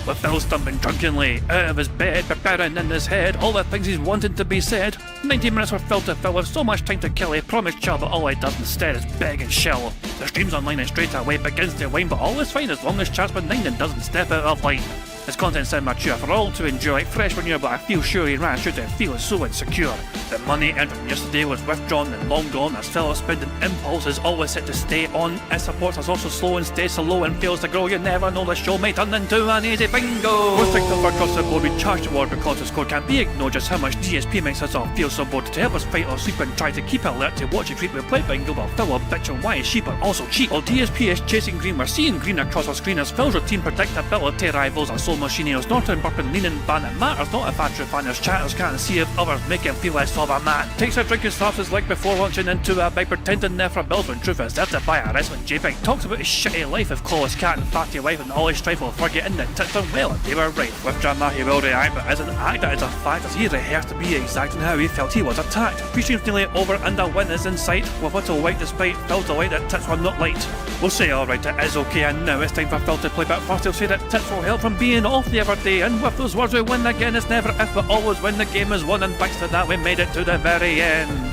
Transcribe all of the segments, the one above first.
with Phil stumbling drunkenly out of his bed, preparing in his head all the things he's wanted to be said. 90 minutes for Phil to fill with so much time to kill, he promised chill, but all he does instead is beg and shill. The stream's online and straight away begins to whine, but all is fine as long as Charles Benignan doesn't step out of line. His content's immature for all to enjoy, fresh when you're, but I feel sure he ran through to feel so insecure. The money earned from yesterday was withdrawn and long gone, as Phil's spending impulse is always set to stay on. His support is also slow and stays so low and fails to grow. You never know, the show may turn into an easy bingo. Most victim across the board, we charge the war because the score can't be ignored. Just how much DSP makes us all feel so bored. To help us fight or sleep and try to keep alert to watch a creep, we play bingo, but Phil will bitch on why is she but also cheap. While DSP is chasing green, we're seeing green across our screen as Phil's routine predictability rivals our soul machine. He's not in burping, leaning, ban. It matters not if Andrew fanners chatters can't see if others make him feel less of a man. Takes a drink and slaps his leg before launching into a bike, pretending there for bills when truth is there to buy a wrestling JPEG. Talks about his shitty life of Clawless Cat and fatty wife and all his strife while forgetting that tits are well and they were right. With drama he will react, but as an actor it's a fact as he rehearsed to be exact in how he felt he was attacked. Three streams nearly over and a win is in sight, with little white despite Phil's delight that tits were not light. We'll say alright, it is okay, and now it's time for Phil to play, but first he'll say that tits will help from being off the other day, and with those words we win again. It's never if but always when the game is won, and thanks to that we made it to the very end.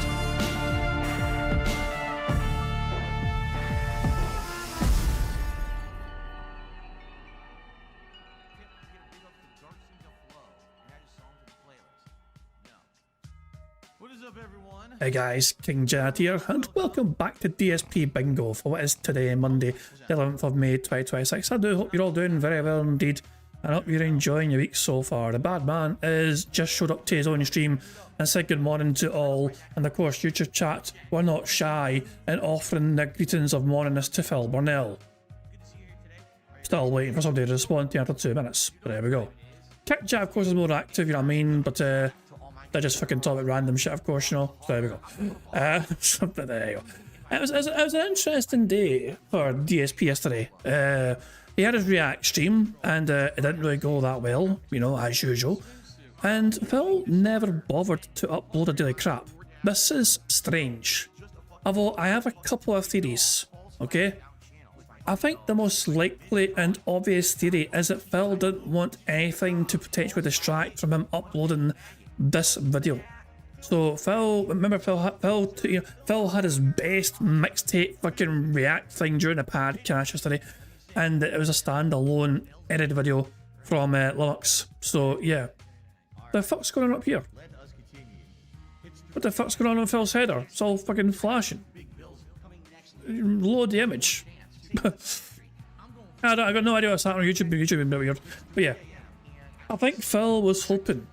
Hey guys, King Janet here, and welcome back to DSP Bingo for what is today, Monday, the 11th of May 2026. I do hope you're all doing very well indeed, and I hope you're enjoying your week so far. The bad man is just showed up to his own stream and said good morning to all, and of course YouTube chat were not shy in offering their greetings of morningness to Phil Burnell. Still waiting for somebody to respond to after 2 minutes, but there we go. Kick chat of course is more active, you know what I mean, but they just fucking talk about random shit, of course, you know. So there we go. There you go. It was an interesting day for DSP yesterday. He had his React stream, and it didn't really go that well, you know, as usual. And Phil never bothered to upload a daily crap. This is strange. Although I have a couple of theories, okay? I think the most likely and obvious theory is that Phil didn't want anything to potentially distract from him uploading this video. So Phil had his best mixtape fucking React thing during the podcast yesterday, and it was a standalone edited video from Linux. So yeah, the fuck's going on up here? What the fuck's going on Phil's header? It's all fucking flashing. Load the image. I got no idea what's happening on YouTube. YouTube is a bit weird, but yeah, I think Phil was hoping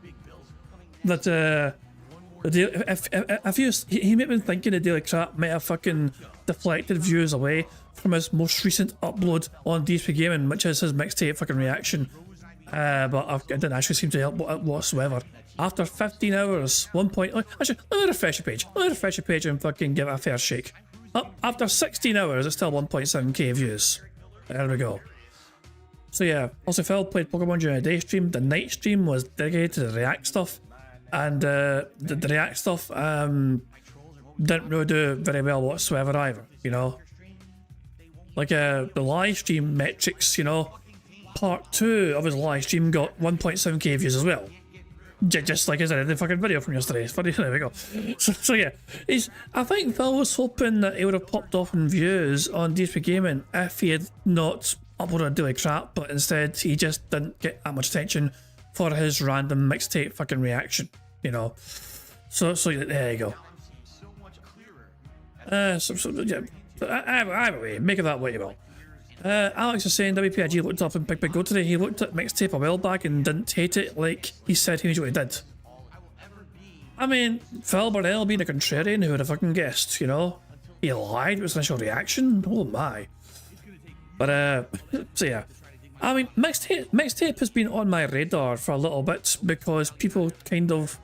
that he may have been thinking the daily crap might have fucking deflected views away from his most recent upload on DSP Gaming, which is his mixtape fucking reaction. But it didn't actually seem to help whatsoever. After 15 hours, actually, let me refresh the page. Let me refresh the page and fucking give it a fair shake. After 16 hours, it's still 1.7k views. There we go. So yeah, also Phil played Pokemon during the day stream. The night stream was dedicated to the React stuff. And the React stuff didn't really do very well whatsoever either, you know. Like the live stream metrics, you know, part 2 of his live stream got 1.7k views as well. Just like I said in the fucking video from yesterday. It's funny, there we go. So yeah, I think Phil was hoping that he would have popped off in views on DSP Gaming if he had not uploaded a daily crap, but instead he just didn't get that much attention for his random mixtape fucking reaction, you know. So there you go. Yeah. Either way, make it that way you will. Alex is saying WPIG looked up in Big Go today. He looked at mixtape a while back and didn't hate it like he said he usually did. I mean, Phil Burnell being a contrarian, who would have fucking guessed, you know? He lied with his initial reaction? Oh my. But so yeah. I mean, mixtape has been on my radar for a little bit because people kind of...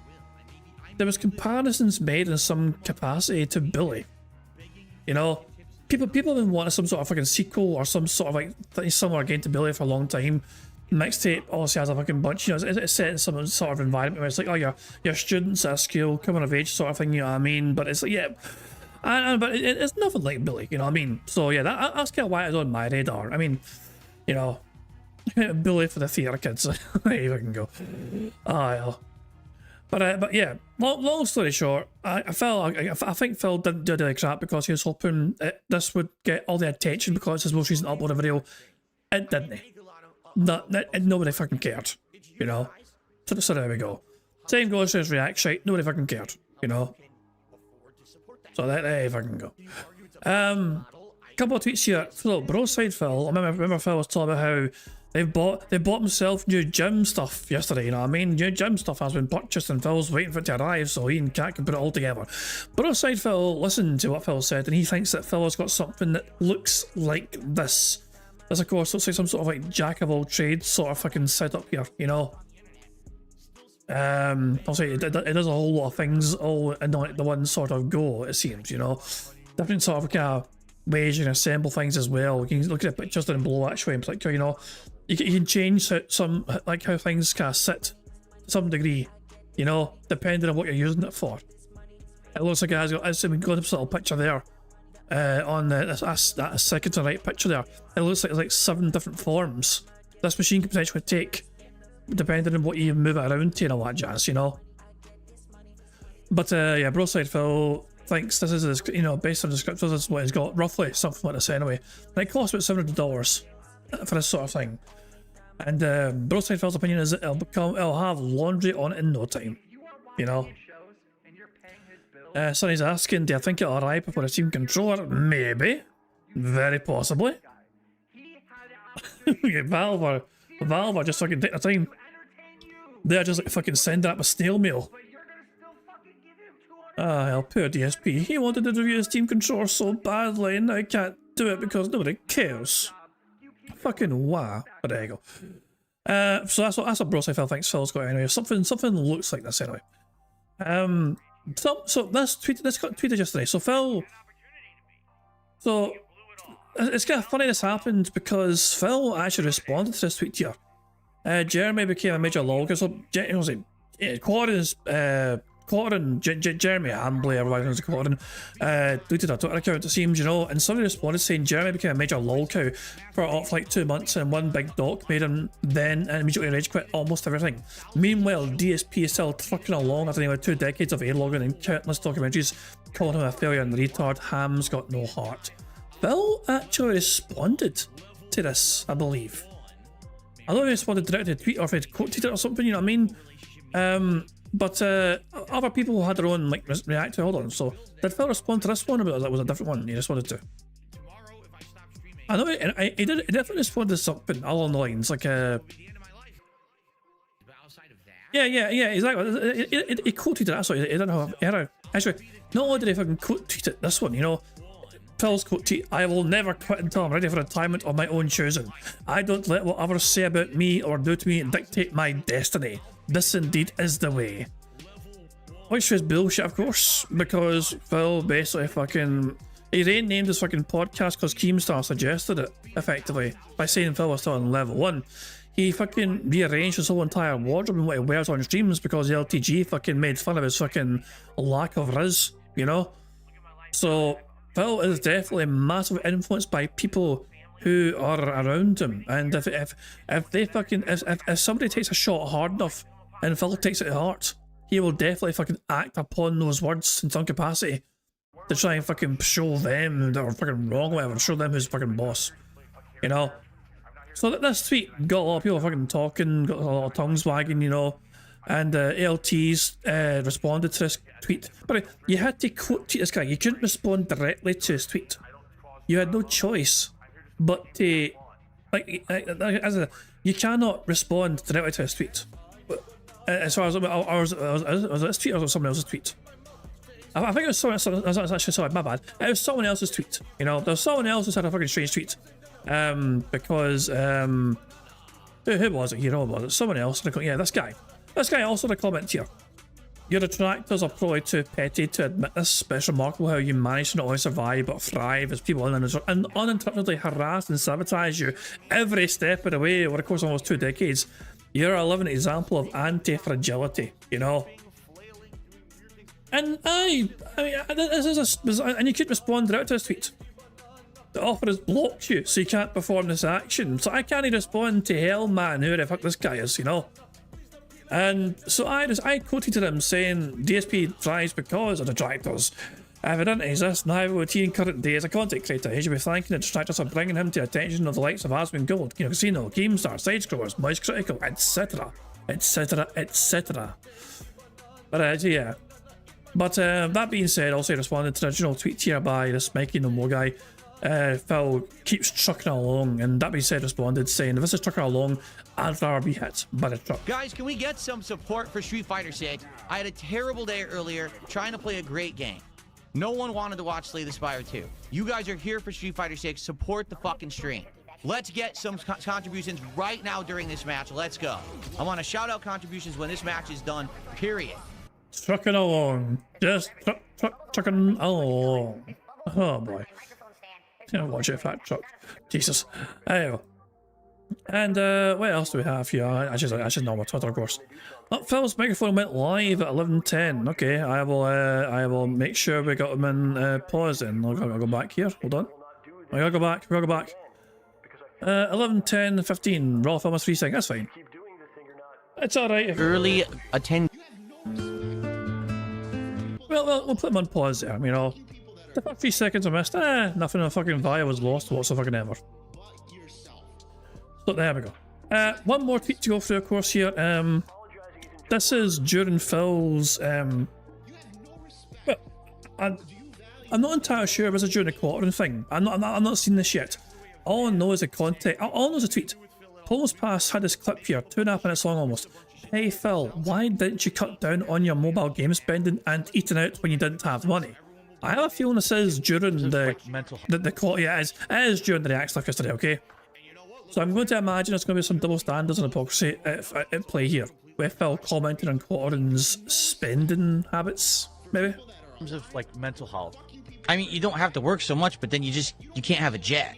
There was comparisons made in some capacity to Billy. You know? People have been wanting some sort of fucking sequel or some sort of like similar game to Billy for a long time. Mixtape obviously has a fucking bunch, you know, it's set in some sort of environment where it's like, oh, your students at school, coming of age sort of thing, you know what I mean? But it's like, yeah, but it's nothing like Billy, you know what I mean? So yeah, that's kind of why it's on my radar. I mean, you know, Bully for the theatre kids. There you can go. Oh, yeah. But yeah, long story short, I think Phil didn't do the crap because he was hoping this would get all the attention because his most recent uploaded video. It didn't. Nobody fucking cared, you know. So there we go. Same goes to his react shite. Nobody fucking cared, you know. So there you fucking go. Couple of tweets here. Phil, Broside Phil. I remember Phil was talking about how they bought himself new gym stuff yesterday, you know what I mean? New gym stuff has been purchased and Phil's waiting for it to arrive so he and Kat can put it all together. Broside Phil listened to what Phil said and he thinks that Phil has got something that looks like this. This of course looks like some sort of like jack of all trades sort of fucking setup here, you know? Obviously it does a whole lot of things all in like the one sort of go, it seems, you know? Different sort of kind of ways you can assemble things as well. You can look at the pictures down below actually in particular, you know? You can change some, like how things kind of sit to some degree, you know, depending on what you're using it for. It looks like it has got, as we got this little picture there, on that second to right picture there. It looks like there's like 7 different forms this machine could potentially take, depending on what you move it around to and all that jazz, you know. But yeah, Broside Phil thinks this is, you know, based on the descriptions, this is what he's got, roughly something like this anyway. And it costs about $700 for this sort of thing. And Broside Phil's opinion is that it'll have laundry on it in no time, you know. Sonny's asking, do I think it'll arrive before a Steam controller? Maybe. Very possibly. Valve are just fucking taking their time. They're just like fucking sending up a snail mail. Ah, hell, poor DSP. He wanted to review his Steam controller so badly and I can't do it because nobody cares. Fucking wow. But there you go. So that's what Broside Phil thinks Phil's got anyway. Something looks like this anyway. So this got tweeted yesterday. So Phil, so it's kind of funny this happened because Phil actually responded to this tweet here. Jeremy became a major logger. So Jeremy Hambley, or whatever it's called, deleted a Twitter account, it seems, you know, and somebody responded saying Jeremy became a major lol cow for off like 2 months and one big doc made him then immediately rage quit almost everything. Meanwhile, DSP is still trucking along after nearly 2 decades of A-logging and countless documentaries calling him a failure and retard. Ham's got no heart. Phil actually responded to this, I believe. I don't know if he responded directly to a tweet or if he quoted it or something, you know what I mean? But other people had their own like react to. Hold on. So did Phil respond to this one, or that was a different one he responded to? I know he definitely responded to something along the lines like yeah, exactly. He quoted it. Sorry, he didn't have. Actually, not only did he fucking quote tweet it, this one, you know. Phil's quote tweet: "I will never quit until I'm ready for retirement of my own choosing. I don't let what others say about me or do to me dictate my destiny. This indeed is the way." Which is bullshit, of course, because Phil basically fucking... He renamed his fucking podcast because Keemstar suggested it, effectively, by saying Phil was still on level 1. He fucking rearranged his whole entire wardrobe and what he wears on streams because the LTG fucking made fun of his fucking lack of riz, you know? So, Phil is definitely massively influenced by people who are around him, and if somebody takes a shot hard enough and Phil takes it to heart, he will definitely fucking act upon those words in some capacity to try and fucking show them that are fucking wrong or whatever, show them who's fucking boss, you know? So this tweet got a lot of people fucking talking, got a lot of tongues wagging, you know, and ALTs responded to this tweet. But you had to quote tweet this guy, you couldn't respond directly to his tweet. You had no choice but to, you cannot respond directly to his tweet. As far as was this tweet or was it someone else's tweet? I think it was someone else. Actually, sorry, my bad. It was someone else's tweet. You know, there was someone else who had a fucking strange tweet. Because who was it? You know, was it someone else? Yeah, this guy. This guy also had a comment here. Your detractors are probably too petty to admit this, but it's remarkable how you manage to not only survive but thrive as people uninterruptedly harass and sabotage you every step of the way over the course of almost 2 decades. You're a living example of anti-fragility, you know. And I mean, this is and you could respond right to this tweet. The offer has blocked you, so you can't perform this action. So I can't respond to hell, man, who the fuck this guy is, you know? And so I quoted to him saying, DSP thrives because of the detractors. If it didn't exist now, what he in current day as a content creator, he should be thanking the detractors for bringing him to attention of the likes of Aspen Gold, Casino, GameStar, Side-Scrollers, Moist Critical, etc. etc. etc. But yeah. But that being said, also responded to the original tweet here by this Mikey No More guy. Phil keeps trucking along, and that being said, responded saying, if this is trucking along, I'd rather be hit by the truck. Guys, can we get some support for Street Fighter 6? I had a terrible day earlier trying to play a great game. No one wanted to watch Slay the Spire 2. You guys are here for Street Fighter 6. Support the fucking stream. Let's get some contributions right now during this match. Let's go. I want to shout out contributions when this match is done, period. Trucking along. Just trucking along. Oh boy. Yeah, watch it, fat truck. Jesus. Anyway. And what else do we have here? I should know my Twitter, of course. Oh, Phil's microphone went live at 11:10. Okay, I will make sure we got him in pause then. I'll go back here. Hold on. I gotta go back. We gotta go back. 11:10, 15. Raw Phil must resync. That's fine. It's alright. Early attend. Well, we'll put him on pause there, you know. The fuck 3 seconds I missed. Nothing in the fucking Via was lost whatsoever ever. So there we go. One more tweet to go through, of course, here. This is during Phil's, well, I'm not entirely sure if this is during the quartering thing. I'm not seeing this yet. All I know is the content. All I know is a tweet. Paul's Pass had this clip here, 2.5 minutes long almost. Hey Phil, why didn't you cut down on your mobile game spending and eating out when you didn't have money? I have a feeling this is during the quality. Yeah, it is during the React stuff yesterday, okay? So I'm going to imagine it's going to be some double standards and hypocrisy at play here, with Phil commenting on Quartering's spending habits, maybe? In terms of like mental health. I mean, you don't have to work so much, but then you can't have a jet.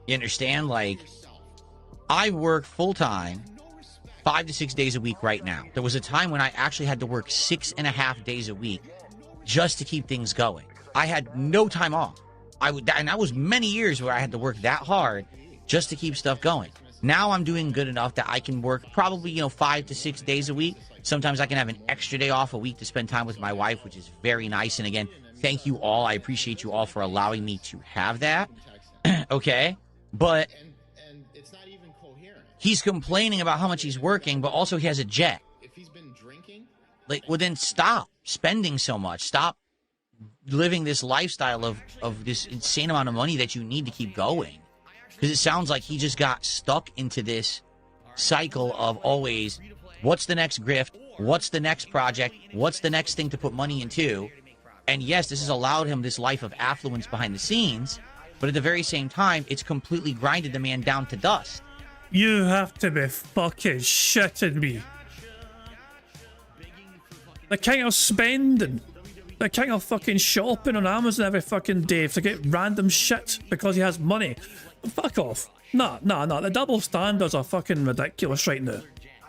You understand? Like, I work full-time 5 to 6 days a week right now. There was a time when I actually had to work 6.5 days a week just to keep things going. I had no time off. And that was many years where I had to work that hard just to keep stuff going. Now I'm doing good enough that I can work probably, 5 to 6 days a week. Sometimes I can have an extra day off a week to spend time with my wife, which is very nice. And again, thank you all. I appreciate you all for allowing me to have that. Okay? But it's not even coherent. He's complaining about how much he's working, but also he has a jet. If he's been drinking, like, well, then stop spending so much. Stop living this lifestyle of this insane amount of money that you need to keep going. Because it sounds like he just got stuck into this cycle of always, what's the next grift? What's the next project? What's the next thing to put money into? And yes, this has allowed him this life of affluence behind the scenes, but at the very same time, it's completely grinded the man down to dust. You have to be fucking shitting me. The king of spending. The king of fucking shopping on Amazon every fucking day to get random shit because he has money. Fuck off. Nah. The double standards are fucking ridiculous right now.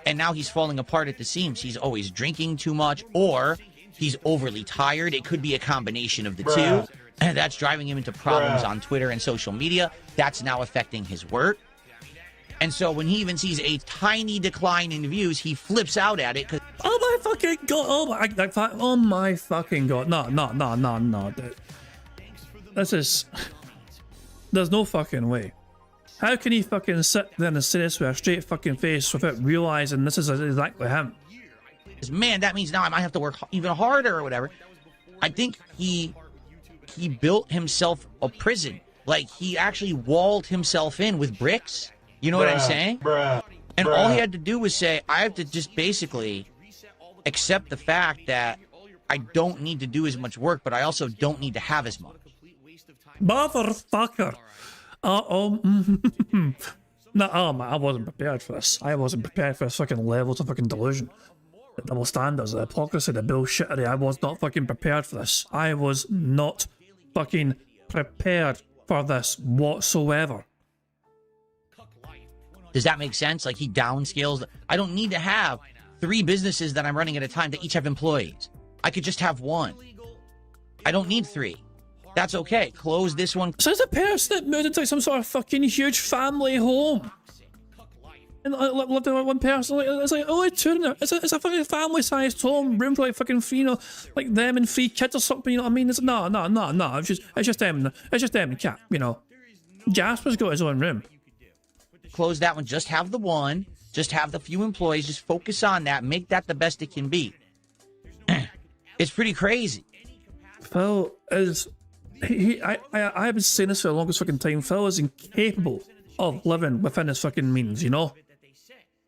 And now he's falling apart at the seams. He's always drinking too much, or he's overly tired. It could be a combination of the two. And that's driving him into problems on Twitter and social media. That's now affecting his work. And so when he even sees a tiny decline in views, he flips out at it. Oh my fucking god! Oh my fucking god! No. This is. There's no fucking way. How can he fucking sit there and say this with a straight fucking face without realizing this is exactly him? Man, that means now I might have to work even harder or whatever. I think he built himself a prison. Like, he actually walled himself in with bricks. You know what I'm saying? And all he had to do was say, I have to just basically accept the fact that I don't need to do as much work, but I also don't need to have as much. Motherfucker. No, I wasn't prepared for this. I wasn't prepared for this fucking levels of fucking delusion. The double standards, the hypocrisy, the bullshittery. I was not fucking prepared for this. I was not fucking prepared for this whatsoever. Does that make sense? Like, he downscales. I don't need to have 3 businesses that I'm running at a time that each have employees. I could just have 1. I don't need 3. That's okay. Close this one. So it's a person that moved into like, some sort of fucking huge family home. And lived with one person. It's like only two in there. It's a fucking family-sized home, room for like fucking three, you know, like them and three kids or something. You know what I mean? It's no. It's just them. It's just them and cat. You know, Jasper's got his own room. Close that one. Just have the one. Just have the few employees. Just focus on that. Make that the best it can be. It's pretty crazy. Phil is. I have been saying this for the longest fucking time. Phil is incapable of living within his fucking means, you know?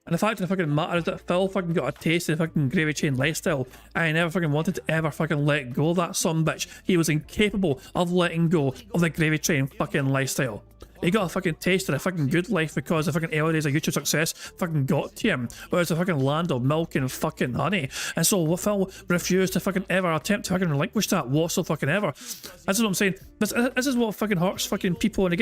And the fact of the fucking matter is that Phil fucking got a taste of the fucking gravy train lifestyle and he never fucking wanted to ever fucking let go of that sumbitch. He was incapable of letting go of the gravy train fucking lifestyle. He got a fucking taste of the fucking good life because the fucking early days of YouTube success fucking got to him. Where it's a fucking land of milk and fucking honey. And so Phil refused to fucking ever attempt to fucking relinquish that whatsoever fucking ever. That's what I'm saying. This is what fucking hurts fucking people when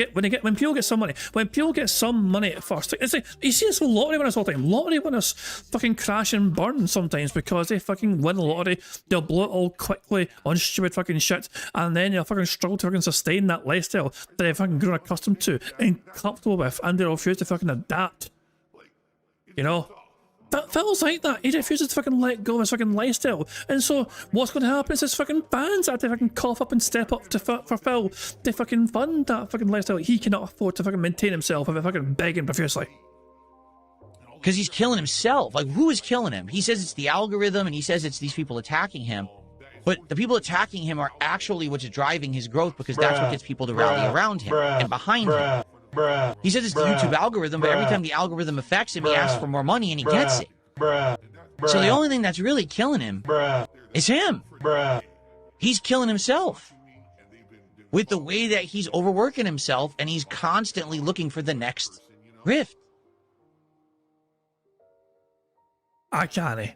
people get some money. When people get some money at first, it's like you see this with lottery winners all the time. Lottery winners fucking crash and burn sometimes because they fucking win the lottery. They'll blow it all quickly on stupid fucking shit, and then they'll fucking struggle to fucking sustain that lifestyle that they've fucking grown accustomed to and comfortable with, and they refuse to fucking adapt. You know? Phil's like that. He refuses to fucking let go of his fucking lifestyle. And so what's going to happen is his fucking fans have to fucking cough up and step up for Phil to fucking fund that fucking lifestyle he cannot afford to fucking maintain himself without fucking begging profusely. Because he's killing himself. Like, who is killing him? He says it's the algorithm, and he says it's these people attacking him. But the people attacking him are actually what's driving his growth, because that's what gets people to rally around him and behind him. He says it's the YouTube algorithm, but every time the algorithm affects him, he asks for more money and he gets it. So the only thing that's really killing him is him. He's killing himself with the way that he's overworking himself, and he's constantly looking for the next rift. I can't.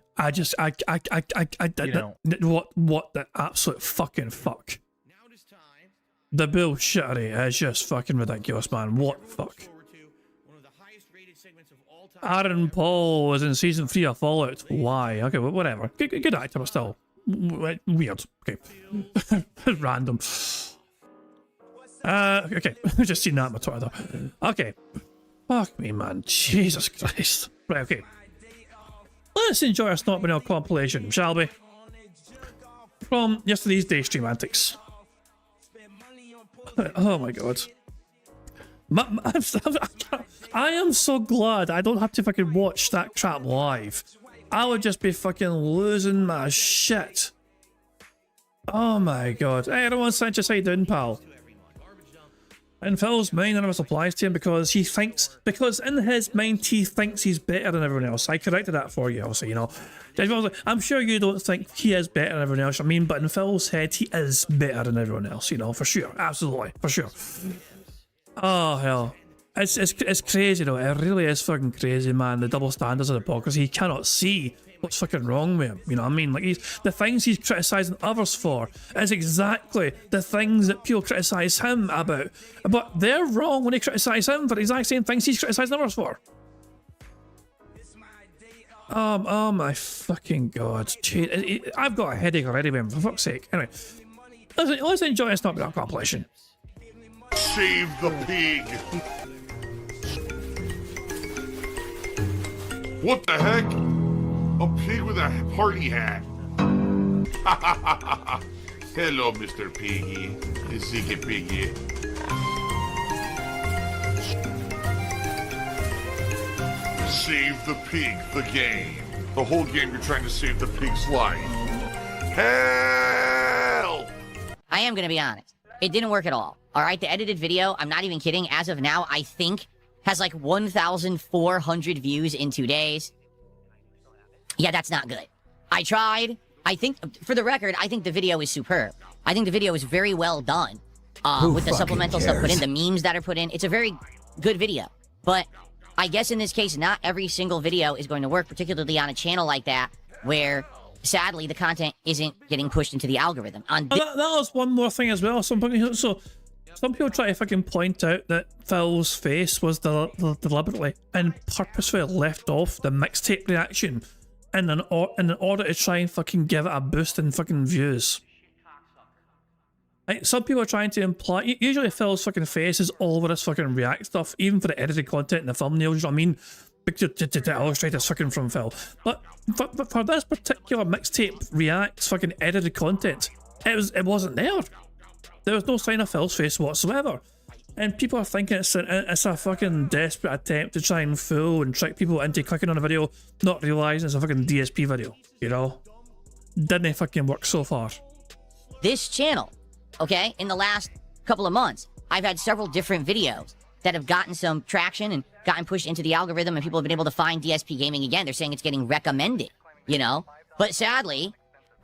What the absolute fucking fuck? The bullshittery is just fucking ridiculous, man. What the fuck? Aaron Paul was in season 3 of Fallout. Why? Okay, well, whatever. Good actor, but still weird. Okay, random. Okay, just seen that on my Twitter. Okay, fuck me, man. Jesus Christ. Right, okay. Let's enjoy our Snot Banal compilation, shall we? From yesterday's day stream antics. Oh my god. I am so glad I don't have to fucking watch that crap live. I would just be fucking losing my shit. Oh my god. Hey everyone, Sanchez, how you doing, pal? In Phil's mind, none of this applies to him because in his mind he thinks he's better than everyone else. I corrected that for you also, you know. I'm sure you don't think he is better than everyone else, I mean, but in Phil's head he is better than everyone else, you know, for sure. Absolutely, for sure. Oh hell. It's crazy though, it really is fucking crazy, man, the double standards of the podcast. He cannot see what's fucking wrong with him, you know what I mean? Like, the things he's criticising others for is exactly the things that people criticise him about. But they're wrong when they criticise him for the exact same things he's criticising others for. Oh my fucking god. I've got a headache already with him, for fuck's sake. Anyway, let's enjoy this Not Banal compilation. Save the pig! What the heck? A pig with a party hat. Hello, Mr. Piggy. Ziggy Piggy. Save the pig, the game. The whole game you're trying to save the pig's life. Help! I am gonna be honest. It didn't work at all. Alright, the edited video, I'm not even kidding, as of now, I think has like 1,400 views in 2 days. Yeah, that's not good. I tried. I think, for the record, I think the video is superb. I think the video is very well done. With the supplemental stuff put in, the memes that are put in. It's a very good video. But I guess in this case, not every single video is going to work, particularly on a channel like that, where, sadly, the content isn't getting pushed into the algorithm. That was one more thing as well. Some people try to fucking point out that Phil's face was deliberately and purposefully left off the mixtape reaction in order to try and fucking give it a boost in fucking views. Like, some people are trying to imply, usually Phil's fucking face is all over his fucking React stuff, even for the edited content and the thumbnails, you know what I mean? To illustrate it's fucking from Phil. But for this particular mixtape React fucking edited content, it wasn't there. There was no sign of Phil's face whatsoever. And people are thinking it's a fucking desperate attempt to try and fool and trick people into clicking on a video, not realising it's a fucking DSP video, you know? Didn't fucking work so far. This channel, okay, in the last couple of months, I've had several different videos that have gotten some traction and gotten pushed into the algorithm, and people have been able to find DSP Gaming again. They're saying it's getting recommended, you know? But sadly,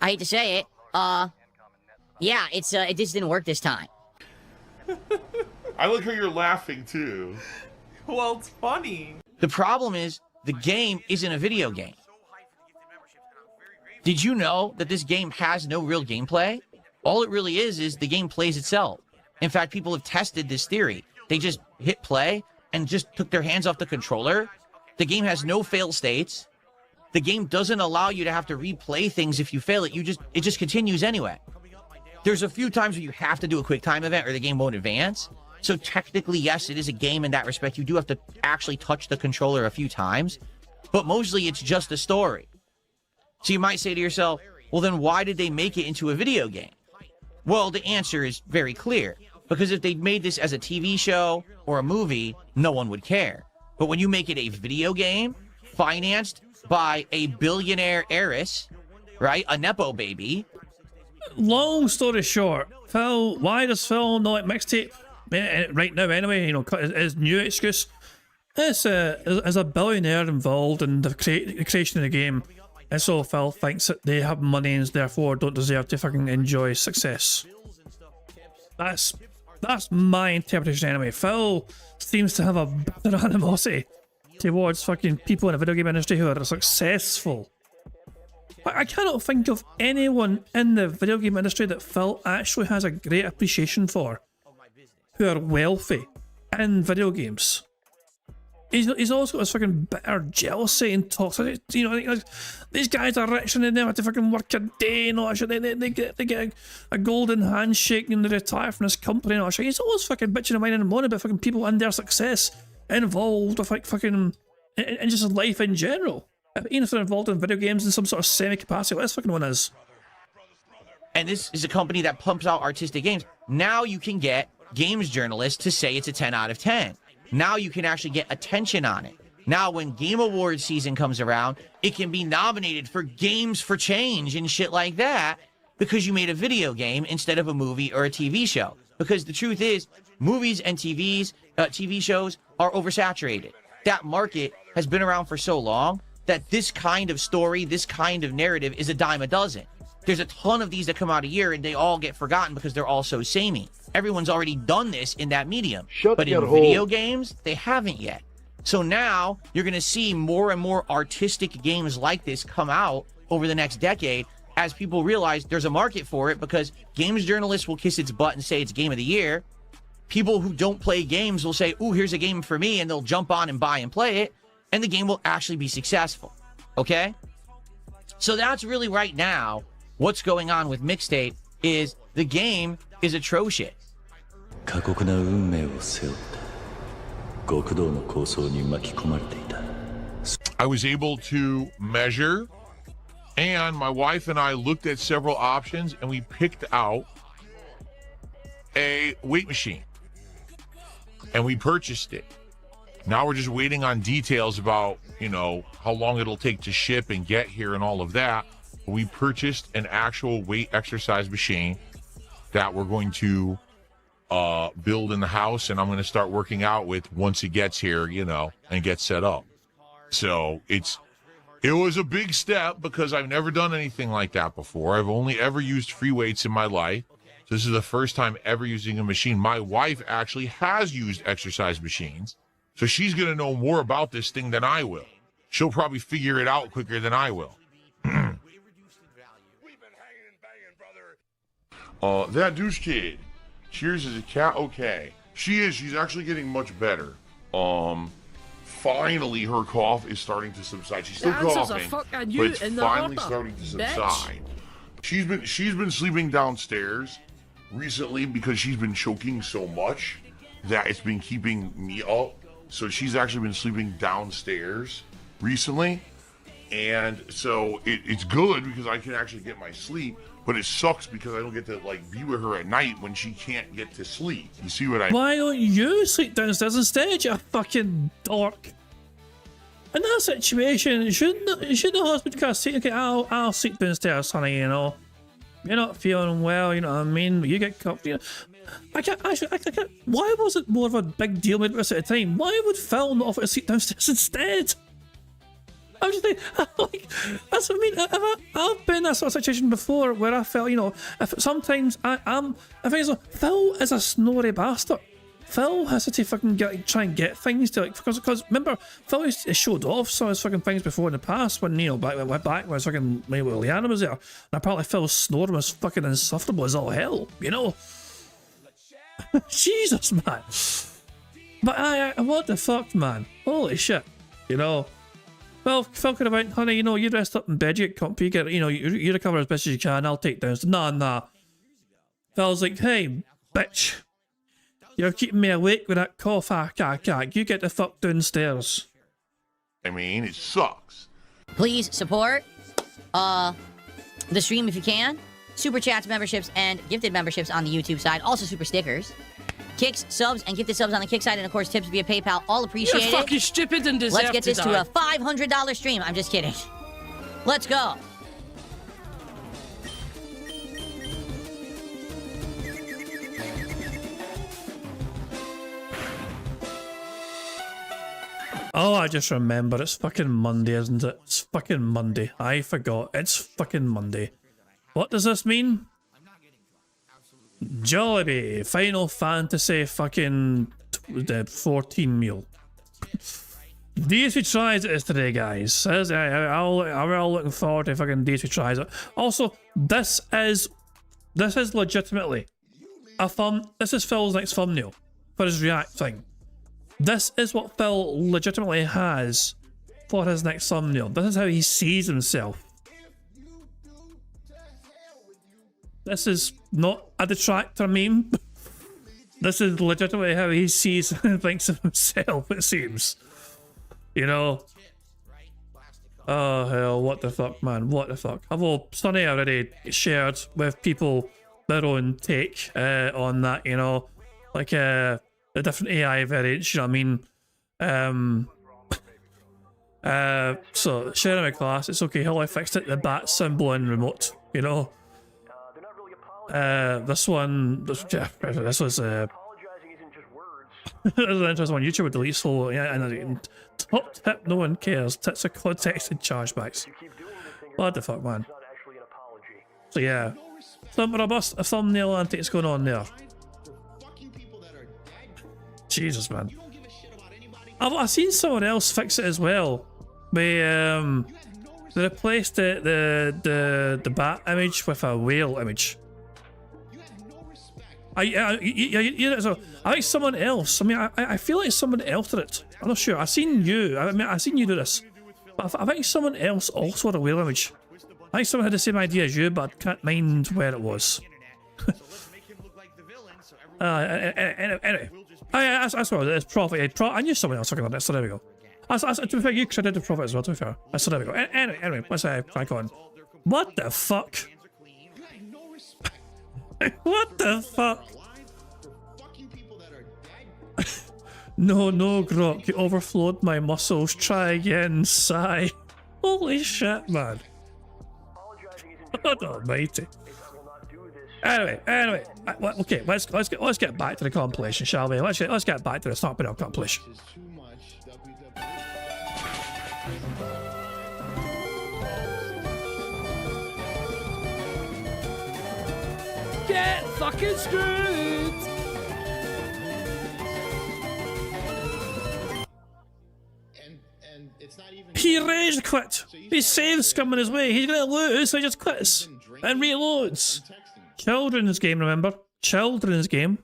I hate to say it, yeah, it just didn't work this time. I like how you're laughing too. Well, it's funny. The problem is the game isn't a video game. Did you know that this game has no real gameplay? All it really is the game plays itself. In fact, people have tested this theory. They just hit play and just took their hands off the controller. The game has no fail states. The game doesn't allow you to have to replay things if you fail it. It just continues anyway. There's a few times where you have to do a quick time event or the game won't advance. So technically, yes, it is a game in that respect. You do have to actually touch the controller a few times, but mostly it's just a story. So you might say to yourself, well, then why did they make it into a video game? Well, the answer is very clear. Because if they made this as a TV show or a movie, no one would care. But when you make it a video game, financed by a billionaire heiress, right? A Nepo baby. Long story short, Phil, why does Phil not like mixtape right now anyway? You know, his new excuse is as a billionaire involved in the creation of the game, and so Phil thinks that they have money and therefore don't deserve to fucking enjoy success. That's my interpretation anyway. Phil seems to have a bitter animosity towards fucking people in the video game industry who are successful. I cannot think of anyone in the video game industry that Phil actually has a great appreciation for who are wealthy in video games. He's also got this fucking bitter jealousy and toxic. You know, like, these guys are rich and they never have to fucking work a day and all that shit. They get a golden handshake and they retire from this company and all that shit. He's always fucking bitching and whining and moaning about fucking people and their success involved with like fucking and just life in general. Even if they're involved in video games in some sort of semi-capacity, like this fucking one is. And this is a company that pumps out artistic games. Now you can get games journalists to say it's a 10 out of 10. Now you can actually get attention on it. Now when Game Awards season comes around, it can be nominated for Games for Change and shit like that because you made a video game instead of a movie or a TV show. Because the truth is, movies and TV shows are oversaturated. That market has been around for so long that this kind of story, this kind of narrative is a dime a dozen. There's a ton of these that come out a year and they all get forgotten because they're all so samey. Everyone's already done this in that medium. But in video games, they haven't yet. So now you're going to see more and more artistic games like this come out over the next decade as people realize there's a market for it because games journalists will kiss its butt and say it's game of the year. People who don't play games will say, ooh, here's a game for me, and they'll jump on and buy and play it, and the game will actually be successful. Okay? So that's really right now what's going on with Mixtape is the game is atrocious. I was able to measure, and my wife and I looked at several options, and we picked out a weight machine, and we purchased it. Now we're just waiting on details about, you know, how long it'll take to ship and get here and all of that. We purchased an actual weight exercise machine that we're going to build in the house, and I'm going to start working out with once it gets here, you know, and get set up. So it was a big step because I've never done anything like that before. I've only ever used free weights in my life. So this is the first time ever using a machine. My wife actually has used exercise machines, so she's going to know more about this thing than I will. She'll probably figure it out quicker than I will. That douche kid. Cheers as a cat. Okay. She's actually getting much better. Finally her cough is starting to subside. She's still coughing, but it's finally starting to subside. She's been sleeping downstairs recently because she's been choking so much that it's been keeping me up. So she's actually been sleeping downstairs recently. And so it's good because I can actually get my sleep, but it sucks because I don't get to like be with her at night when she can't get to sleep. You see what I mean? Why don't you sleep downstairs instead, you fucking dork? In that situation, shouldn't the husband kind of say, okay, I'll sleep downstairs, honey, you know? You're not feeling well, you know what I mean? You get comfy. You know? I can't. Why was it more of a big deal with us at the time? Why would Phil not offer to sleep downstairs instead? I'm just thinking, like, that's what I mean. I've been in that sort of situation before where I felt, you know, if sometimes I think so, Phil is a snory bastard. Phil has to fucking try and get things to like, because remember, Phil has showed off some of his fucking things before in the past when, you know, back when fucking maybe Liana was there. And apparently Phil's snoring was fucking insufferable as all hell, you know? Jesus, man. But what the fuck, man? Holy shit, you know? Well, Phil could have went, honey, you know, you rest up in bed, you get comfy, you recover as best as you can, I'll take down. Nah. Phil's like, hey, bitch, you're keeping me awake with that cough, you get the fuck downstairs. I mean, it sucks. Please support the stream if you can. Super chats, memberships, and gifted memberships on the YouTube side. Also super stickers. Kicks, subs, and gifted subs on the kick side, and of course tips via PayPal. All appreciated. You're fucking stupid and deserve Let's get this to to a $500 stream. I'm just kidding. Let's go. Oh, I just remember. It's fucking Monday, isn't it? It's fucking Monday. I forgot. It's fucking Monday. What does this mean? Jollibee, Final Fantasy fucking 14 meal. DSP tries it today, guys. Says we're all looking forward to fucking DSP tries it. Also, this is legitimately a this is Phil's next thumbnail for his React thing. This is what Phil legitimately has for his next thumbnail. This is how he sees himself. This is not a detractor meme. This is legitimately how he sees and thinks of himself, it seems. You know? Oh, hell, what the fuck, man? What the fuck? Although Sonny already shared with people their own take on that, you know? Like, the different AI variants, you know what I mean? So, sharing my class, it's okay, how I fixed it, the bat symbol in remote, you know? This one, this was this is an interesting one. YouTube would delete solo, yeah, and top tip, no one cares. Tits are context and chargebacks. What the fuck, man? So yeah, some robust thumbnail antics going on there. Jesus, man. I've seen someone else fix it as well. They replaced the bat image with a whale image. I think someone else. I mean, I feel like someone else did it. I'm not sure. I've seen you. I've seen you do this. But I think someone else also had a whale image. I think someone had the same idea as you, but I can't mind where it was. Anyway. That's what it is. Prophet. I knew someone else talking about this, so there we go. To be fair, you credited Prophet as well, to be fair. So there we go. Anyway, let's crack on. What the fuck? What the fuck? No, Grok, you overflowed my muscles. Try again, sigh. Holy shit, man. God almighty. Anyway, okay, let's get back to the compilation, shall we? Let's get back to the Stop It Up compilation. Get fucking screwed! And it's not even. He rage quit. He saved scum in his way. He's gonna lose, so he just quits and reloads. Children's game, remember? Children's game.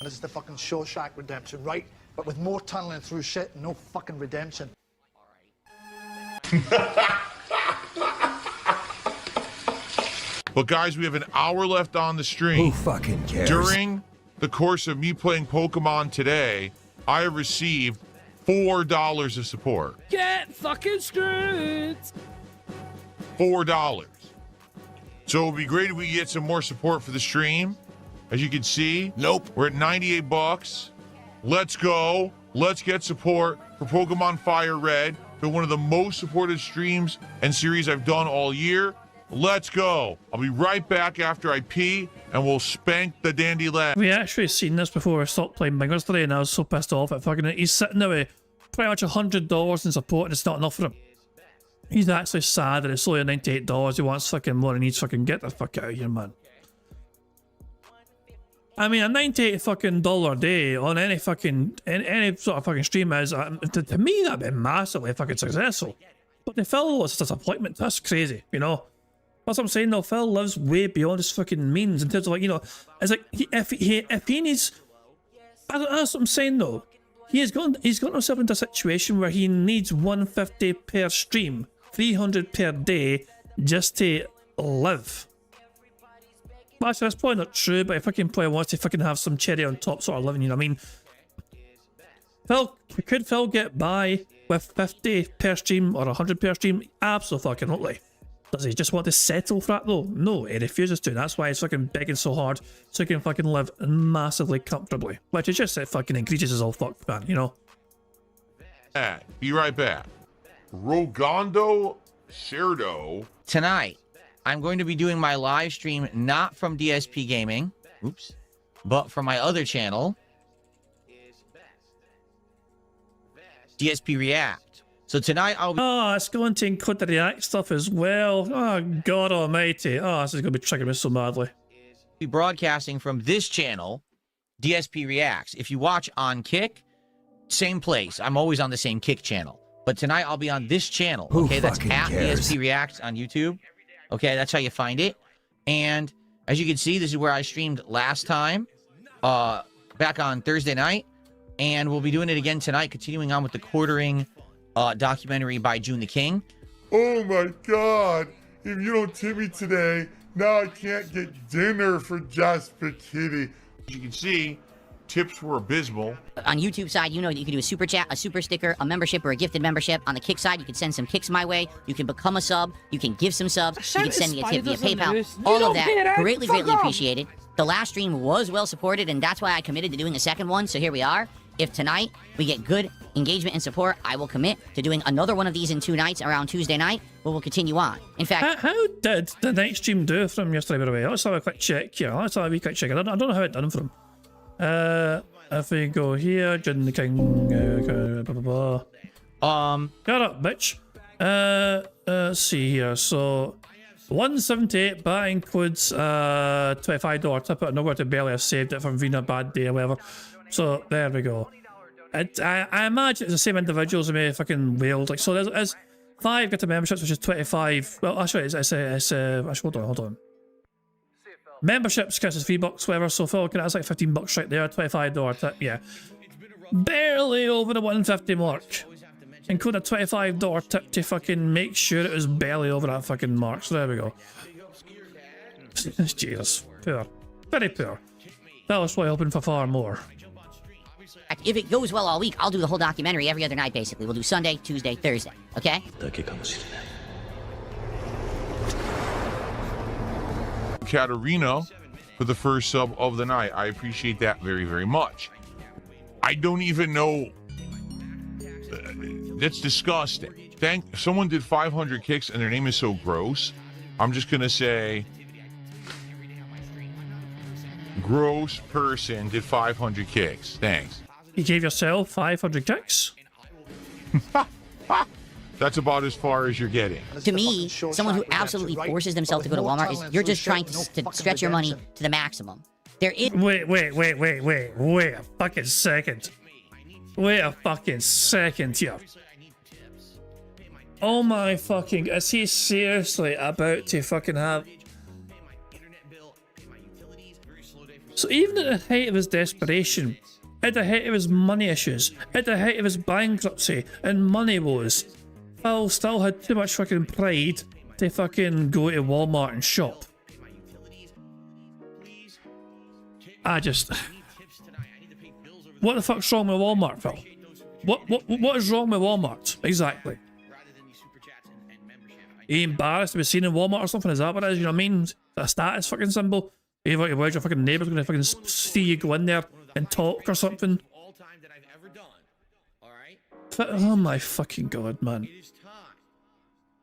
This is the fucking Shawshank Redemption, right? But with more tunneling through shit and no fucking redemption. But guys, we have an hour left on the stream. Who fucking cares? During the course of me playing Pokemon today, I have received $4 of support. Get fucking screwed. $4. So it would be great if we get some more support for the stream. As you can see, Nope. we're at 98 bucks. Let's go. Let's get support for Pokemon Fire Red. Been one of the most supported streams and series I've done all year. Let's go. I'll be right back after I pee, and we'll spank the dandy lad. We actually seen this before I stopped playing Bingo today, and I was so pissed off at fucking it. He's sitting there with pretty much $100 in support, and it's not enough for him. He's actually sad that it's only $98. He wants fucking more, and he's fucking get the fuck out of here, man. I mean, a $98 fucking dollar day on any fucking any sort of fucking stream is to me that'd be massively fucking successful. But the Phil was just a disappointment. That's crazy, you know. That's what I'm saying though. Phil lives way beyond his fucking means in terms of like, you know, it's like if he needs. That's what I'm saying though. He's gotten himself into a situation where he needs 150 per stream, 300 per day, just to live. Well, actually, that's probably not true, but if fucking player wants to fucking have some cherry on top sort of living, you know what I mean? Could Phil get by with 50 per stream or 100 per stream? Absolutely. Does he just want to settle for that though? No, he refuses to. That's why he's fucking begging so hard so he can fucking live massively comfortably. Which is just fucking egregious as all fuck, man, you know? Be right back. Rogondo Cerdo. Tonight, I'm going to be doing my live stream not from DSP Gaming, but from my other channel, DSP React. So tonight I'll be... Oh, it's going to include the React stuff as well. Oh, God almighty. Oh, this is going to be triggering me so madly. Be broadcasting from this channel, DSP Reacts. If you watch on Kick, same place. I'm always on the same Kick channel. But tonight I'll be on this channel. Okay, that's at DSP Reacts on YouTube. Okay, that's how you find it. And as you can see, this is where I streamed last time, back on Thursday night. And we'll be doing it again tonight, continuing on with the quartering documentary by June the King. Oh my God. If you don't tip me today, now I can't get dinner for Jasper Kitty. As you can see, tips were abysmal. On YouTube side, you know you can do a super chat, a super sticker, a membership, or a gifted membership. On the Kick side, you can send some kicks my way. You can become a sub. You can give some subs. You can send me a tip via PayPal. All of that, greatly appreciated. The last stream was well supported, and that's why I committed to doing a second one, so here we are. If tonight we get good engagement and support, I will commit to doing another one of these in 2 nights around Tuesday night, where we'll continue on. In fact... How did the night stream do from yesterday, by the way? Let's have a quick check here. Let's have a wee quick check. I don't know how it done for him. If we go here, June the King, Got up, bitch. Let's see here. So, 178, that includes $25 tip. I know where to barely have saved it from being a bad day or whatever. So, there we go. I imagine it's the same individuals who may have fucking wailed. Like, so there's 5 get to memberships, which is 25. Well, actually, actually, hold on. Memberships costs $3, whatever. So, Phil, that's like $15 right there. $25 tip, yeah. Barely over the 150 mark. Include a $25 tip to fucking make sure it was barely over that fucking mark. So, there we go. Jesus. Poor. Very poor. That was probably hoping for far more. If it goes well all week, I'll do the whole documentary every other night, basically. We'll do Sunday, Tuesday, Thursday, okay? Katarina for the first sub of the night. I appreciate that very, very much. I don't even know. That's disgusting. Someone did 500 kicks and their name is so gross. I'm just going to say... gross person did 500 kicks. Thanks. You gave yourself 500 kicks? That's about as far as you're getting. To me, someone who absolutely forces themselves to go to Walmart is you're just trying to stretch your money to the maximum. There is... Wait a fucking second. Wait a fucking second here. Oh my fucking... Is he seriously about to fucking have... So even at the height of his desperation, at the height of his money issues, at the height of his bankruptcy and money woes, Phil still had too much fucking pride to fucking go to Walmart and shop. I just... What the fuck's wrong with Walmart, Phil? What is wrong with Walmart, exactly? Are you embarrassed to be seen in Walmart or something? Is that what it is? You know what I mean? Is that a status fucking symbol? Are you worried your fucking neighbour's gonna fucking see you go in there and talk or something? Oh my fucking god, man.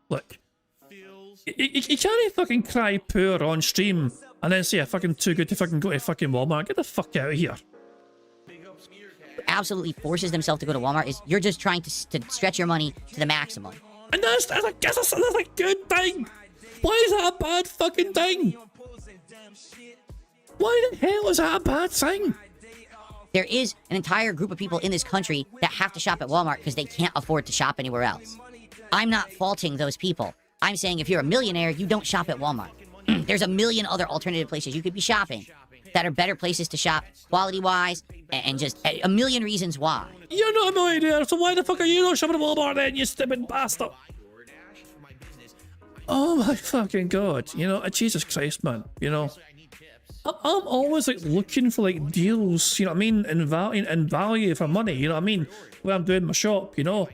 Look. You can't fucking cry poor on stream and then say you're fucking too good to fucking go to fucking Walmart. Get the fuck out of here. Absolutely forces themselves to go to Walmart is you're just trying to stretch your money to the maximum. And that's a good thing. Why is that a bad fucking thing? Why the hell is that a bad thing? There is an entire group of people in this country that have to shop at Walmart because they can't afford to shop anywhere else. I'm not faulting those people. I'm saying if you're a millionaire, you don't shop at Walmart. There's a million other alternative places you could be shopping that are better places to shop quality-wise and just a million reasons why. You're not a millionaire, so why the fuck are you not shopping at Walmart then, you stupid bastard? Oh my fucking god, you know, Jesus Christ, man, you know. I'm always like looking for like deals, you know what I mean, and value for money, you know what I mean, when I'm doing my shop, you know.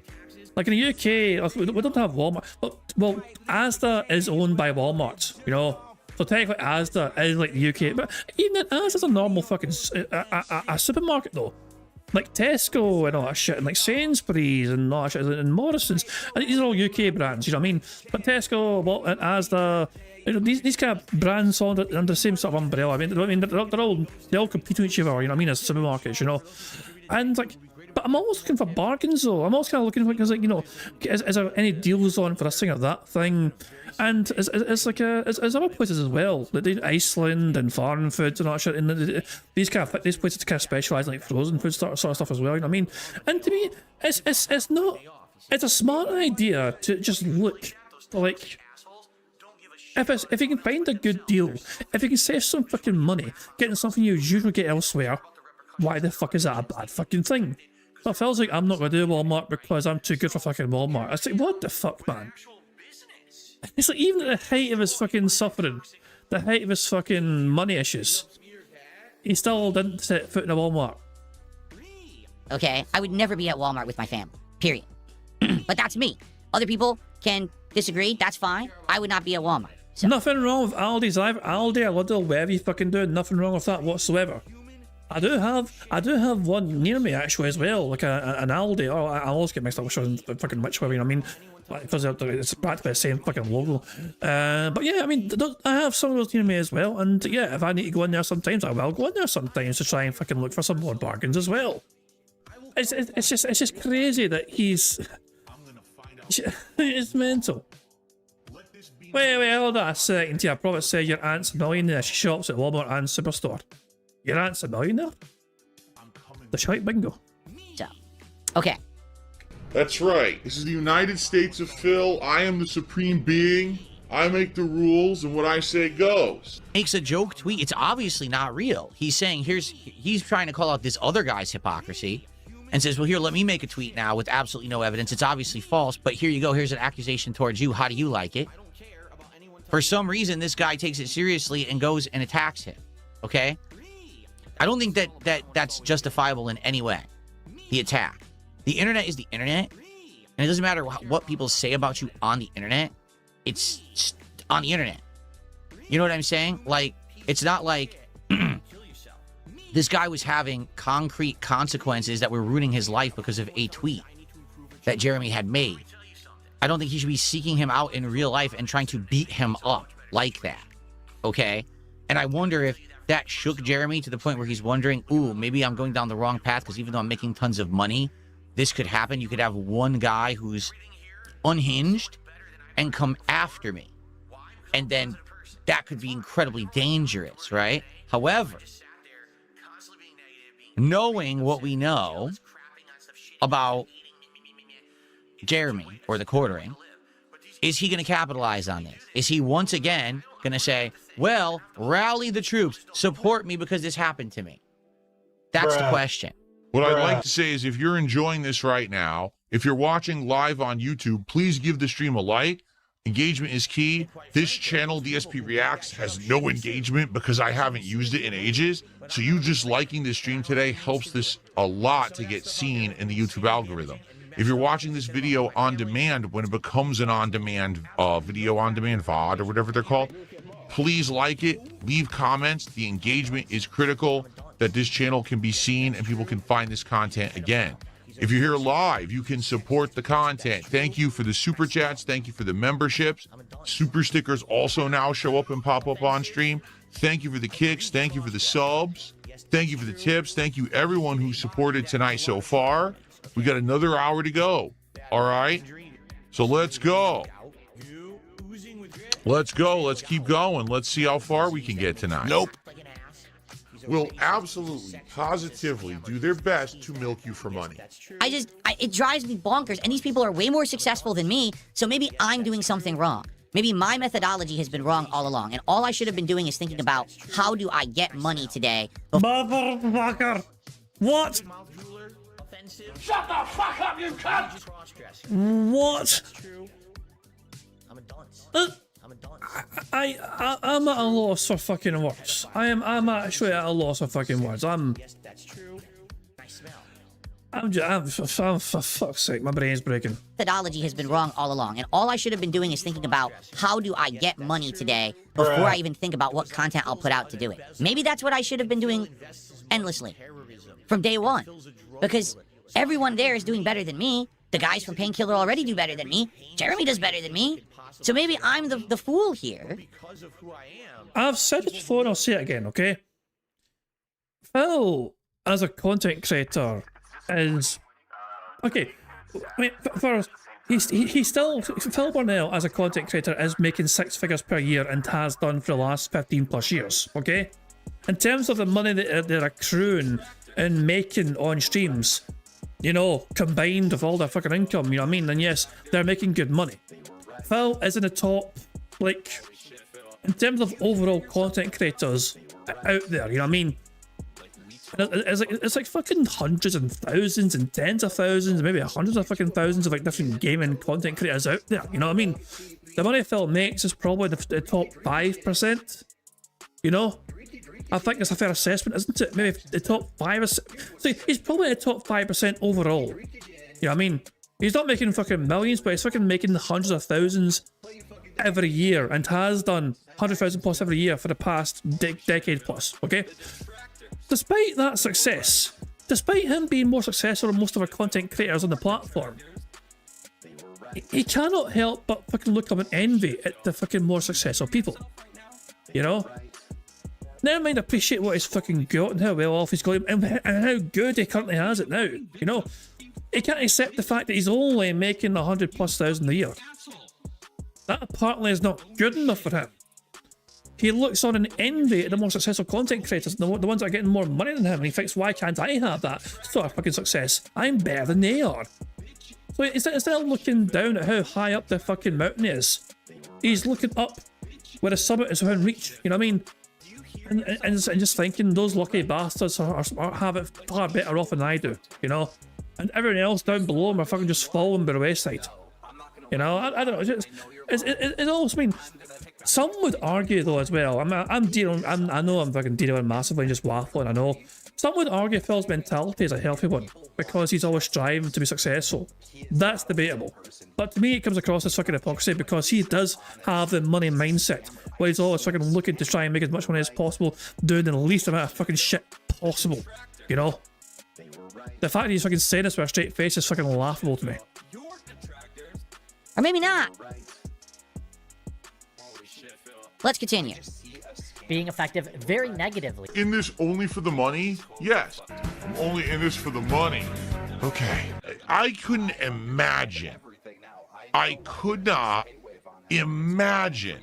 Like in the UK, we don't have Walmart. Well, Asda is owned by Walmart, you know. So technically Asda is like the UK, but even then, Asda's a normal fucking a supermarket though. Like Tesco and all that shit, and like Sainsbury's and all that shit, and Morrison's. And these are all UK brands, you know what I mean? But Tesco and Asda, you know, these kind of brands all under the same sort of umbrella. I mean, they all compete with each other, you know what I mean, as supermarkets, you know. And like, but I'm always looking for bargains though. I'm always kind of looking for, because like, you know, is there any deals on for this thing or that thing? And it's like as other places as well, like Iceland and foreign foods and all that shit. And these places kind of specialise in like frozen food sort of stuff as well. You know what I mean? And to me, it's a smart idea to just look for like. If you can find a good deal, if you can save some fucking money, getting something you usually get elsewhere, why the fuck is that a bad fucking thing? So it feels like I'm not going to do Walmart because I'm too good for fucking Walmart. It's like, what the fuck, man? It's like, even at the height of his fucking suffering, the height of his fucking money issues, he still didn't set foot in a Walmart. Okay, I would never be at Walmart with my family, period. But that's me. Other people can disagree, that's fine. I would not be at Walmart. So. Nothing wrong with Aldi's either. Aldi or Lidl, whatever you fucking do, nothing wrong with that whatsoever. I do have one near me actually as well, like an Aldi. Oh, I always get mixed up with fucking which way, you know what I mean? Because it's practically the same fucking logo. But yeah, I mean, I have some of those near me as well, and yeah, if I need to go in there sometimes, I will go in there sometimes to try and fucking look for some more bargains as well. It's just crazy that he's. It's mental. Wait, hold on a second here. I probably say your aunt's a millionaire. She shops at Walmart and Superstore. Your aunt's a millionaire? DSP Bingo. So, okay. That's right. This is the United States of Phil. I am the supreme being. I make the rules, and what I say goes. Makes a joke tweet. It's obviously not real. He's saying he's trying to call out this other guy's hypocrisy and says, well, here, let me make a tweet now with absolutely no evidence. It's obviously false, but here you go. Here's an accusation towards you. How do you like it? For some reason, this guy takes it seriously and goes and attacks him. Okay? I don't think that's justifiable in any way. The attack. The internet is the internet, and it doesn't matter what people say about you on the internet. It's on the internet. You know what I'm saying? Like, it's not like this guy was having concrete consequences that were ruining his life because of a tweet that Jeremy had made. I don't think he should be seeking him out in real life and trying to beat him up like that. Okay? And I wonder if that shook Jeremy to the point where he's wondering, ooh, maybe I'm going down the wrong path because even though I'm making tons of money, this could happen. You could have one guy who's unhinged and come after me. And then that could be incredibly dangerous, right? However, knowing what we know about Jeremy or the quartering, is he going to capitalize on this? Is he once again going to say, well, rally the troops, support me because this happened to me? That's the question. What I'd like to say is if you're enjoying this right now, if you're watching live on YouTube, please give the stream a like Engagement is key. This channel, DSP Reacts, has no engagement because I haven't used it in ages. So you just liking this stream today helps this a lot to get seen in the YouTube algorithm. If you're watching this video on demand, when it becomes an on-demand video on demand, VOD or whatever they're called, please like it, leave comments. The engagement is critical that this channel can be seen and people can find this content again. If you're here live, you can support the content. Thank you for the super chats. Thank you for the memberships. Super stickers also now show up and pop up on stream. Thank you for the kicks. Thank you for the subs. Thank you for the tips. Thank you everyone who supported tonight so far. We got another hour to go. All right. So let's go. Let's go. Let's keep going. Let's see how far we can get tonight. Nope. Will absolutely, positively do their best to milk you for money. It drives me bonkers. And these people are way more successful than me. So maybe I'm doing something wrong. Maybe my methodology has been wrong all along. And all I should have been doing is thinking about how do I get money today. Motherfucker. What? Shut the fuck up, you cunt! What? I'm at a loss for fucking words. I'm actually at a loss for fucking words. I'm for fuck's sake, my brain's breaking. Methodology has been wrong all along. And all I should have been doing is thinking about how do I get money today before I even think about what content I'll put out to do it. Maybe that's what I should have been doing endlessly from day one. Because everyone there is doing better than me. The guys from Painkiller already do better than me. Jeremy does better than me. So maybe I'm the fool here. I've said it before and I'll say it again, okay? Phil, as a content creator, is... Okay, I mean, first, he's still... Phil Burnell, as a content creator, is making 6 figures per year and has done for the last 15 plus years, okay? In terms of the money that they're accruing and making on streams, you know, combined with all their fucking income, you know what I mean? Then yes, they're making good money. Phil is in the top, like, in terms of overall content creators out there, you know what I mean? It's like fucking hundreds and thousands and tens of thousands, maybe hundreds of fucking thousands of like different gaming content creators out there, you know what I mean? The money Phil makes is probably the top 5%, you know? I think it's a fair assessment, isn't it? Maybe the top 5%. So he's probably the top 5% overall. You know what I mean? He's not making fucking millions, but he's fucking making hundreds of thousands every year and has done 100,000 plus every year for the past decade plus, okay? Despite that success, despite him being more successful than most of our content creators on the platform, he cannot help but fucking look up and envy at the fucking more successful people. You know? Never mind appreciate what he's fucking got and how well off he's got and how good he currently has it now. You know? He can't accept the fact that he's only making 100,000+ a year. That apparently is not good enough for him. He looks on in envy at the more successful content creators, the ones that are getting more money than him, and he thinks, why can't I have that sort of fucking success? I'm better than they are. So instead of looking down at how high up the fucking mountain is, he's looking up where the summit is within reach, you know what I mean? And just thinking, those lucky bastards have it far better off than I do, you know? And everyone else down below them are fucking just falling by the wayside. You know, I don't know, it almost mean some would argue though as well. I know I'm fucking dealing massively and just waffling, I know. Some would argue Phil's mentality is a healthy one because he's always striving to be successful. That's debatable. But to me it comes across as fucking hypocrisy because he does have the money mindset where he's always fucking looking to try and make as much money as possible, doing the least amount of fucking shit possible, you know? The fact that he's fucking saying this with a straight face is fucking laughable to me. Or maybe not. Let's continue. Being effective very negatively. In this only for the money? Yes. I'm only in this for the money. Okay. I couldn't imagine. I could not imagine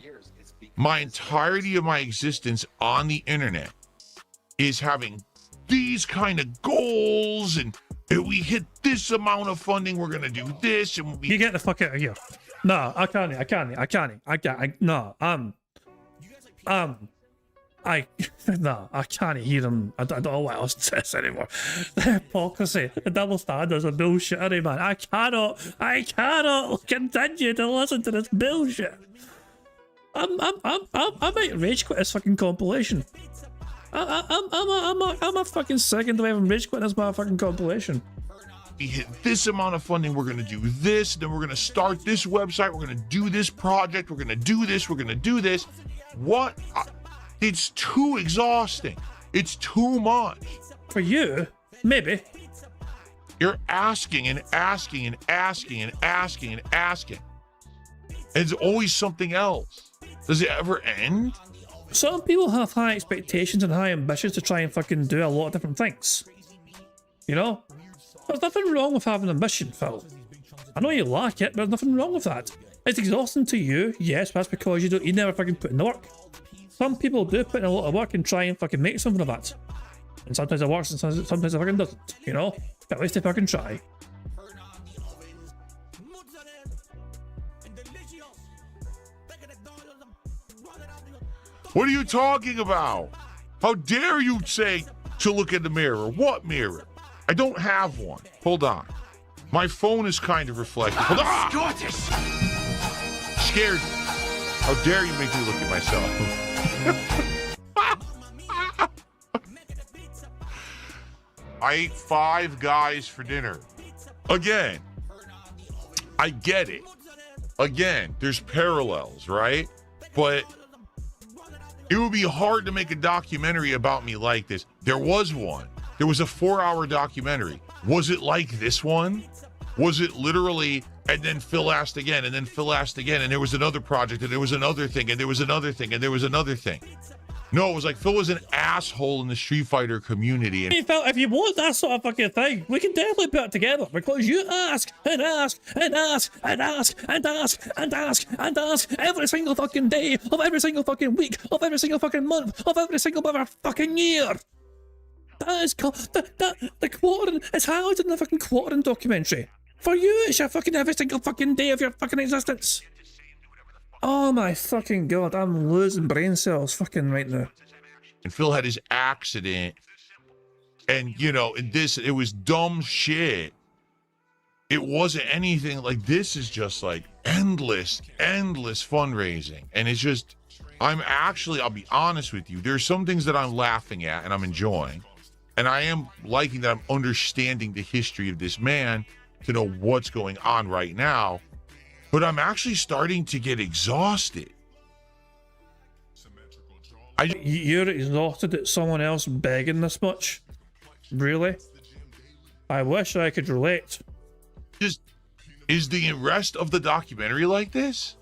my entirety of my existence on the internet is having these kind of goals, and if we hit this amount of funding, we're gonna do this, and we... You get the fuck out of here. No, I can't. No, No, I can't hear them. I don't know what else to say anymore. The hypocrisy, the double standards are bullshittery, man. I cannot continue to listen to this bullshit. I might rage quit this fucking compilation. I'm a fucking second away from rage quitting this motherfucking compilation. We hit this amount of funding, we're going to do this, then we're going to start this website, we're going to do this project, we're going to do this, we're going to do this. What? It's too exhausting. It's too much. For you, maybe. You're asking and asking and asking and asking and asking. And it's always something else. Does it ever end? Some people have high expectations and high ambitions to try and fucking do a lot of different things. You know? There's nothing wrong with having ambition, Phil. I know you lack it, but there's nothing wrong with that. It's exhausting to you, yes, but that's because you never fucking put in the work. Some people do put in a lot of work and try and fucking make something of that. And sometimes it works and sometimes it fucking doesn't, you know? But at least they fucking try. What are you talking about? How dare you say to look in the mirror? What mirror? I don't have one. Hold on. My phone is kind of reflective. Hold on. Scottish! Scared. How dare you make me look at myself? I ate 5 guys for dinner. Again, I get it. Again, there's parallels, right? But it would be hard to make a documentary about me like this. There was one. There was a 4-hour documentary. Was it like this one? Was it literally, and then Phil asked again, and then Phil asked again, and there was another project, and there was another thing, and there was another thing, and there was another thing? No, it was like Phil was an asshole in the Street Fighter community. And hey, Phil, if you want that sort of fucking thing, we can definitely put it together, because you ask and ask and ask and ask and ask and ask and ask every single fucking day of every single fucking week of every single fucking month of every single fucking year. That is called the quartering. It's highlighted in the fucking quartering documentary. For you, it's your fucking every single fucking day of your fucking existence. Oh my fucking god, I'm losing brain cells fucking right now. And Phil had his accident, and you know, it was dumb shit. It wasn't anything like this. Is just like endless fundraising, and it's just, I'll be honest with you, there's some things that I'm laughing at and I'm enjoying, and I am liking that I'm understanding the history of this man to know what's going on right now. But I'm actually starting to get exhausted. You're exhausted at someone else begging this much? Really? I wish I could relate. Just, is the rest of the documentary like this?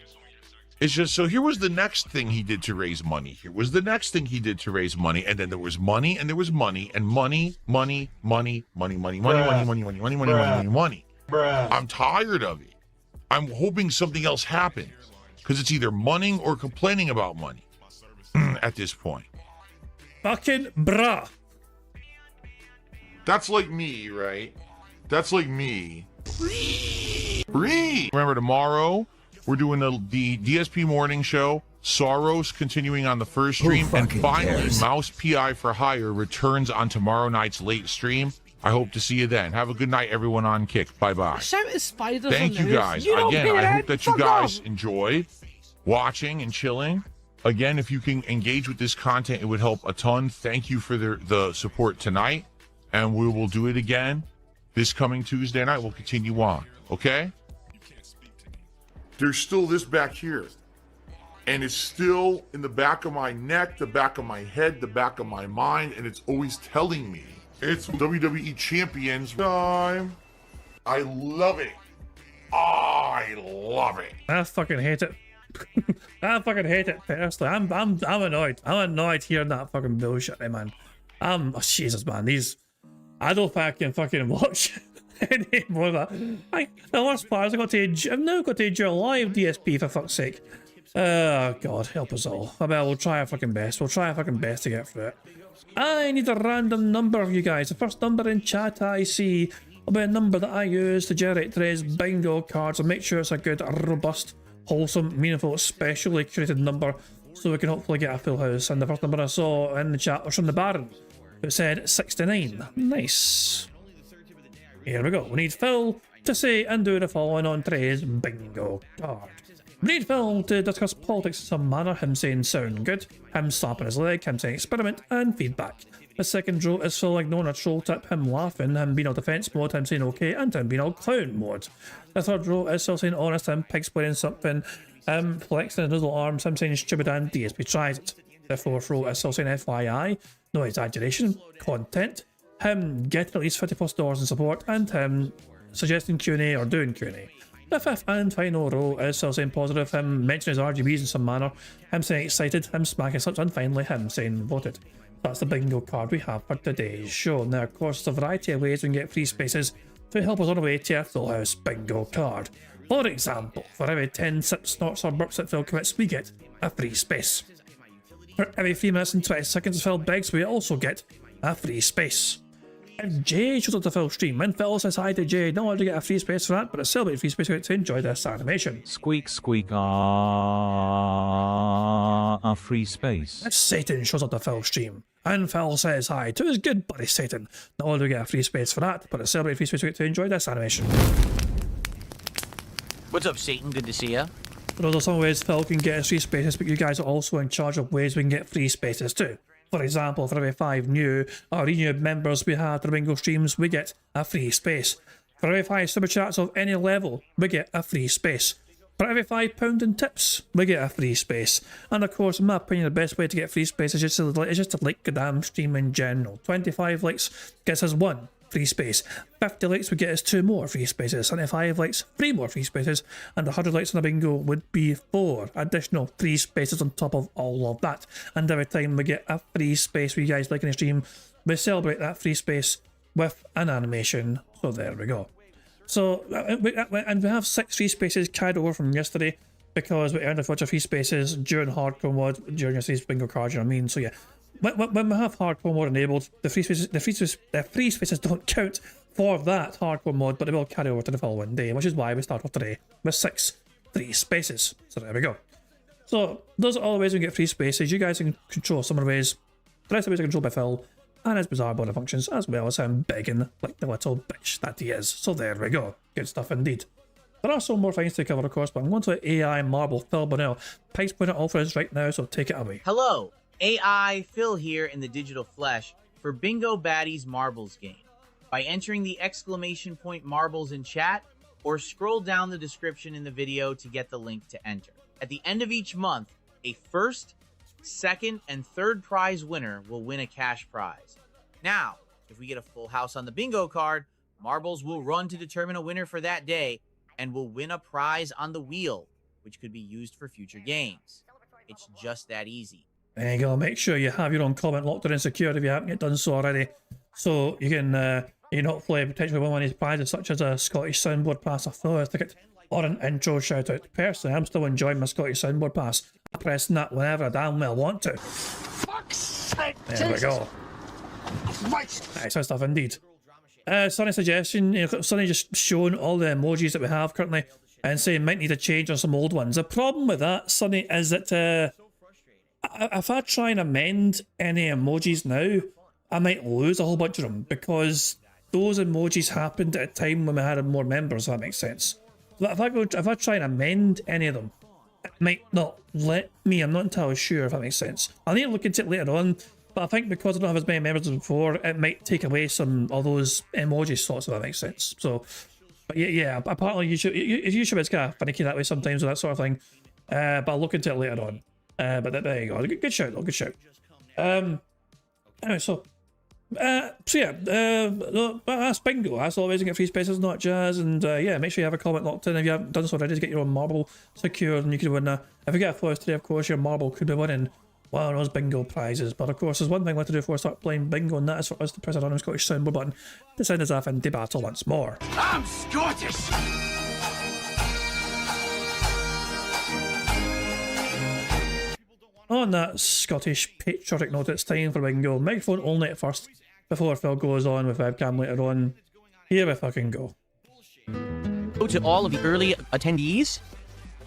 It's just, so here was the next thing he did to raise money. Here was the next thing he did to raise money. And then there was money, and there was money, and money. I'm tired of it. I'm hoping something else happens, because it's either money or complaining about money at this point. Fucking bruh. That's like me, right? That's like me. Remember, tomorrow we're doing the DSP morning show. Soros continuing on the first stream, and finally Mouse PI for Hire returns on tomorrow night's late stream. I hope to see you then. Have a good night, everyone on Kick. Bye-bye. Thank you, guys. Again, I hope that you guys enjoyed watching and chilling. Again, if you can engage with this content, it would help a ton. Thank you for the support tonight, and we will do it again this coming Tuesday night. We'll continue on, okay? There's still this back here, and it's still in the back of my neck, the back of my head, the back of my mind, and it's always telling me it's WWE Champions time. I love it. I love it. I fucking hate it. I fucking hate it personally. I'm annoyed. I'm annoyed hearing that fucking bullshit, man. Oh, Jesus, man. I don't think I can fucking watch any more of that. The worst part is I've now got to endure live DSP, for fuck's sake. Oh god, help us all. I bet we'll try our fucking best. We'll try our fucking best to get through it. I need a random number, you guys. The first number in chat I see will be a number that I use to generate today's bingo cards and make sure it's a good, robust, wholesome, meaningful, specially created number so we can hopefully get a full house. And the first number I saw in the chat was from the Baron, who said 69. Nice. Here we go. We need Phil to say and do the following on today's bingo card. We need Phil to discuss politics in some manner, him saying sound good, him slapping his leg, him saying experiment, and feedback. The second row is Phil ignoring a troll tip, him laughing, him being all defense mode, him saying okay, and him being all clown mode. The third row is Phil saying honest, him pig explaining something, him flexing his little arms, him saying stupid, and DSP tries it. The fourth row is Phil saying FYI, no exaggeration, content, him getting at least $50+ in support, and him suggesting Q&A or doing Q&A. The fifth and final row is Phil saying positive, him mentioning his RGBs in some manner, him saying excited, him smacking such, and finally him saying voted. That's the bingo card we have for today's show. Now, of course, there's a variety of ways we can get free spaces to help us on our way to our Full House bingo card. For example, for every 10 sips, snorts, or burps that Phil commits, we get a free space. For every 3 minutes and 20 seconds Phil begs, we also get a free space. If Jay shows up to Phil's stream, when Phil says hi to Jay, not only do you get a free space for that, but a celebrate free space to enjoy this animation. Squeak, squeak, a free space. If Satan shows up to Phil's stream, and Phil says hi to his good buddy Satan, not only do we get a free space for that, but a celebrate free space to enjoy this animation. What's up, Satan? Good to see ya. Those are some ways Phil can get his free spaces, but you guys are also in charge of ways we can get free spaces too. For example, for every 5 new or renewed members we have to the bingo streams, we get a free space. For every 5 super chats of any level, we get a free space. For every £5 in tips, we get a free space. And of course, in my opinion, the best way to get free space is just to like the damn stream in general. 25 likes gets us 1 free space. 50 likes would get us 2 more free spaces. 75 likes, 3 more free spaces. And 100 likes on the bingo would be 4 additional free spaces on top of all of that. And every time we get a free space with you guys liking the stream, we celebrate that free space with an animation. So there we go. So, and we have 6 free spaces carried over from yesterday because we earned a bunch of free spaces during hardcore mode during yesterday's bingo card, you know what I mean? So yeah, when we have hardcore mode enabled, the free spaces don't count for that hardcore mode, but they will carry over to the following day, which is why we start off today with 6 free spaces. So there we go. So those are all the ways we can get free spaces. You guys can control some of the ways. The rest of the ways are controlled by Phil and his bizarre body functions, as well as him begging like the little bitch that he is. So there we go. Good stuff indeed. There are some more things to cover, of course, but I'm going to AI Marble Phil Bonnell. Pike's putting it all for us right now, so take it away. Hello, AI Phil here in the digital flesh for Bingo Baddies Marbles game. By entering the exclamation point marbles in chat, or scroll down the description in the video to get the link to enter. At the end of each month, a first, second, and third prize winner will win a cash prize. Now, if we get a full house on the bingo card, marbles will run to determine a winner for that day and will win a prize on the wheel, which could be used for future games. It's just that easy. There you go. Make sure you have your own comment locked in and secured if you haven't yet done so already, so you can hopefully potentially win one of these prizes, such as a Scottish soundboard pass, a full house ticket, or an intro shout out. Personally, I'm still enjoying my Scottish soundboard pass. I'm pressing that whenever I damn well want to. Fuck's sake! There we go. Nice stuff indeed. Sunny suggestion, Sunny just showing all the emojis that we have currently and saying might need a change on some old ones. The problem with that, Sunny, is that if I try and amend any emojis now, I might lose a whole bunch of them because those emojis happened at a time when we had more members, if that makes sense. So if I try and amend any of them, it might not let me. I'm not entirely sure if that makes sense. I'll need to look into it later on, but I think because I don't have as many members as before, it might take away some of those emoji slots, if that makes sense. So, but yeah, apparently YouTube is kind of finicky that way sometimes with that sort of thing. But I'll look into it later on. But there you go. Good shout, good shout. Anyway, so yeah, that's bingo. That's always to get free spaces, not jazz. And yeah, make sure you have a comment locked in if you haven't done so already to get your own marble secured, and you could win a. If you get a flowers today, of course, your marble could be winning one of those bingo prizes. But of course, there's one thing we have to do before we start playing bingo, and that is for us to press that on the Scottish soundboard button to send us off into battle once more. I'm Scottish! On that Scottish patriotic note, it's time for bingo. Microphone only at first, before Phil goes on with webcam later on. Here we fucking go. Hello to all of the early attendees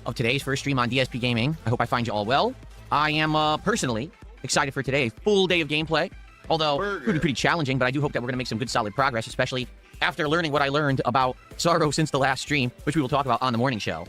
of today's first stream on DSP Gaming. I hope I find you all well. I am personally excited for today. A full day of gameplay. Although, it would be pretty challenging, but I do hope that we're going to make some good solid progress, especially after learning what I learned about Sorrow since the last stream, which we will talk about on the morning show.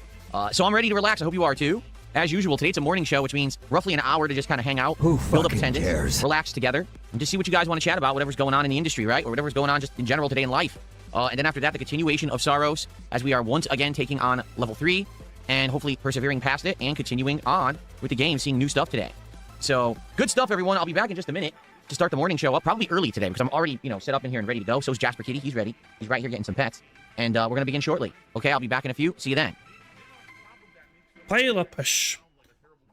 So I'm ready to relax. I hope you are too. As usual, today it's a morning show, which means roughly an hour to just kind of hang out, build up attendance, relax together, and just see what you guys want to chat about, whatever's going on in the industry, right? Or whatever's going on just in general today in life. And then after that, the continuation of Sorrows, as we are once again taking on level 3, and hopefully persevering past it and continuing on with the game, seeing new stuff today. So, good stuff, everyone. I'll be back in just a minute to start the morning show up, probably early today, because I'm already, set up in here and ready to go. So is Jasper Kitty. He's ready. He's right here getting some pets. And we're going to begin shortly. Okay, I'll be back in a few. See you then. Pile of pish.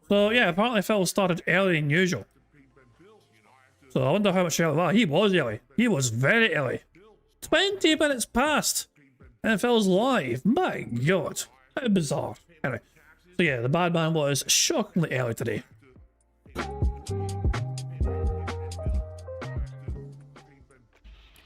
So, yeah, apparently Phil started earlier than usual. So I wonder how much early. Well, he was early. He was very early. 20 minutes past. And Phil's live. My God. How bizarre. Anyway. So, yeah, the bad man was shockingly early today.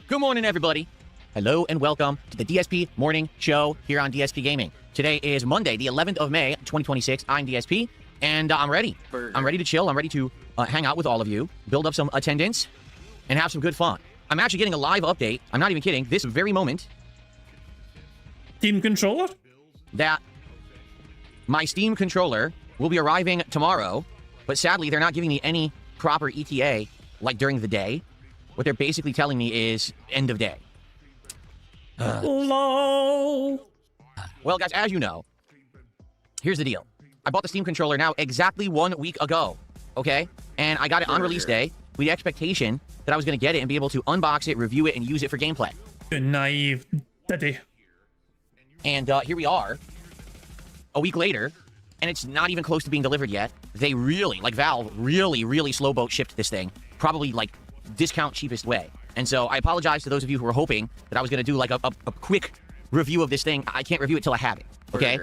Good morning, everybody. Hello and welcome to the DSP Morning Show here on DSP Gaming. Today is Monday, the 11th of May, 2026. I'm DSP, and I'm ready. I'm ready to chill. I'm ready to hang out with all of you, build up some attendance, and have some good fun. I'm actually getting a live update. I'm not even kidding. This very moment. Team controller? That my Steam controller will be arriving tomorrow, but sadly, they're not giving me any proper ETA, like during the day. What they're basically telling me is end of day. Lol. Well, guys, as you know, here's the deal. I bought the Steam controller now exactly 1 week ago, okay? And I got it on release day with the expectation that I was going to get it and be able to unbox it, review it, and use it for gameplay. You naive daddy. And here we are, a week later, and it's not even close to being delivered yet. They really, like Valve, really slow boat shipped this thing. Probably, like, discount cheapest way. And so I apologize to those of you who were hoping that I was going to do like a quick review of this thing. I can't review it till I have it, okay?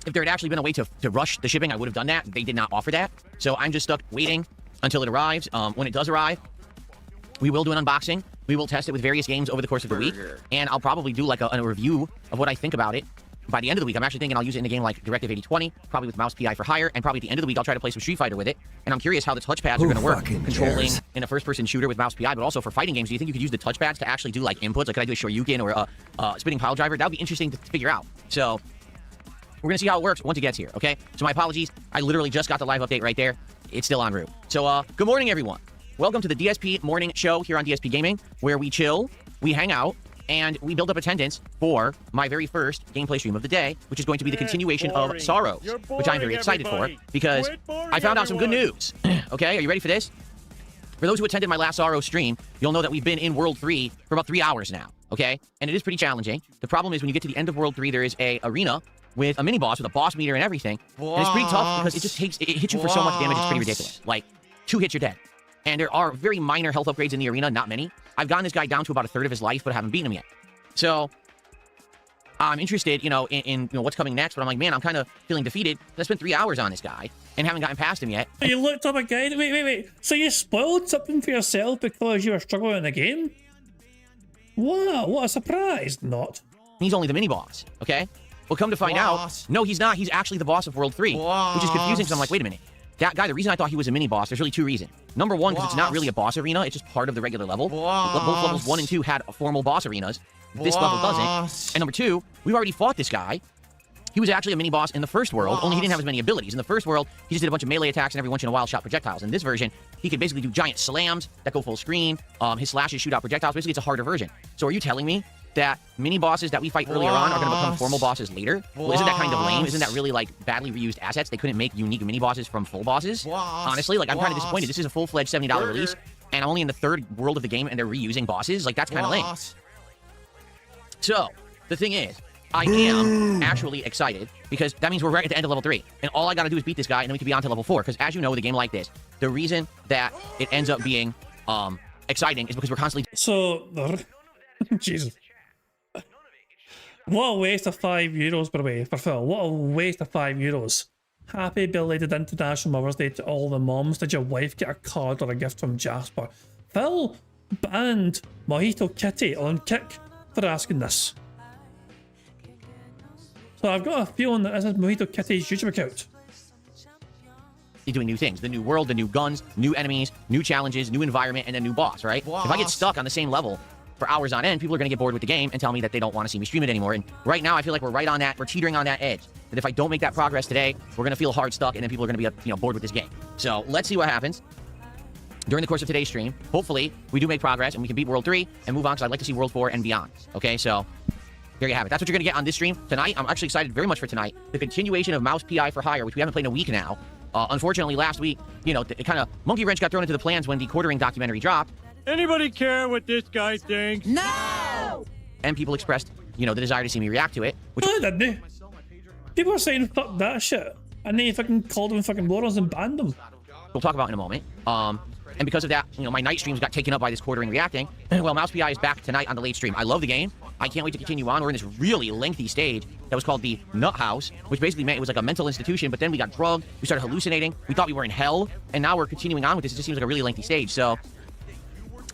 If there had actually been a way to rush the shipping, I would have done that. They did not offer that. So I'm just stuck waiting until it arrives. When it does arrive, we will do an unboxing. We will test it with various games over the course of the week. And I'll probably do like a review of what I think about it. By the end of the week, I'm actually thinking I'll use it in a game like Directive 8020, probably with mouse PI for hire, and probably at the end of the week, I'll try to play some Street Fighter with it. And I'm curious how the touchpads are going to work, controlling in a first-person shooter with mouse PI, but also for fighting games. Do you think you could use the touchpads to actually do like inputs? Like, could I do a Shoryuken or a spinning pile driver? That would be interesting to figure out. So we're going to see how it works once it gets here, okay? So my apologies. I literally just got the live update right there. It's still en route. So good morning, everyone. Welcome to the DSP Morning Show here on DSP Gaming, where we chill, we hang out, and we build up attendance for my very first gameplay stream of the day, which is going to be the continuation of Sorrows, which I'm very excited for, because I found out some good news. Okay, are you ready for this? For those who attended my last Sorrows stream, you'll know that we've been in World 3 for about 3 hours now, okay? And it is pretty challenging. The problem is when you get to the end of World 3, there is a arena with a mini-boss with a boss meter and everything. And it's pretty tough because it hits you for so much damage, it's pretty ridiculous. Like, 2 hits, you're dead. And there are very minor health upgrades in the arena, not many. I've gotten this guy down to about a third of his life, but I haven't beaten him yet. So I'm interested, in what's coming next. But I'm like, man, I'm kind of feeling defeated. I spent 3 hours on this guy and haven't gotten past him yet. You looked up a guide. Wait. So you spoiled something for yourself because you were struggling in the game? Wow, what a surprise! Not. He's only the mini boss. Okay. Well, come to find out, no, he's not. He's actually the boss of World 3, which is confusing. Because I'm like, wait a minute. That guy, the reason I thought he was a mini-boss, there's really 2 reasons. Number 1, because it's not really a boss arena, it's just part of the regular level. Both levels 1 and 2 had formal boss arenas. This level doesn't. And number 2, we've already fought this guy. He was actually a mini-boss in the first world, only he didn't have as many abilities. In the first world, he just did a bunch of melee attacks and every once in a while shot projectiles. In this version, he could basically do giant slams that go full screen. His slashes shoot out projectiles. Basically, it's a harder version. So are you telling me that mini-bosses that we fight earlier on are going to become formal bosses later? Well, isn't that kind of lame? Isn't that really, like, badly reused assets? They couldn't make unique mini-bosses from full bosses? Honestly, like, I'm kind of disappointed. This is a full-fledged $70 release, and I'm only in the 3rd world of the game, and they're reusing bosses? Like, that's kind of lame. So, the thing is, I am actually excited, because that means we're right at the end of level 3, and all I gotta do is beat this guy, and then we can be on to level 4, because as you know, with a game like this, the reason that it ends up being, exciting is because we're constantly... So, Jesus. What a waste of €5, by the way, for Phil. What a waste of €5. Happy belated International Mother's Day to all the moms. Did your wife get a card or a gift from Jasper? Phil banned Mojito Kitty on Kick for asking this. So I've got a feeling that this is Mojito Kitty's YouTube account. doing new things. The new world, the new guns, new enemies, new challenges, new environment, and then new boss, right? If I get stuck on the same level for hours on end, people are going to get bored with the game and tell me that they don't want to see me stream it anymore. And right now, I feel like we're right on that. We're teetering on that edge. That if I don't make that progress today, we're going to feel hard stuck, and then people are going to be bored with this game. So let's see what happens during the course of today's stream. Hopefully, we do make progress, and we can beat World 3 and move on, because I'd like to see World 4 and beyond. Okay, so there you have it. That's what you're going to get on this stream tonight. I'm actually excited very much for tonight. The continuation of Mouse PI for Hire, which we haven't played in a week now. Unfortunately, last week, it kind of monkey wrench got thrown into the plans when the quartering documentary dropped. Anybody care what this guy thinks? No! And people expressed, the desire to see me react to it. Which No, they didn't. People are saying fuck that shit. And then you fucking called them fucking morons and banned them. we'll talk about in a moment. And because of that, my night streams got taken up by this quartering reacting. Well, Mouse PI is back tonight on the late stream. I love the game. I can't wait to continue on. We're in this really lengthy stage that was called the Nut House, which basically meant it was like a mental institution, but then we got drugged, we started hallucinating, we thought we were in hell, and now we're continuing on with this. It just seems like a really lengthy stage, so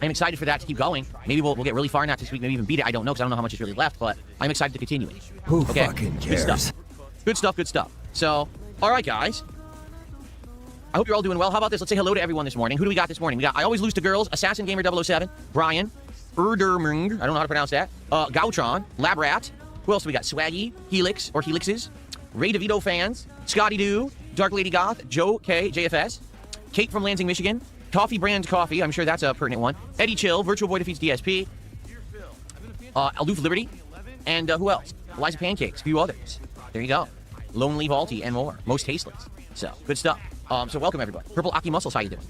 I'm excited for that to keep going. Maybe we'll get really far in that this week, maybe even beat it. I don't know, because I don't know how much is really left, but I'm excited to continue it. Who fucking cares? Good stuff, good stuff. So, all right, guys. I hope you're all doing well. How about this? Let's say hello to everyone this morning. Who do we got this morning? We got I Always Lose to Girls, Assassin Gamer 007, Brian, Erdermung, I don't know how to pronounce that, Gautron, Labrat. Who else do we got? Swaggy, Helix, or Helixes, Ray DeVito fans, Scotty Doo, Dark Lady Goth, Joe K, JFS, Kate from Lansing, Michigan, Coffee Brand Coffee, I'm sure that's a pertinent one, Eddie Chill, Virtual Boy Defeats DSP, Aloof Liberty, and who else? Eliza Pancakes, a few others. There you go. Lonely Vaulty, and more. Most Tasteless. So, good stuff. So welcome, everybody. Purple Aki Muscles, how you doing?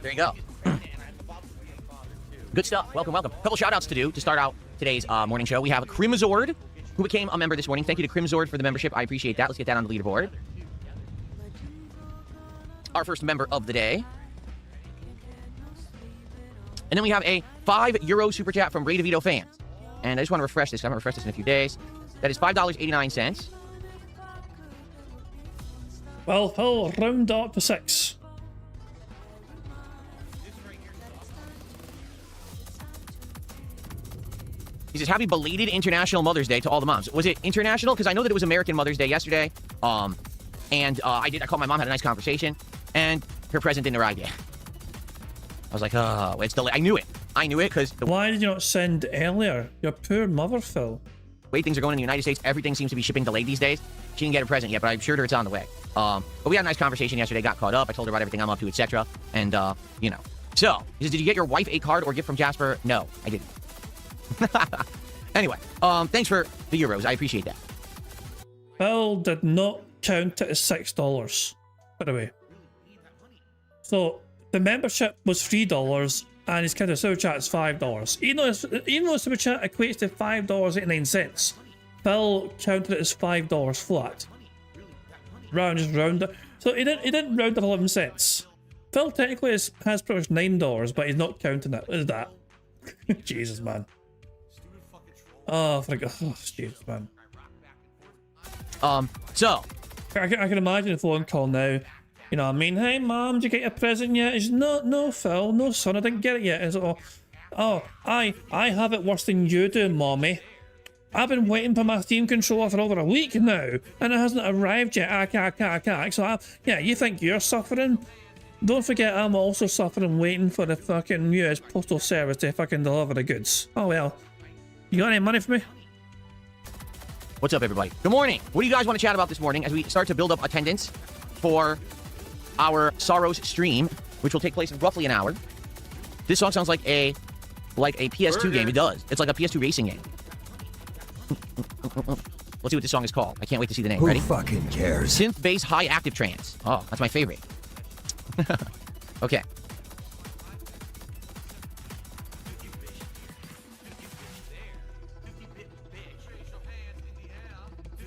There you go. Good stuff. Welcome, welcome. Couple shout-outs to do to start out today's morning show. We have Crimzord, who became a member this morning. Thank you to Crimzord for the membership. I appreciate that. Let's get that on the leaderboard. Our first member of the day. And then we have a €5 super chat from Ray DeVito fans. And I just want to refresh this. I haven't refreshed this in a few days. That is $5.89. Well, Phil, round up to 6. He says, happy belated International Mother's Day to all the moms. Was it international? Because I know that it was American Mother's Day yesterday. I called my mom, had a nice conversation, and her present didn't arrive yet. I was like, oh, it's delayed. I knew it because Why did you not send earlier? Your poor mother, Phil. way things are going in the United States, everything seems to be shipping delayed these days. She didn't get a present yet, but I'm sure it's on the way. But we had a nice conversation yesterday, got caught up. I told her about everything I'm up to, etc. And, So, he says, did you get your wife a card or gift from Jasper? No, I didn't. Anyway, thanks for the euros. I appreciate that. Phil did not count it as $6, by the way. So, the membership was $3, and his counter super chat is $5. Even though super chat equates to $5.89, Phil counted it as $5 flat. Just round it. So he didn't round up 11 cents. Phil technically has pretty much $9, but he's not counting it. Is that? Jesus, man. Oh, Jesus, man. So I can imagine a phone call now. You know what I mean? Hey, Mom, did you get your present yet? He's no, Phil, no, son, I didn't get it yet. He's like, I have it worse than you do, Mommy. I've been waiting for my Steam controller for over a week now, and it hasn't arrived yet. So, you think you're suffering? Don't forget, I'm also suffering waiting for the fucking US Postal Service to fucking deliver the goods. Oh, well. You got any money for me? what's up, everybody? Good morning. What do you guys want to chat about this morning as we start to build up attendance for our Sorrows stream, which will take place in roughly an hour? This song sounds like a PS2 game. It does. It's like a PS2 racing game. Let's see what this song is called. I can't wait to see the name. Who Ready? fucking cares? Synth bass high active trance. Oh, that's my favorite. Okay.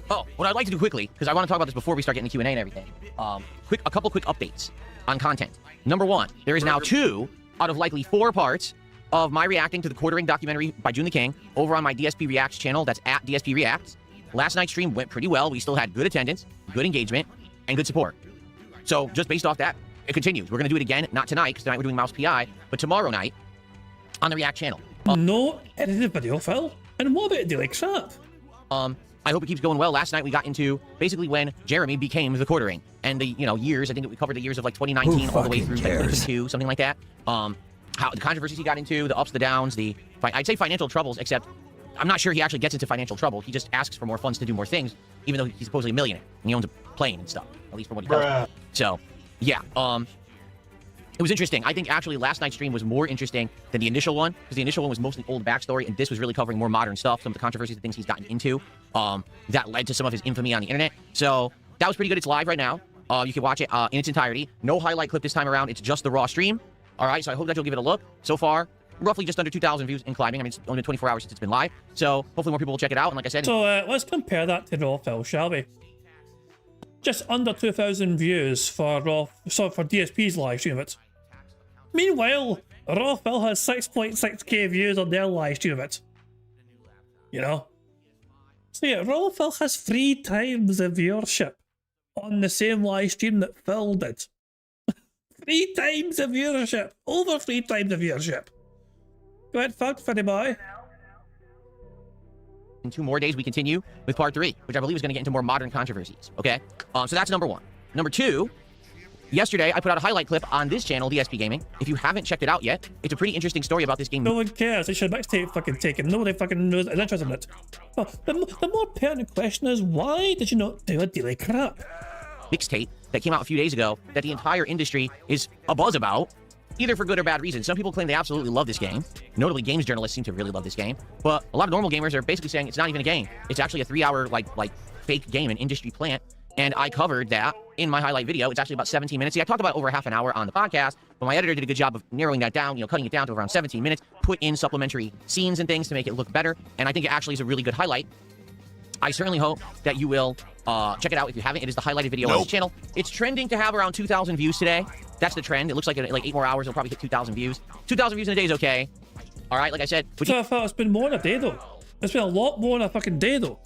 Oh, what I'd like to do quickly, because I want to talk about this before we start getting the Q&A and everything. A couple quick updates on content. Number one, there is now 2 out of likely 4 parts of my reacting to the quartering documentary by June the King over on my DSP Reacts channel. That's at DSP Reacts. Last night's stream went pretty well. We still had good attendance, good engagement, and good support. So just based off that, it continues. We're going to do it again, not tonight, because tonight we're doing Mouse PI, but tomorrow night on the React channel. No edited video, Phil. And what about Daily Crap? I hope it keeps going well. Last night we got into basically when Jeremy became the quartering and the years. I think we covered the years of like 2019 all the way through like 2022, something like that. How the controversies he got into, the ups, the downs, I'd say financial troubles. Except I'm not sure he actually gets into financial trouble. He just asks for more funds to do more things, even though he's supposedly a millionaire and he owns a plane and stuff. At least from what he tells me. So yeah, it was interesting. I think actually last night's stream was more interesting than the initial one, because the initial one was mostly old backstory, and this was really covering more modern stuff, some of the controversies and things he's gotten into, that led to some of his infamy on the internet. So that was pretty good. It's live right now. You can watch it in its entirety. No highlight clip this time around. It's just the raw stream. All right, so I hope that you'll give it a look. So far, roughly just under 2,000 views and climbing. I mean, it's only been 24 hours since it's been live, so hopefully more people will check it out. And like I said, so let's compare that to Raw Phil, shall we? Just under 2,000 views for DSP's live stream of it. Meanwhile, Raw Phil has 6.6k views on their live stream of it. You know? So yeah, Raw Phil has 3 times the viewership on the same live stream that Phil did. 3 times the viewership! Over 3 times the viewership! Go ahead, fuck, funny boy. in 2 more days, we continue with part 3, which I believe is going to get into more modern controversies. Okay? So that's number 1. Number 2, yesterday, I put out a highlight clip on this channel, DSP Gaming. If you haven't checked it out yet, it's a pretty interesting story about this game. No one cares. They should mixtape fucking take it. Nobody fucking knows is interested in it. Well, the more pertinent question is, why did you not do a daily crap? Mixtape that came out a few days ago that the entire industry is abuzz about, either for good or bad reasons. Some people claim they absolutely love this game. Notably, games journalists seem to really love this game. But a lot of normal gamers are basically saying it's not even a game. It's actually a 3-hour like fake game, an industry plant. And I covered that in my highlight video. It's actually about 17 minutes. See, I talked about over half an hour on the podcast, but my editor did a good job of narrowing that down, cutting it down to around 17 minutes, put in supplementary scenes and things to make it look better. And I think it actually is a really good highlight. I certainly hope that you will check it out if you haven't. It is the highlighted video on this channel. It's trending to have around 2,000 views today. That's the trend. It looks like in like 8 more hours, it'll probably hit 2,000 views. 2,000 views in a day is okay. All right, like I said. So I thought it's been more in a day, though. It's been a lot more in a fucking day, though.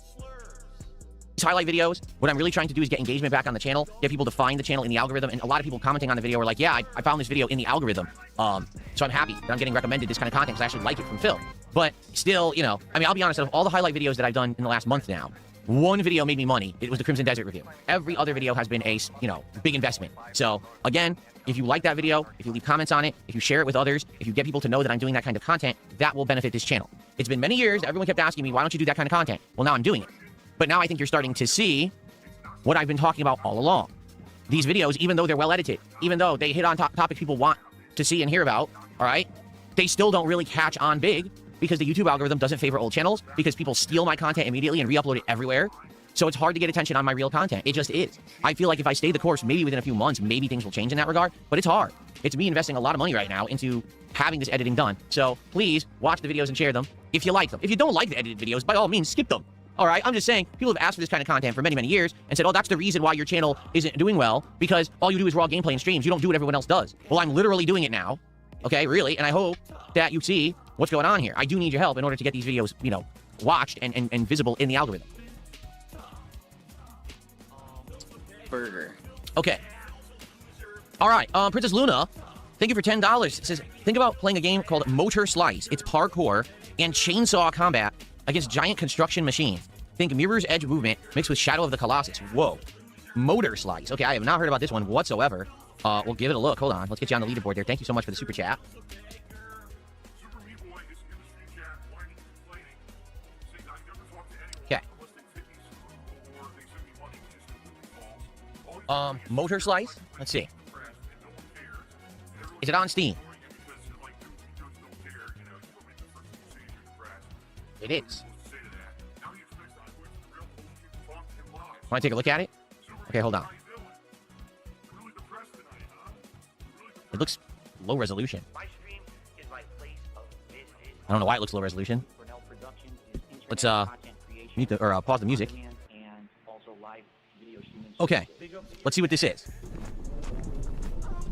These highlight videos, what I'm really trying to do is get engagement back on the channel, get people to find the channel in the algorithm, and a lot of people commenting on the video were like, yeah, I found this video in the algorithm. So I'm happy that I'm getting recommended this kind of content because I actually like it from Phil. But still, I mean, I'll be honest, out of all the highlight videos that I've done in the last month now, one video made me money. It was the Crimson Desert review. Every other video has been a, big investment. So again, if you like that video, if you leave comments on it, if you share it with others, if you get people to know that I'm doing that kind of content, that will benefit this channel. It's been many years that everyone kept asking me, why don't you do that kind of content? Well, now I'm doing it. But now I think you're starting to see what I've been talking about all along. These videos, even though they're well edited, even though they hit on topics people want to see and hear about, all right, they still don't really catch on big because the YouTube algorithm doesn't favor old channels because people steal my content immediately and re-upload it everywhere. So it's hard to get attention on my real content. It just is. I feel like if I stay the course, maybe within a few months, maybe things will change in that regard, but it's hard. It's me investing a lot of money right now into having this editing done. So please watch the videos and share them if you like them. If you don't like the edited videos, by all means, skip them. All right, I'm just saying, people have asked for this kind of content for many, many years and said, oh, that's the reason why your channel isn't doing well, because all you do is raw gameplay and streams. You don't do what everyone else does. Well, I'm literally doing it now, okay, really, and I hope that you see what's going on here. I do need your help in order to get these videos, watched and visible in the algorithm. Burger. Okay. All right, Princess Luna, thank you for $10. It says, think about playing a game called Motor Slice. It's parkour and chainsaw combat against giant construction machines. Think Mirror's Edge movement mixed with Shadow of the Colossus. Whoa. Motor Slice. Okay, I have not heard about this one whatsoever. We'll give it a look. Hold on. Let's get you on the leaderboard there. Thank you so much for the super chat. Okay. Motor Slice? Let's see. Is it on Steam? It is. Want to take a look at it? Okay, hold on. It looks low resolution. I don't know why it looks low resolution. Let's mute the pause the music. Okay, let's see what this is.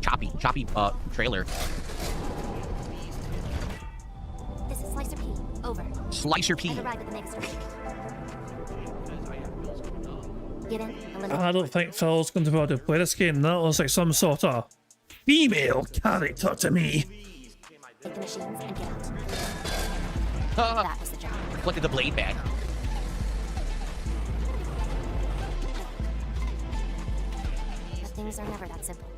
Choppy trailer. This is Slicer P. Over. Slicer P. Get in, I don't think Phil's going to be able to play this game. That looks like some sort of female character to me. Take the machines and get out. That was the job. Reflected the blade back. Things are never that simple.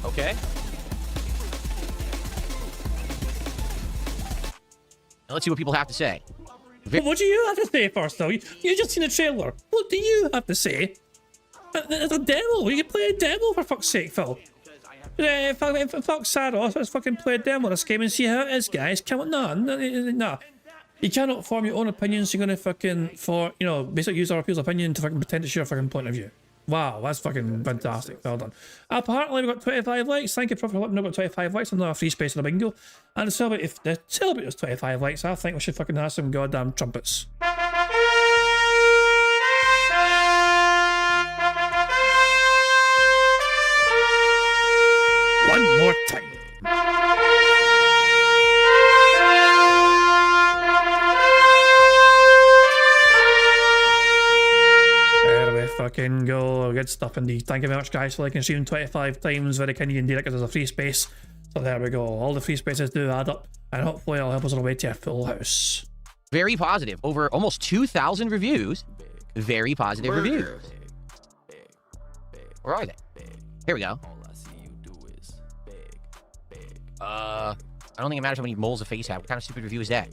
Okay. Now let's see what people have to say. Well, what do you have to say first, though? You just seen a trailer. What do you have to say? It's a demo. You can play a demo for fuck's sake, Phil. Fuck Saros, let's fucking play a demo of this game and see how it is, guys. Come on, no. You cannot form your own opinions. You're gonna fucking, basically use other people's opinion to fucking pretend it's your fucking point of view. Wow, that's fucking fantastic. Well done. Apparently, we've got 25 likes. Thank you, Prophet. We've got 25 likes on our free space on the bingo. And to celebrate those 25 likes, I think we should fucking have some goddamn trumpets. One more time. There we fucking go. Good stuff indeed. Thank you very much, guys, for liking stream 25 times. Very kind of you indeed, because there's a free space. So there we go. All the free spaces do add up, and hopefully it'll help us on our way to a full house. Very positive. Over almost 2,000 reviews. Very positive reviews. Where are they? Here we go. I don't think it matters how many moles a face have. What kind of stupid review is that?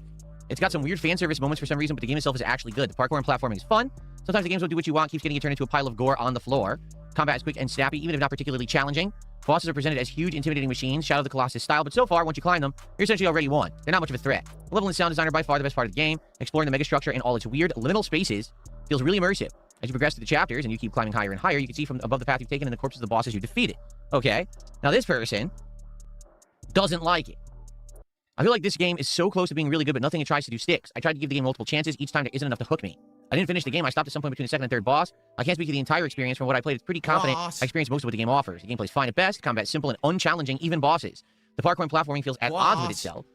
It's got some weird fan service moments for some reason, but the game itself is actually good. The parkour and platforming is fun. Sometimes the games don't do what you want, keeps getting you turned into a pile of gore on the floor. Combat is quick and snappy, even if not particularly challenging. Bosses are presented as huge, intimidating machines, Shadow of the Colossus style, but so far, once you climb them, you're essentially already won. They're not much of a threat. The level and sound design are by far the best part of the game. Exploring the megastructure and all its weird, liminal spaces feels really immersive. As you progress through the chapters and you keep climbing higher and higher, you can see from above the path you've taken and the corpses of the bosses you defeated. Okay, now this person doesn't like it. I feel like this game is so close to being really good, but nothing it tries to do sticks. I tried to give the game multiple chances. Each time there isn't enough to hook me. I didn't finish the game. I stopped at some point between the second and third boss. I can't speak to the entire experience. From what I played, it's pretty confident. I experienced most of what the game offers. The gameplay is fine at best. Combat is simple and unchallenging, even bosses. The parkour and platforming feels at odds with itself.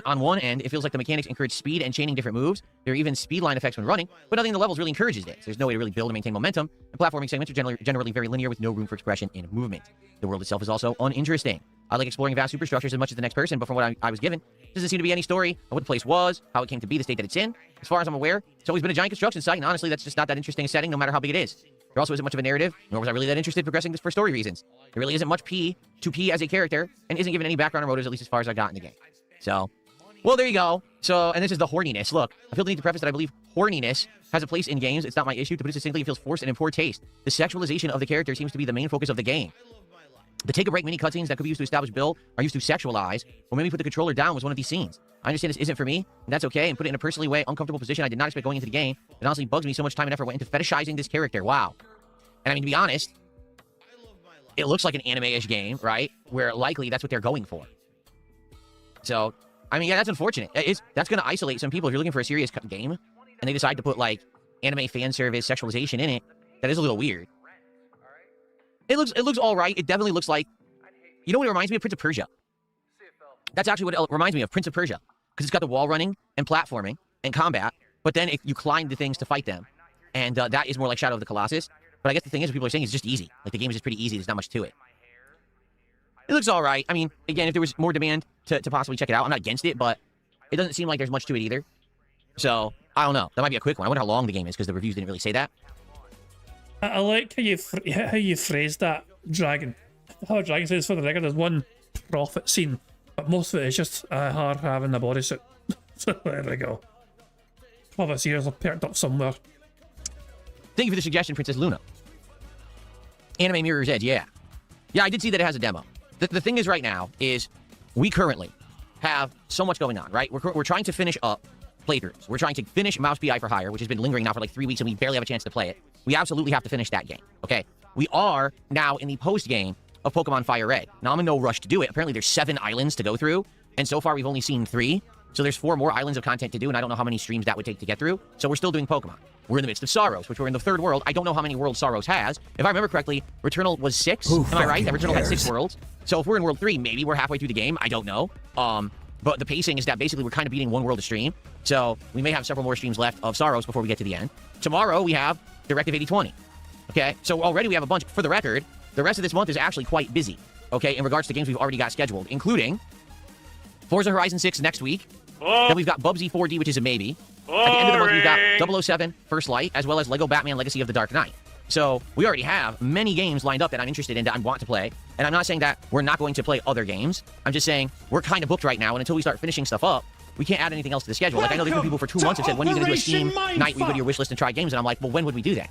On one end, it feels like the mechanics encourage speed and chaining different moves. There are even speed line effects when running, but nothing in the levels really encourages this. There's no way to really build and maintain momentum, and platforming segments are generally very linear with no room for expression in movement. The world itself is also uninteresting. I like exploring vast superstructures as much as the next person, but from what I was given, there doesn't seem to be any story of what the place was, how it came to be, the state that it's in. As far as I'm aware, it's always been a giant construction site, and honestly, that's just not that interesting a setting, no matter how big it is. There also isn't much of a narrative, nor was I really that interested in progressing this for story reasons. There really isn't much P to P as a character, and isn't given any background or motives, at least as far as I got in the game. So, well, there you go. So, and this is the horniness. Look, I feel the need to preface that I believe horniness has a place in games. It's not my issue. To put it succinctly, it feels forced and in poor taste. The sexualization of the character seems to be the main focus of the game. The take-a-break mini cutscenes that could be used to establish Bill are used to sexualize, or maybe put the controller down was one of these scenes. I understand this isn't for me, and that's okay, and put it in a personally uncomfortable position I did not expect going into the game. It honestly bugs me so much time and effort went into fetishizing this character. Wow. And I mean, to be honest, it looks like an anime-ish game, right? Where likely that's what they're going for. So, I mean, yeah, that's unfortunate. That's going to isolate some people. If you're looking for a serious game, and they decide to put, like, anime fan service sexualization in it, that is a little weird. It looks all right. It definitely looks like, you know what it reminds me of? Prince of Persia. That's actually what it reminds me of, Prince of Persia. Because it's got the wall running and platforming and combat, but then if you climb the things to fight them. And that is more like Shadow of the Colossus. But I guess the thing is, what people are saying is just easy. Like, the game is just pretty easy. There's not much to it. It looks all right. I mean, again, if there was more demand to possibly check it out, I'm not against it, but it doesn't seem like there's much to it either. So, I don't know. That might be a quick one. I wonder how long the game is, because the reviews didn't really say that. I like how you phrased that, Dragon. How Dragon says, for the record, there's one profit scene, but most of it is just her having a bodysuit. So there we go. Profit's ears are perked up somewhere. Thank you for the suggestion, Princess Luna. Anime Mirror's Edge, yeah. Yeah, I did see that it has a demo. The thing is right now is we currently have so much going on, right? We're trying to finish up playthroughs. We're trying to finish Mouse PI for Hire, which has been lingering now for like 3 weeks, and we barely have a chance to play it. We absolutely have to finish that game, okay? We are now in the post-game of Pokemon Fire Red. Now, I'm in no rush to do it. Apparently, there's 7 islands to go through, and so far, we've only seen 3. So there's 4 more islands of content to do, and I don't know how many streams that would take to get through. So we're still doing Pokemon. We're in the midst of Saros, which we're in the 3rd world. I don't know how many worlds Saros has. If I remember correctly, Returnal was 6. Am I right? That Returnal had 6 worlds. So if we're in World 3, maybe we're halfway through the game. I don't know. But the pacing is that basically we're kind of beating 1 world a stream. So we may have several more streams left of Saros before we get to the end. Tomorrow, we have Directive 8020. Okay? So already we have a bunch. For the record, the rest of this month is actually quite busy, okay, in regards to games we've already got scheduled, including Forza Horizon 6 next week. Then we've got Bubsy 4D, which is a maybe. At the end of the month, we've got 007 First Light, as well as Lego Batman Legacy of the Dark Knight. So we already have many games lined up that I'm interested in, that I want to play. And I'm not saying that we're not going to play other games. I'm just saying we're kind of booked right now, and until we start finishing stuff up, we can't add anything else to the schedule. Like, I know there's been people for 2 months have said, when are you going to do a Steam night where you go to your wish list and try games? And I'm like, well, when would we do that?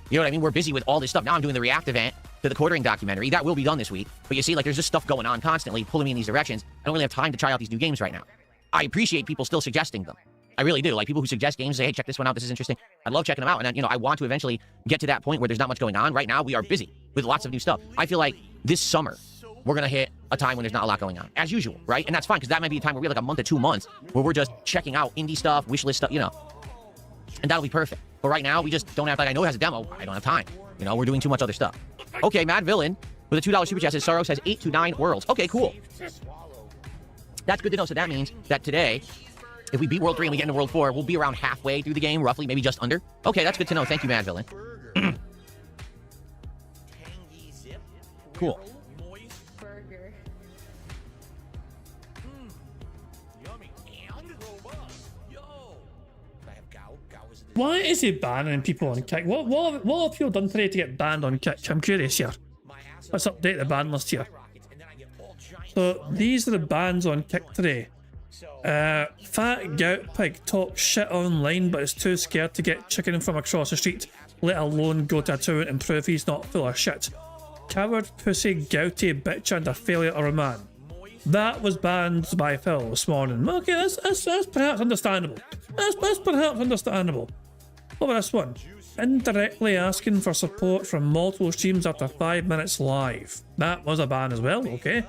You know what I mean? We're busy with all this stuff. Now I'm doing the React event to the Quartering documentary. That will be done this week. But you see, like, there's just stuff going on constantly, pulling me in these directions. I don't really have time to try out these new games right now. I appreciate people still suggesting them. I really do. Like, people who suggest games, say, hey, check this one out, this is interesting. I love checking them out. And, I want to eventually get to that point where there's not much going on. Right now, we are busy with lots of new stuff. I feel like this summer, we're going to hit a time when there's not a lot going on, as usual, right? And that's fine, because that might be a time where we have like a month to 2 months where we're just checking out indie stuff, wish list stuff, and that'll be perfect. But right now, we just don't have, like, I know it has a demo. I don't have time. We're doing too much other stuff. Okay, Mad Villain with a $2 super chat says Saros has 8 to 9 worlds. Okay, cool. That's good to know. So that means that today, if we beat World 3 and we get into World 4, we'll be around halfway through the game, roughly, maybe just under. Okay, that's good to know. Thank you, Mad Villain. Cool. Why is he banning people on Kick? What have people done today to get banned on Kick? I'm curious here. Let's update the ban list here. So these are the bans on Kick today. Fat Gout Pig talks shit online but is too scared to get chicken from across the street, let alone go to a town and prove he's not full of shit. Coward, pussy, gouty, bitch and a failure of a man. That was banned by Phil this morning. Okay, that's perhaps understandable. That's perhaps understandable. What about this one? Indirectly asking for support from multiple streams after 5 minutes live. That was a ban as well, okay.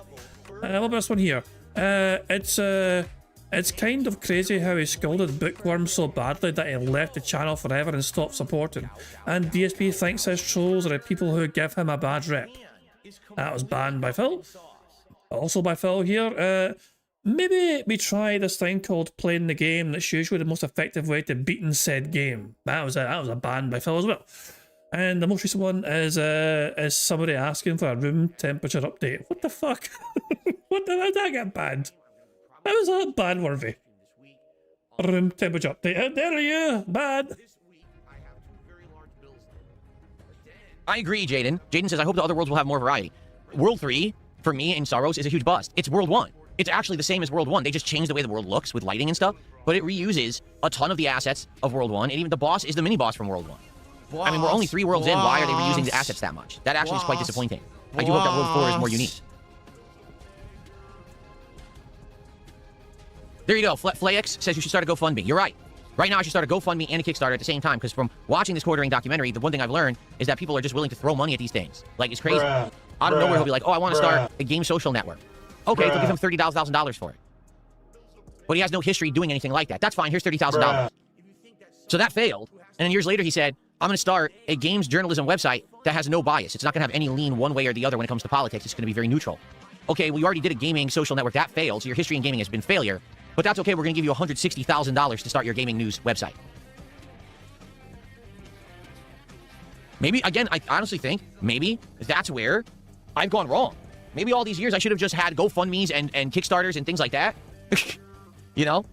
What about this one here? It's kind of crazy how he scolded Bookworm so badly that he left the channel forever and stopped supporting. And DSP thinks his trolls are the people who give him a bad rep. That was banned by Phil. Also by Phil here. Maybe we try this thing called playing the game. That's usually the most effective way to beating said game. That was a ban by Phil as well. And the most recent one is somebody asking for a room temperature update. What the fuck? How did that get banned? How was that ban worthy? Room temperature update. How dare you? Bad. I agree, Jaden. Jaden says, I hope the other worlds will have more variety. World 3, for me in Saros, is a huge bust. It's World 1. It's actually the same as World 1. They just changed the way the world looks with lighting and stuff, but it reuses a ton of the assets of World 1, and even the boss is the mini-boss from World 1. I mean, we're only 3 worlds in. Why are they reusing the assets that much? That actually is quite disappointing. I do hope that World 4 is more unique. There you go. Flayx says you should start a GoFundMe. You're right. Right now, I should start a GoFundMe and a Kickstarter at the same time, because from watching this Quartering documentary, the one thing I've learned is that people are just willing to throw money at these things. Like, it's crazy. Out of nowhere, he'll be like, oh, I want to start a game social network. Okay, they'll give him $30,000 for it. But he has no history doing anything like that. That's fine. Here's $30,000. So that failed. And then years later, he said, I'm going to start a games journalism website that has no bias. It's not going to have any lean one way or the other when it comes to politics. It's going to be very neutral. Okay, well, you already did a gaming social network. That failed, so your history in gaming has been failure. But that's okay. We're going to give you $160,000 to start your gaming news website. Maybe, again, I honestly think maybe that's where I've gone wrong. Maybe all these years I should have just had GoFundMes and Kickstarters and things like that. You know?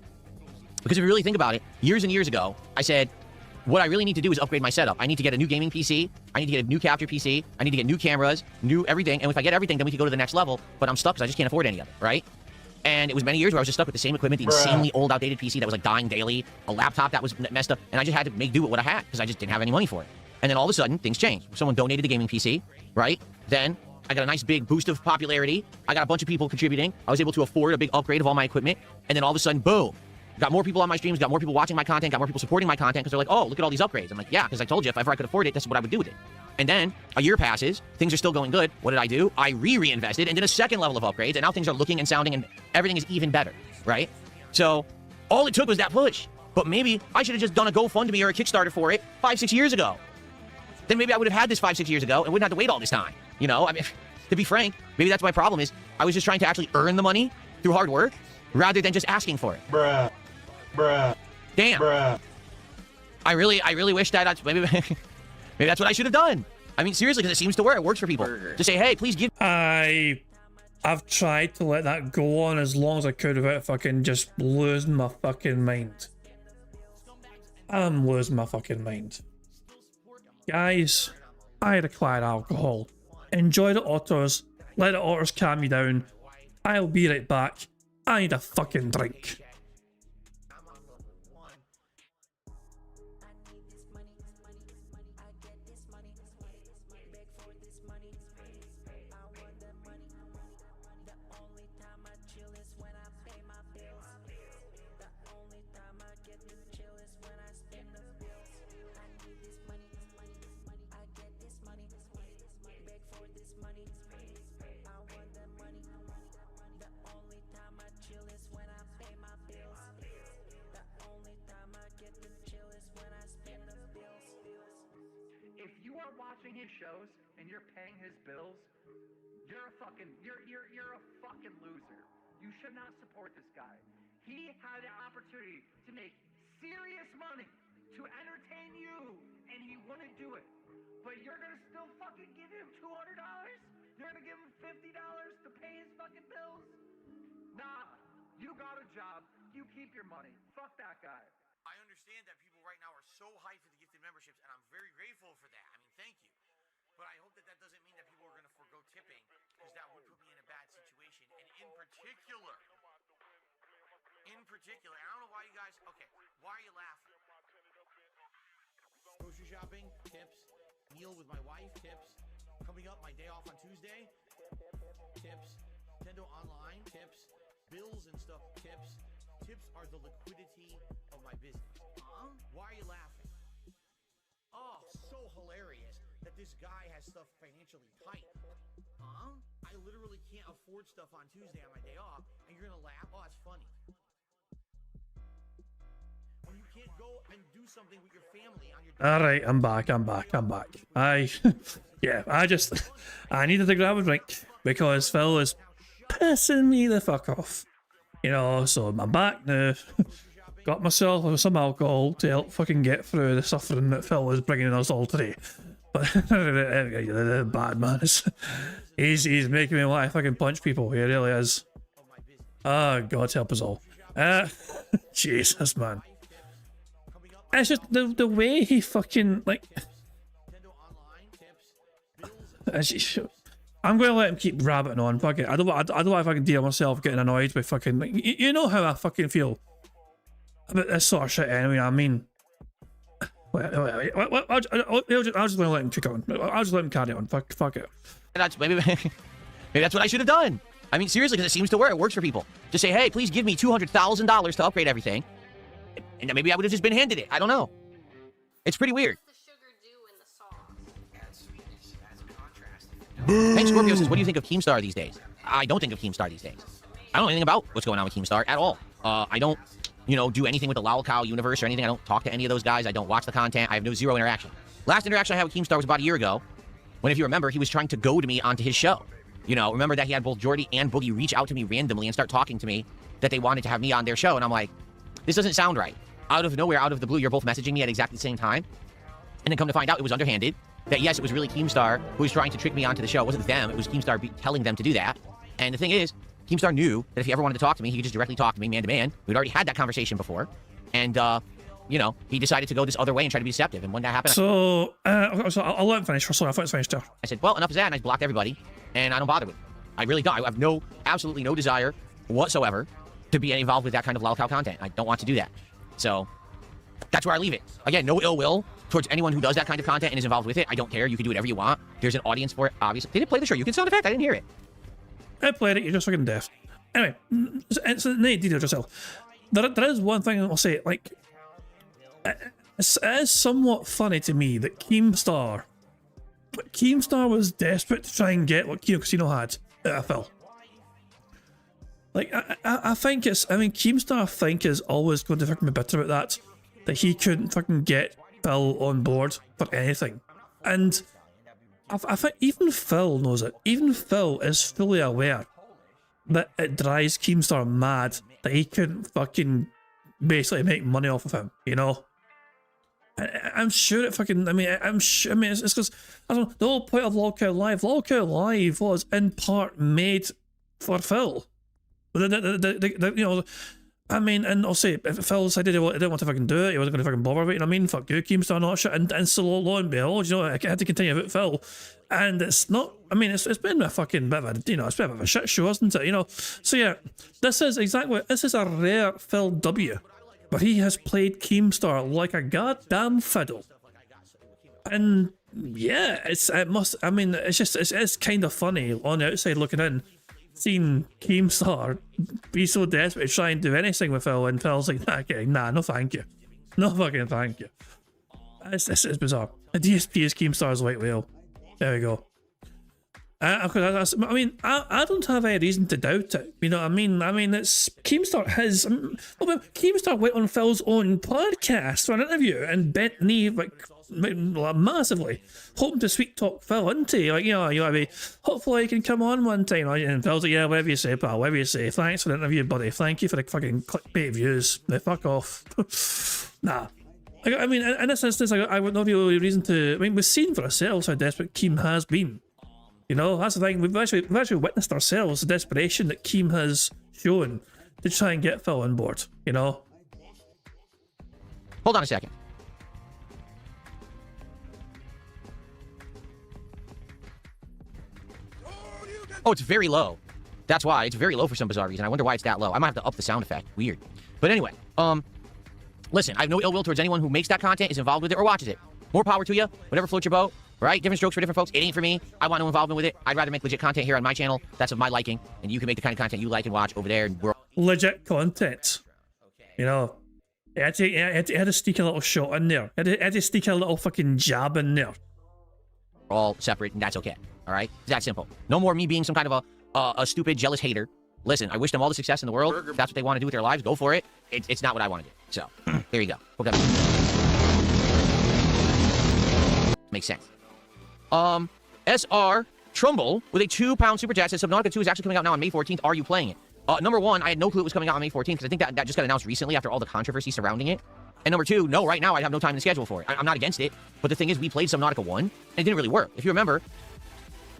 Because if you really think about it, years and years ago, I said, what I really need to do is upgrade my setup. I need to get a new gaming PC. I need to get a new capture PC. I need to get new cameras, new everything. And if I get everything, then we can go to the next level. But I'm stuck because I just can't afford any of it, right? And it was many years where I was just stuck with the same equipment, the insanely old, outdated PC that was like dying daily, a laptop that was messed up, and I just had to make do with what I had because I just didn't have any money for it. And then all of a sudden, things changed. Someone donated the gaming PC, right? Then I got a nice big boost of popularity. I got a bunch of people contributing. I was able to afford a big upgrade of all my equipment. And then all of a sudden, boom. Got more people on my streams, got more people watching my content, got more people supporting my content because they're like, oh, look at all these upgrades. I'm like, yeah, because I told you if ever I could afford it, that's what I would do with it. And then a year passes, things are still going good. What did I do? I reinvested and did a second level of upgrades, and now things are looking and sounding and everything is even better, right? So all it took was that push. But maybe I should have just done a GoFundMe or a Kickstarter for it 5-6 years ago. Then maybe I would have had this 5-6 years ago and wouldn't have to wait all this time. You know, I mean, to be frank, maybe that's my problem is I was just trying to actually earn the money through hard work rather than just asking for it. Damn. I really wish that maybe that's what I should have done. I mean, seriously, because it seems to work. It works for people. To say, hey, please give. I've tried to let that go on as long as I could without fucking just losing my fucking mind. I'm losing my fucking mind. Guys, I require alcohol. Enjoy the otters. Let the otters calm you down. I'll be right back. I need a fucking drink. If you are watching his shows and you're paying his bills, you're a fucking loser. You should not support this guy. He had the opportunity to make serious money to entertain you, and he wouldn't do it. But you're gonna still fucking give him $200? You're gonna give him $50 to pay his fucking bills? Nah, you got a job. You keep your money. Fuck that guy. I understand that people right now are so hyped for the gifted memberships, and I'm very grateful for that. I mean, thank you. But I hope that that doesn't mean that people are going to forego tipping, because that would put me in a bad situation. And in particular, I don't know why you guys, okay, why are you laughing? Grocery shopping, tips. Meal with my wife, tips. Coming up, my day off on Tuesday, tips. Nintendo Online, tips. Bills and stuff, tips. Tips are the liquidity of my business. Why are you laughing? Oh, so hilarious that this guy has stuff financially tight. I literally can't afford stuff on Tuesday on my day off, and you're gonna laugh? Oh, that's funny. When you can't go and do something with your family on your day. Alright, I'm back. I needed to grab a drink because Phil is pissing me the fuck off. You know, so I'm back now. Got myself some alcohol to help fucking get through the suffering that Phil is bringing us all today. But bad man, he's making me want to fucking punch people. He really is. Oh, God help us all. Jesus, man. It's just the way he fucking like. I'm going to let him keep rabbiting on. Fuck it. I don't want to fucking deal myself getting annoyed with fucking. Like, you know how I fucking feel about this sort of shit anyway. I mean, I'll just let him kick on. I'll just let him carry on. Fuck it. Maybe that's what I should have done. I mean, seriously, because it seems to work. It works for people. Just say, hey, please give me $200,000 to upgrade everything. And maybe I would have just been handed it. I don't know. It's pretty weird. Hey, Scorpio says, what do you think of Keemstar these days? I don't think of Keemstar these days. I don't know anything about what's going on with Keemstar at all. I don't, do anything with the Lolcow universe or anything. I don't talk to any of those guys. I don't watch the content. I have zero interaction. Last interaction I had with Keemstar was about a year ago, when, if you remember, he was trying to goad me onto his show. Remember that he had both Jordy and Boogie reach out to me randomly and start talking to me that they wanted to have me on their show. And I'm like, this doesn't sound right. Out of nowhere, out of the blue, you're both messaging me at exactly the same time. And then come to find out it was underhanded. That, yes, it was really Keemstar who was trying to trick me onto the show. It wasn't them. It was Keemstar telling them to do that. And the thing is, Keemstar knew that if he ever wanted to talk to me, he could just directly talk to me man to man. We'd already had that conversation before. And, he decided to go this other way and try to be deceptive. And when that happened... So I'll let him finish. Sorry, I thought it was finished there. I said, well, enough of that. And I blocked everybody. And I don't bother with it. I really don't. I have absolutely no desire whatsoever to be involved with that kind of Lolcow content. I don't want to do that. So that's where I leave it. Again, no ill will towards anyone who does that kind of content and is involved with it. I don't care. You can do whatever you want. There's an audience for it, obviously. They didn't play the show. You can sound effect. I didn't hear it. I played it. You're just fucking deaf. Anyway, so Nate, detail yourself. There is one thing I'll say. Like, it is somewhat funny to me that Keemstar was desperate to try and get what Kino Casino had at a Phil. Like, I think Keemstar, I think, is always going to fucking be bitter about that he couldn't fucking get Phil on board for anything. And I think even Phil knows it. Even Phil is fully aware that it drives Keemstar mad that he couldn't fucking basically make money off of him, I'm sure it fucking. I mean, I'm sure. I mean, it's because I don't know, the whole point of Lolcow Live was in part made for Phil. You know, I mean, and I'll say if Phil decided he didn't want to fucking do it, he wasn't going to fucking bother with it. You know what I mean, fuck you, Keemstar and all that shit. And so lo and behold, you know, I had to continue with Phil, and it's not. I mean, it's been a fucking bit of a, you know, it's been a bit of a shit show, isn't it? You know, so yeah, this is a rare Phil W. But he has played Keemstar like a goddamn fiddle. And yeah, it's kind of funny on the outside looking in, seeing Keemstar be so desperate to try and do anything with Phil, and Phil's like, nah, no thank you. No fucking thank you. It's bizarre. The DSP is Keemstar's white whale. There we go. I mean, I don't have any reason to doubt it. You know what I mean? I mean, it's Keemstar has. Well, Keemstar went on Phil's own podcast for an interview and bent knee like massively, hoping to sweet talk Phil into like, you know, hopefully you can come on one time. And Phil's like, yeah, whatever you say, pal, whatever you say. Thanks for the interview, buddy. Thank you for the fucking clickbait views. Now, fuck off. Nah. I mean, in this instance, I would not really reason to. I mean, we've seen for ourselves how desperate Keem has been. You know, that's the thing. We've actually witnessed ourselves the desperation that Keem has shown to try and get Phil on board. You know. Hold on a second. Oh, it's very low. That's why it's very low for some bizarre reason. I wonder why it's that low. I might have to up the sound effect. Weird. But anyway, listen, I have no ill will towards anyone who makes that content, is involved with it, or watches it. More power to you. Whatever floats your boat. Right? Different strokes for different folks. It ain't for me. I want no involvement with it. I'd rather make legit content here on my channel. That's of my liking. And you can make the kind of content you like and watch over there. And we're legit content. You know, it had to sneak a little shot in there. It had to sneak a little fucking jab in there. all separate, and that's okay. All right? It's that simple. No more me being some kind of a stupid, jealous hater. Listen, I wish them all the success in the world. If that's what they want to do with their lives, go for it. It's not what I want to do. So, there you go. Okay. Makes sense. SR Trumbull with a £2 super chat says Subnautica 2 is actually coming out now on May 14th. Are you playing it? Number one, I had no clue it was coming out on May 14th because I think that just got announced recently after all the controversy surrounding it. And number two, no, right now I have no time in the schedule for it. I'm not against it, but the thing is, we played Subnautica 1 and it didn't really work. If you remember,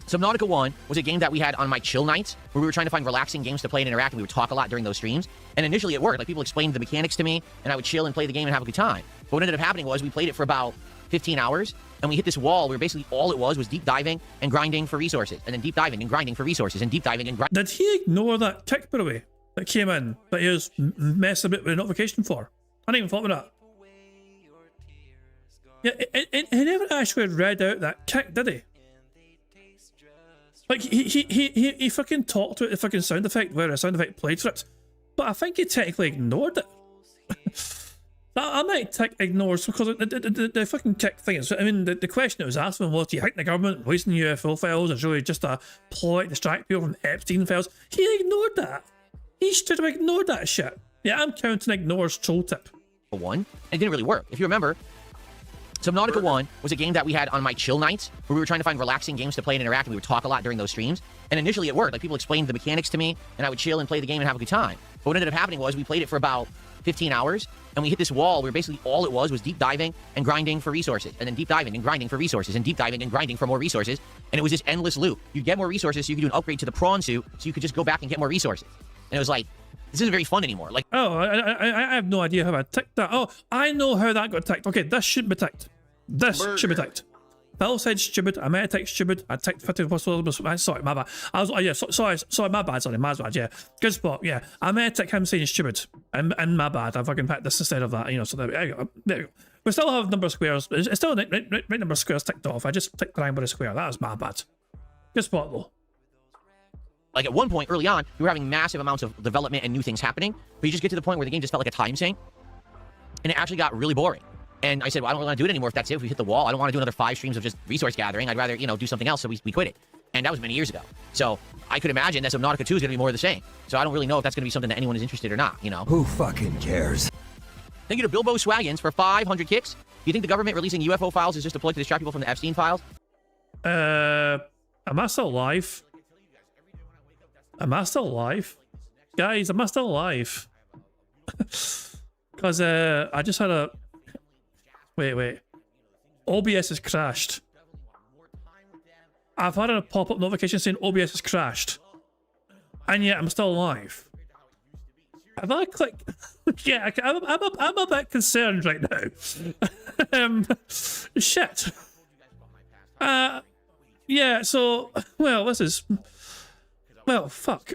Subnautica 1 was a game that we had on my chill nights where we were trying to find relaxing games to play and interact, and we would talk a lot during those streams. And initially it worked. Like, people explained the mechanics to me, and I would chill and play the game and have a good time. But what ended up happening was we played it for about 15 hours, and we hit this wall where basically all it was deep diving and grinding for resources, and then deep diving and grinding for resources, and deep diving and grinding. Did he ignore that kick, by the way, that came in, that he was messing a bit with the notification for? I didn't even thought about that. Yeah, he never actually read out that kick, did he? Like, he fucking talked about the fucking sound effect where a sound effect played for it, but I think he technically ignored it. I might tick ignores because the fucking kick thing is, I mean, the question that was asked of him was, do you think the government releasing UFO files is really just a ploy to distract people from Epstein files? He ignored that. He should have ignored that shit. Yeah, I'm counting ignores troll tip. One, and it didn't really work. If you remember, Subnautica 1 was a game that we had on my chill nights where we were trying to find relaxing games to play and interact, and we would talk a lot during those streams. And initially it worked. Like, people explained the mechanics to me, and I would chill and play the game and have a good time. But what ended up happening was we played it for about 15 hours, and we hit this wall where basically all it was deep diving and grinding for resources, and then deep diving and grinding for resources, and deep diving and grinding for more resources. And it was this endless loop. You'd get more resources so you could do an upgrade to the prawn suit so you could just go back and get more resources. And it was like, this isn't very fun anymore. Like, oh, I have no idea how I ticked that. Oh, I know how that got ticked. Okay, this should be ticked. This should be ticked. Phil said stupid. I made a tick stupid. I ticked 50%. Sorry, my bad. I was, oh yeah, sorry, my bad, yeah. Good spot, yeah. I made a tick him saying stupid. And my bad. I fucking picked this instead of that, you know, so there you go. There you go. We still have number of squares. It's still right number of squares ticked off. I just ticked the triangle with a square. That was my bad. Good spot, though. Like, at one point early on, we were having massive amounts of development and new things happening, but you just get to the point where the game just felt like a time sink, and it actually got really boring. And I said, well, I don't really want to do it anymore if that's it. If we hit the wall, I don't want to do another 5 streams of just resource gathering. I'd rather, you know, do something else, so we quit it. And that was many years ago. So I could imagine that Subnautica 2 is going to be more of the same. So I don't really know if that's going to be something that anyone is interested or not, you know? Who fucking cares? Thank you to Bilbo Swaggins for 500 kicks. Do you think the government releasing UFO files is just a ploy to distract people from the Epstein files? Am I still alive? Am I still alive? Guys, am I still alive? Because I just had a... Wait. OBS has crashed. I've had a pop-up notification saying OBS has crashed. And yet I'm still live. Have I clicked? Yeah, I'm a bit concerned right now. Shit. Yeah, so, well, this is... Well, fuck.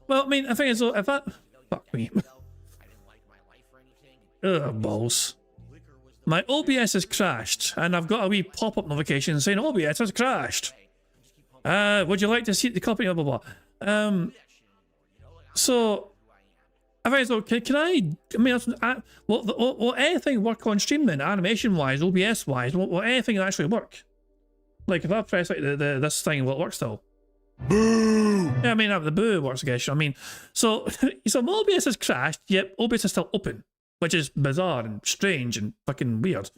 Well, I mean, I think it's... If I... Fuck me. Ugh, balls. My OBS has crashed, and I've got a wee pop-up notification saying OBS has crashed. Would you like to see the copy? Blah, blah, blah. So... I think so. Can I mean, will anything work on stream then, animation-wise, OBS-wise? Will anything actually work? Like, if I press like this thing, will it work still? Boo! Yeah, I mean, the boo works, I guess. I mean, so my OBS has crashed, yet OBS is still open, which is bizarre and strange and fucking weird.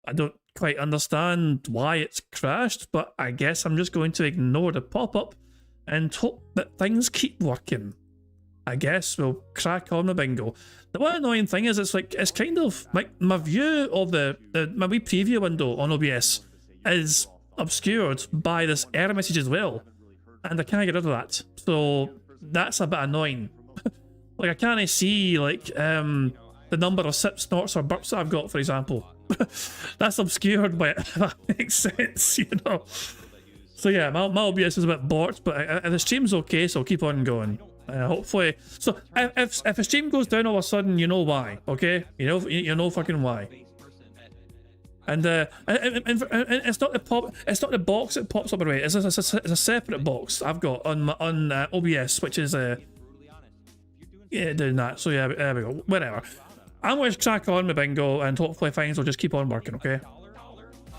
I don't quite understand why it's crashed, but I guess I'm just going to ignore the pop-up and hope that things keep working. I guess we'll crack on the bingo. The one annoying thing is it's kind of like my view of my wee preview window on OBS is obscured by this error message as well, and I can't get rid of that. So that's a bit annoying. Like I can't see like the number of sips, snorts, or burps that I've got, for example. That's obscured by it. If that makes sense, you know. So yeah, my OBS is a bit borked, but the stream's okay, so I'll keep on going. Hopefully, so if a stream goes down all of a sudden, you know why, okay? You know fucking why. And it's not the box that pops up right. It's a separate box I've got on OBS, which is yeah, doing that. So yeah, there we go. Whatever. I'm going to crack on with bingo, and hopefully things will just keep on working. Okay.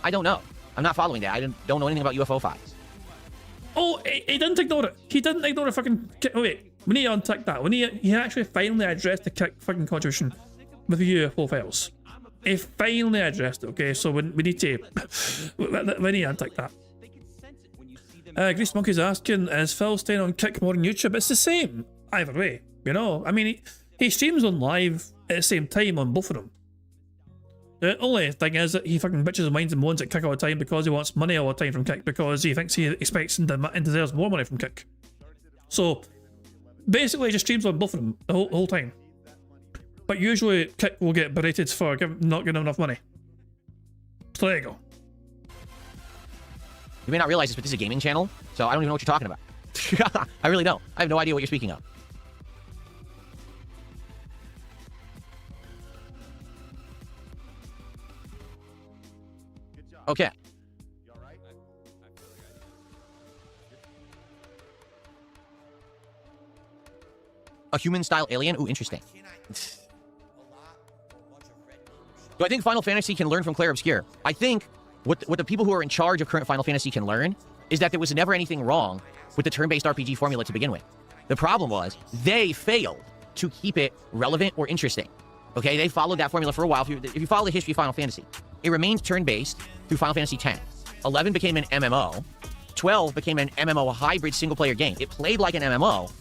I don't know. I'm not following that. I don't know anything about UFO files. Oh, he didn't ignore it. He didn't ignore the fucking... Oh, wait. We need to untick that. He actually finally addressed the fucking contribution with the UFO files. He finally addressed it, okay? So we need to... we need to untick that. Grease Monkey's asking, is Phil staying on Kick more on YouTube? It's the same. Either way, you know? I mean, he streams on live at the same time on both of them. The only thing is that he fucking bitches and whines and moans at Kick all the time because he wants money all the time from Kick, because he thinks he expects and deserves more money from Kick. So basically he just streams on both of them the whole time. But usually Kick will get berated for not giving him enough money. So there you go. You may not realize this, but this is a gaming channel, so I don't even know what you're talking about. I really don't. I have no idea what you're speaking of. Okay. A human-style alien? Ooh, interesting. Do I think Final Fantasy can learn from Clair Obscur? I think what the people who are in charge of current Final Fantasy can learn is that there was never anything wrong with the turn-based RPG formula to begin with. The problem was they failed to keep it relevant or interesting. Okay, they followed that formula for a while. If you follow the history of Final Fantasy, it remains turn-based through Final Fantasy X. 11 became an MMO. 12 became an MMO hybrid single-player game. It played like an MMO,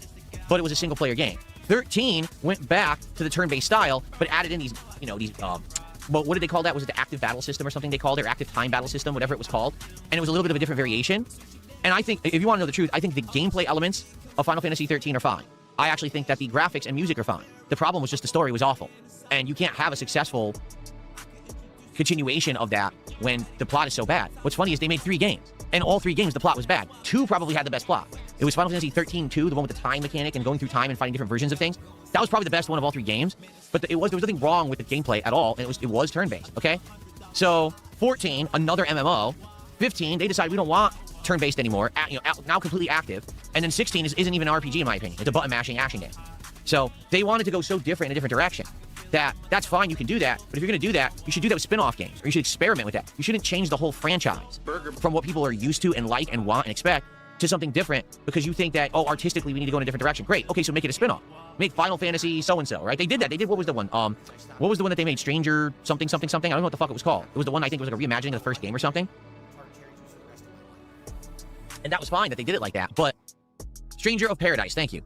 but it was a single-player game. 13 went back to the turn-based style, but added in these, well, what did they call that? Was it the active battle system or something they called it, or active time battle system, whatever it was called? And it was a little bit of a different variation. And I think, if you want to know the truth, I think the gameplay elements of Final Fantasy 13 are fine. I actually think that the graphics and music are fine. The problem was just the story was awful. And you can't have a successful continuation of that when the plot is so bad. What's funny is they made 3 games, and all 3 games the plot was bad. 2 probably had the best plot. It was Final Fantasy 13-2, the one with the time mechanic and going through time and finding different versions of things. That was probably the best one of all 3 games, but there was nothing wrong with the gameplay at all, and it was turn-based, okay? So, 14, another MMO. 15, they decided we don't want turn-based anymore, now completely active. And then 16 isn't even an RPG in my opinion. It's a button-mashing action game. So, they wanted to go so different in a different direction. That's fine, you can do that, but if you're going to do that, you should do that with spin-off games, or you should experiment with that. You shouldn't change the whole franchise from what people are used to and like and want and expect to something different because you think that, oh, artistically we need to go in a different direction. Great, okay, so make it a spin-off. Make Final Fantasy so-and-so, right? They did that. They did, what was the one? What was the one that they made? Stranger something, something, something? I don't know what the fuck it was called. It was the one I think it was like a reimagining of the first game or something. And that was fine that they did it like that, but Stranger of Paradise, thank you.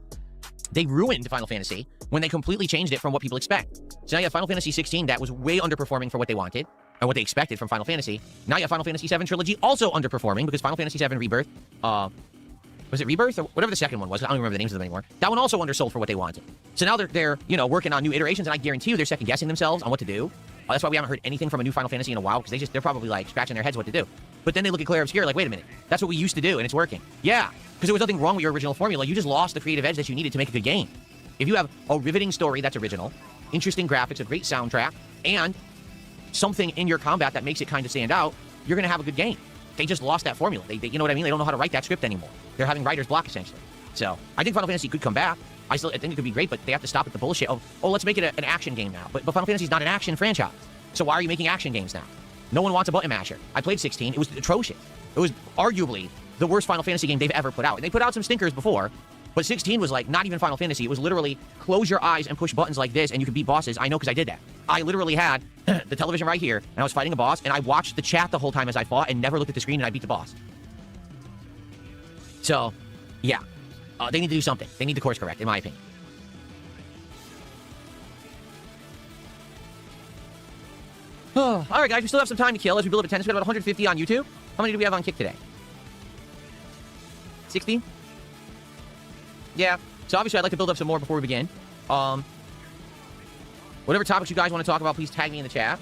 They ruined Final Fantasy when they completely changed it from what people expect. So now you have Final Fantasy 16 that was way underperforming for what they wanted and what they expected from Final Fantasy. Now you have Final Fantasy 7 Trilogy also underperforming because Final Fantasy 7 Rebirth, was it Rebirth or whatever the second one was? I don't even remember the names of them anymore. That one also undersold for what they wanted. So now they're you know, working on new iterations, and I guarantee you they're second guessing themselves on what to do. That's why we haven't heard anything from a new Final Fantasy in a while, because they're probably like scratching their heads what to do. But then they look at Claire Obscure like, wait a minute, that's what we used to do and it's working. Yeah, because there was nothing wrong with your original formula. You just lost the creative edge that you needed to make a good game. If you have a riveting story that's original, interesting graphics, a great soundtrack, and something in your combat that makes it kind of stand out, you're going to have a good game. They just lost that formula. They, you know what I mean? They don't know how to write that script anymore. They're having writer's block, essentially. So I think Final Fantasy could come back. I think it could be great, but they have to stop with the bullshit of, oh, let's make it an action game now. But Final Fantasy's not an action franchise. So why are you making action games now? No one wants a button masher. I played 16. It was atrocious. It was arguably the worst Final Fantasy game they've ever put out. And they put out some stinkers before, but 16 was like not even Final Fantasy. It was literally close your eyes and push buttons like this and you can beat bosses. I know because I did that. I literally had the television right here and I was fighting a boss and I watched the chat the whole time as I fought and never looked at the screen and I beat the boss. So, yeah. They need to do something. They need to course correct, in my opinion. All right, guys, we still have some time to kill as we build up attendance. We got about 150 on YouTube. How many do we have on Kick today? 60? Yeah. So obviously, I'd like to build up some more before we begin. Whatever topics you guys want to talk about, please tag me in the chat.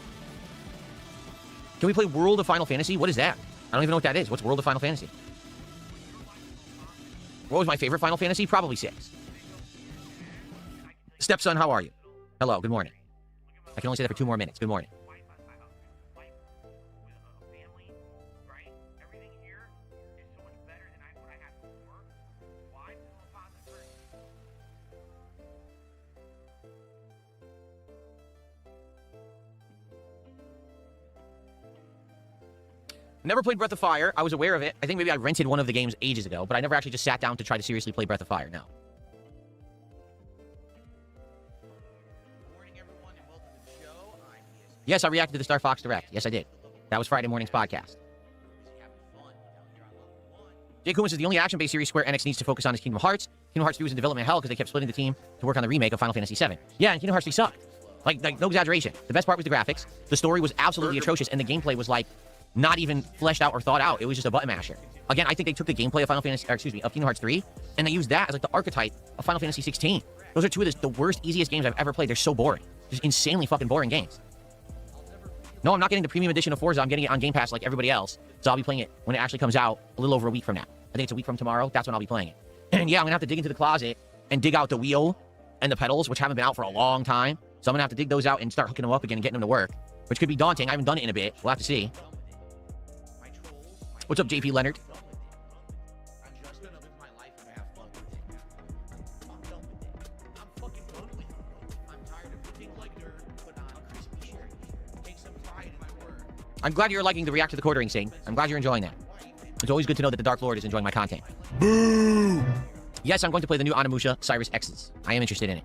Can we play World of Final Fantasy? What is that? I don't even know what that is. What's World of Final Fantasy? What was my favorite Final Fantasy? Probably 6. Stepson, how are you? Hello, good morning. I can only say that for 2 more minutes. Good morning. Never played Breath of Fire. I was aware of it. I think maybe I rented one of the games ages ago, but I never actually just sat down to try to seriously play Breath of Fire, no. Yes, I reacted to the Star Fox Direct. Yes, I did. That was Friday morning's podcast. Jay Kumas says the only action-based series Square Enix needs to focus on is Kingdom Hearts. Kingdom Hearts 3 was in development hell because they kept splitting the team to work on the remake of Final Fantasy VII. Yeah, and Kingdom Hearts 3 sucked. Like, no exaggeration. The best part was the graphics. The story was absolutely atrocious, and the gameplay was like not even fleshed out or thought out. It was just a button masher. Again, I think they took the gameplay of of Kingdom Hearts 3, and they used that as like the archetype of Final Fantasy 16. Those are two of the worst, easiest games I've ever played. They're so boring. Just insanely fucking boring games. No, I'm not getting the premium edition of Forza. I'm getting it on Game Pass like everybody else. So I'll be playing it when it actually comes out a little over a week from now. I think it's a week from tomorrow. That's when I'll be playing it. And yeah, I'm gonna have to dig into the closet and dig out the wheel and the pedals, which haven't been out for a long time. So I'm gonna have to dig those out and start hooking them up again and getting them to work, which could be daunting. I haven't done it in a bit. We'll have to see. What's up, JP Leonard? I'm glad you're liking the react to the quartering scene. I'm glad you're enjoying that. It's always good to know that the Dark Lord is enjoying my content. Boo! Yes, I'm going to play the new Onimusha Cyrus X's. I am interested in it.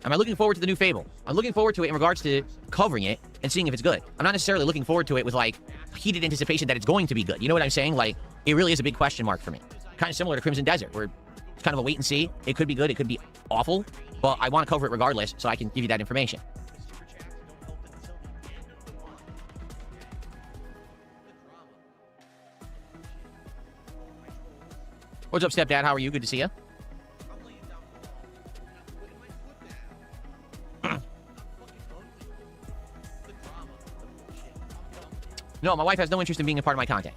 Am I looking forward to the new Fable? I'm looking forward to it in regards to covering it and seeing if it's good. I'm not necessarily looking forward to it with, like, heated anticipation that it's going to be good. You know what I'm saying? Like, it really is a big question mark for me. Kind of similar to Crimson Desert, where it's kind of a wait and see. It could be good, it could be awful, but I want to cover it regardless so I can give you that information. What's up, stepdad? How are you? Good to see you. No, my wife has no interest in being a part of my content.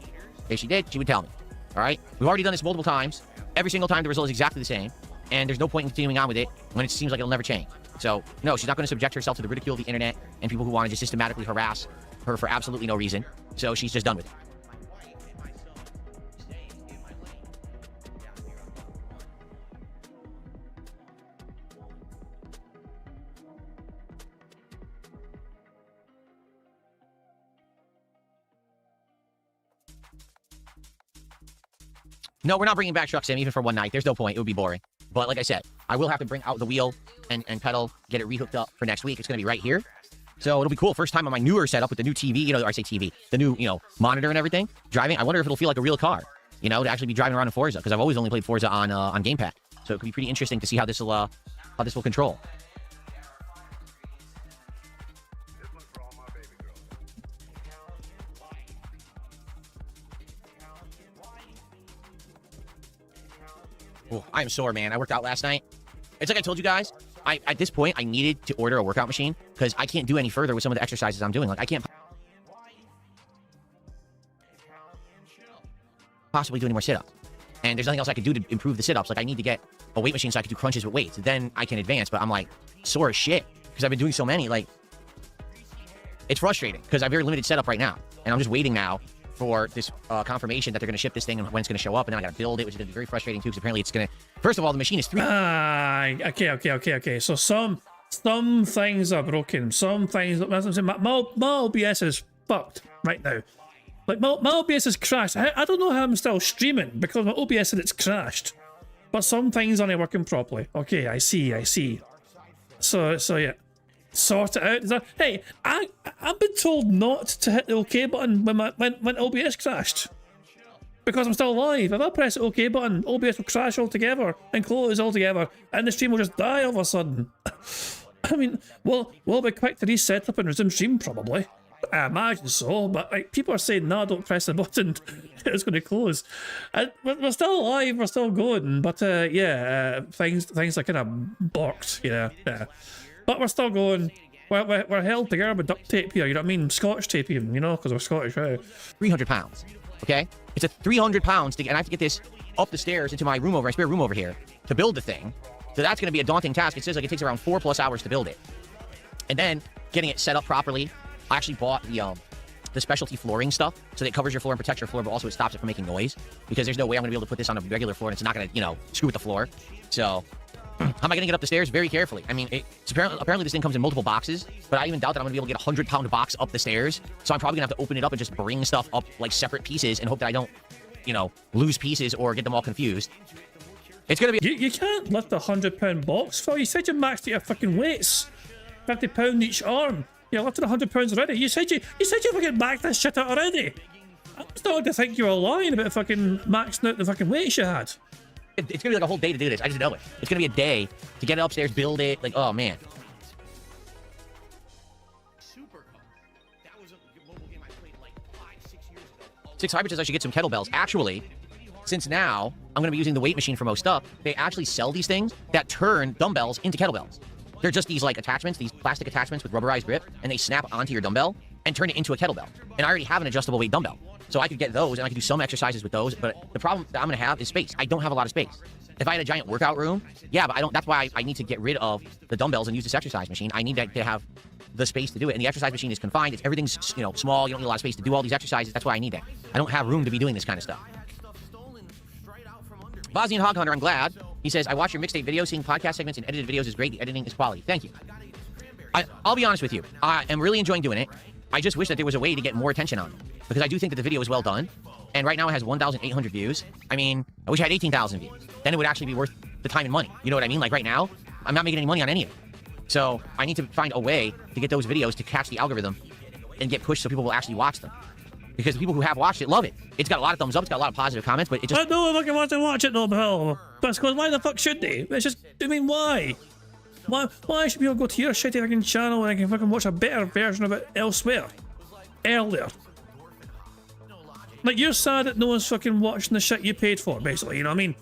If she did, she would tell me. All right? We've already done this multiple times. Every single time the result is exactly the same. And there's no point in continuing on with it when it seems like it'll never change. So, no, she's not going to subject herself to the ridicule of the internet and people who want to just systematically harass her for absolutely no reason. So she's just done with it. No, we're not bringing back Truck Sim even for one night. There's no point. It would be boring. But like I said, I will have to bring out the wheel and pedal, get it rehooked up for next week. It's going to be right here. So it'll be cool. First time on my newer setup with the new TV, you know, I say TV, the new, you know, monitor and everything. Driving, I wonder if it'll feel like a real car, you know, to actually be driving around in Forza, because I've always only played Forza on Game Pass. So it could be pretty interesting to see how this will control. Oh, I'm sore, man. I worked out last night. It's like I told you guys. At this point, I needed to order a workout machine because I can't do any further with some of the exercises I'm doing. Like, I can't possibly do any more sit-ups. And there's nothing else I could do to improve the sit-ups. Like, I need to get a weight machine so I can do crunches with weights. Then I can advance. But I'm, like, sore as shit because I've been doing so many. Like, it's frustrating because I have very limited setup right now. And I'm just waiting now for this confirmation that they're going to ship this thing and when it's going to show up, and then I got to build it, which is going to be very frustrating too, because apparently it's going to... First of all, the machine is 3... Okay. So some things are broken. Some things... My OBS is fucked right now. Like, my OBS is crashed. I don't know how I'm still streaming, because my OBS said it's crashed. But some things aren't working properly. Okay, I see. So yeah. Sort it out. Hey, I've been told not to hit the OK button when OBS crashed. Because I'm still live. If I press the OK button, OBS will crash altogether and close altogether, and the stream will just die all of a sudden. I mean, we'll be quick to reset up and resume stream probably. I imagine so, but like, people are saying, no, don't press the button. It's going to close. We're still alive, we're still going, but things are kind of borked, yeah. But we're still going. We're held together with duct tape here, you know what I mean? Scotch tape even, you know, because we're Scottish, right? 300 pounds, okay? It's a 300 pounds, and I have to get this up the stairs into my spare room over here to build the thing. So that's going to be a daunting task. It says like it takes around 4+ hours to build it. And then getting it set up properly. I actually bought the specialty flooring stuff, so that it covers your floor and protects your floor, but also it stops it from making noise. Because there's no way I'm going to be able to put this on a regular floor, and it's not going to, you know, screw with the floor. So... how am I going to get up the stairs? Very carefully. I mean, apparently this thing comes in multiple boxes, but I even doubt that I'm going to be able to get a 100-pound box up the stairs. So I'm probably going to have to open it up and just bring stuff up like separate pieces and hope that I don't, you know, lose pieces or get them all confused. It's going to be... You can't lift a 100-pound box, Phil. You said you maxed out your fucking weights. £50 each arm. You're lifting 100 pounds already. You said you fucking maxed this shit out already. I'm starting to think you were lying about fucking maxing out the fucking weights you had. It's going to be like a whole day to do this. I just know it. It's going to be a day to get it upstairs, build it. Like, oh, man. Six Hybrid says I should get some kettlebells. Actually, since now I'm going to be using the weight machine for most stuff, they actually sell these things that turn dumbbells into kettlebells. They're just these, like, attachments, these plastic attachments with rubberized grip, and they snap onto your dumbbell and turn it into a kettlebell. And I already have an adjustable weight dumbbell. So I could get those, and I could do some exercises with those, but the problem that I'm going to have is space. I don't have a lot of space. If I had a giant workout room, yeah, but I don't. That's why I need to get rid of the dumbbells and use this exercise machine. I need to have the space to do it, and the exercise machine is confined. Everything's, you know, small. You don't need a lot of space to do all these exercises. That's why I need that. I don't have room to be doing this kind of stuff. Bosnian Hog Hunter, I'm glad. He says, I watch your mixtape videos. Seeing podcast segments and edited videos is great. The editing is quality. Thank you. I'll be honest with you. I am really enjoying doing it. I just wish that there was a way to get more attention on it, because I do think that the video is well done. And right now it has 1,800 views. I mean, I wish I had 18,000 views. Then it would actually be worth the time and money. You know what I mean? Like right now, I'm not making any money on any of it. So I need to find a way to get those videos to catch the algorithm and get pushed so people will actually watch them. Because the people who have watched it love it. It's got a lot of thumbs up. It's got a lot of positive comments, but it just... I know if I can watch it, no, hell. But because why the fuck should they? It's just, I mean, why? Why should people go to your shitty fucking channel and I can fucking watch a better version of it elsewhere? Earlier. Like, you're sad that no one's fucking watching the shit you paid for, basically, you know what I mean?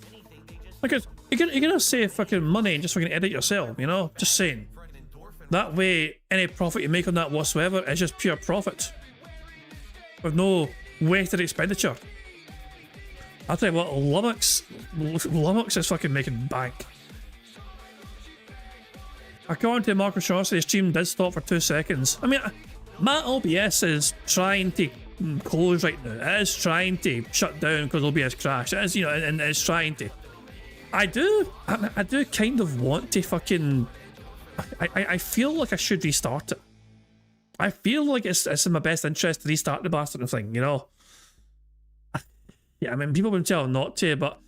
Because you're gonna save fucking money and just fucking edit yourself, you know? Just saying. That way, any profit you make on that whatsoever is just pure profit. With no wasted expenditure. I'll tell you what, Lummox is fucking making bank. According to Marco Chauncey, the stream did stop for 2 seconds. I mean, my OBS is trying to close right now. It is trying to shut down because OBS crashed. It is, you know, and it's trying to. I do kind of want to fucking... I feel like I should restart it. I feel like it's in my best interest to restart the bastard thing, you know? Yeah, I mean, people would tell not to, but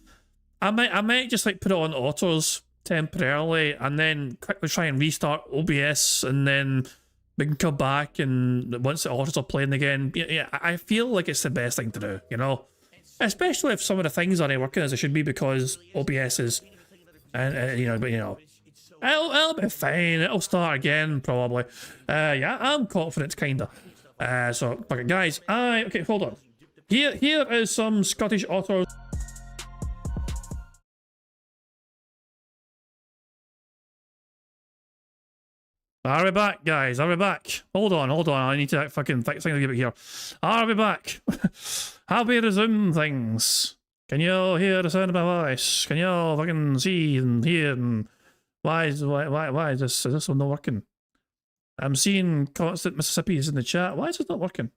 I might just like put it on autos temporarily and then quickly try and restart OBS, and then we can come back and once the autos are playing again. Yeah, I feel like it's the best thing to do, you know? Especially if some of the things aren't working as they should be because OBS is And you know, but you know, it'll be fine. It'll start again probably. Yeah, I'm confident, kinda. So, okay, guys, okay, hold on. Here is some Scottish authors. Are we back, guys? Are we back? Hold on. I need to fucking fix things a bit here. Are we back? Have we resumed things? Can you all hear the sound of my voice? Can you all fucking see and hear? And why is this one not working? I'm seeing constant Mississippi's in the chat. Why is it not working?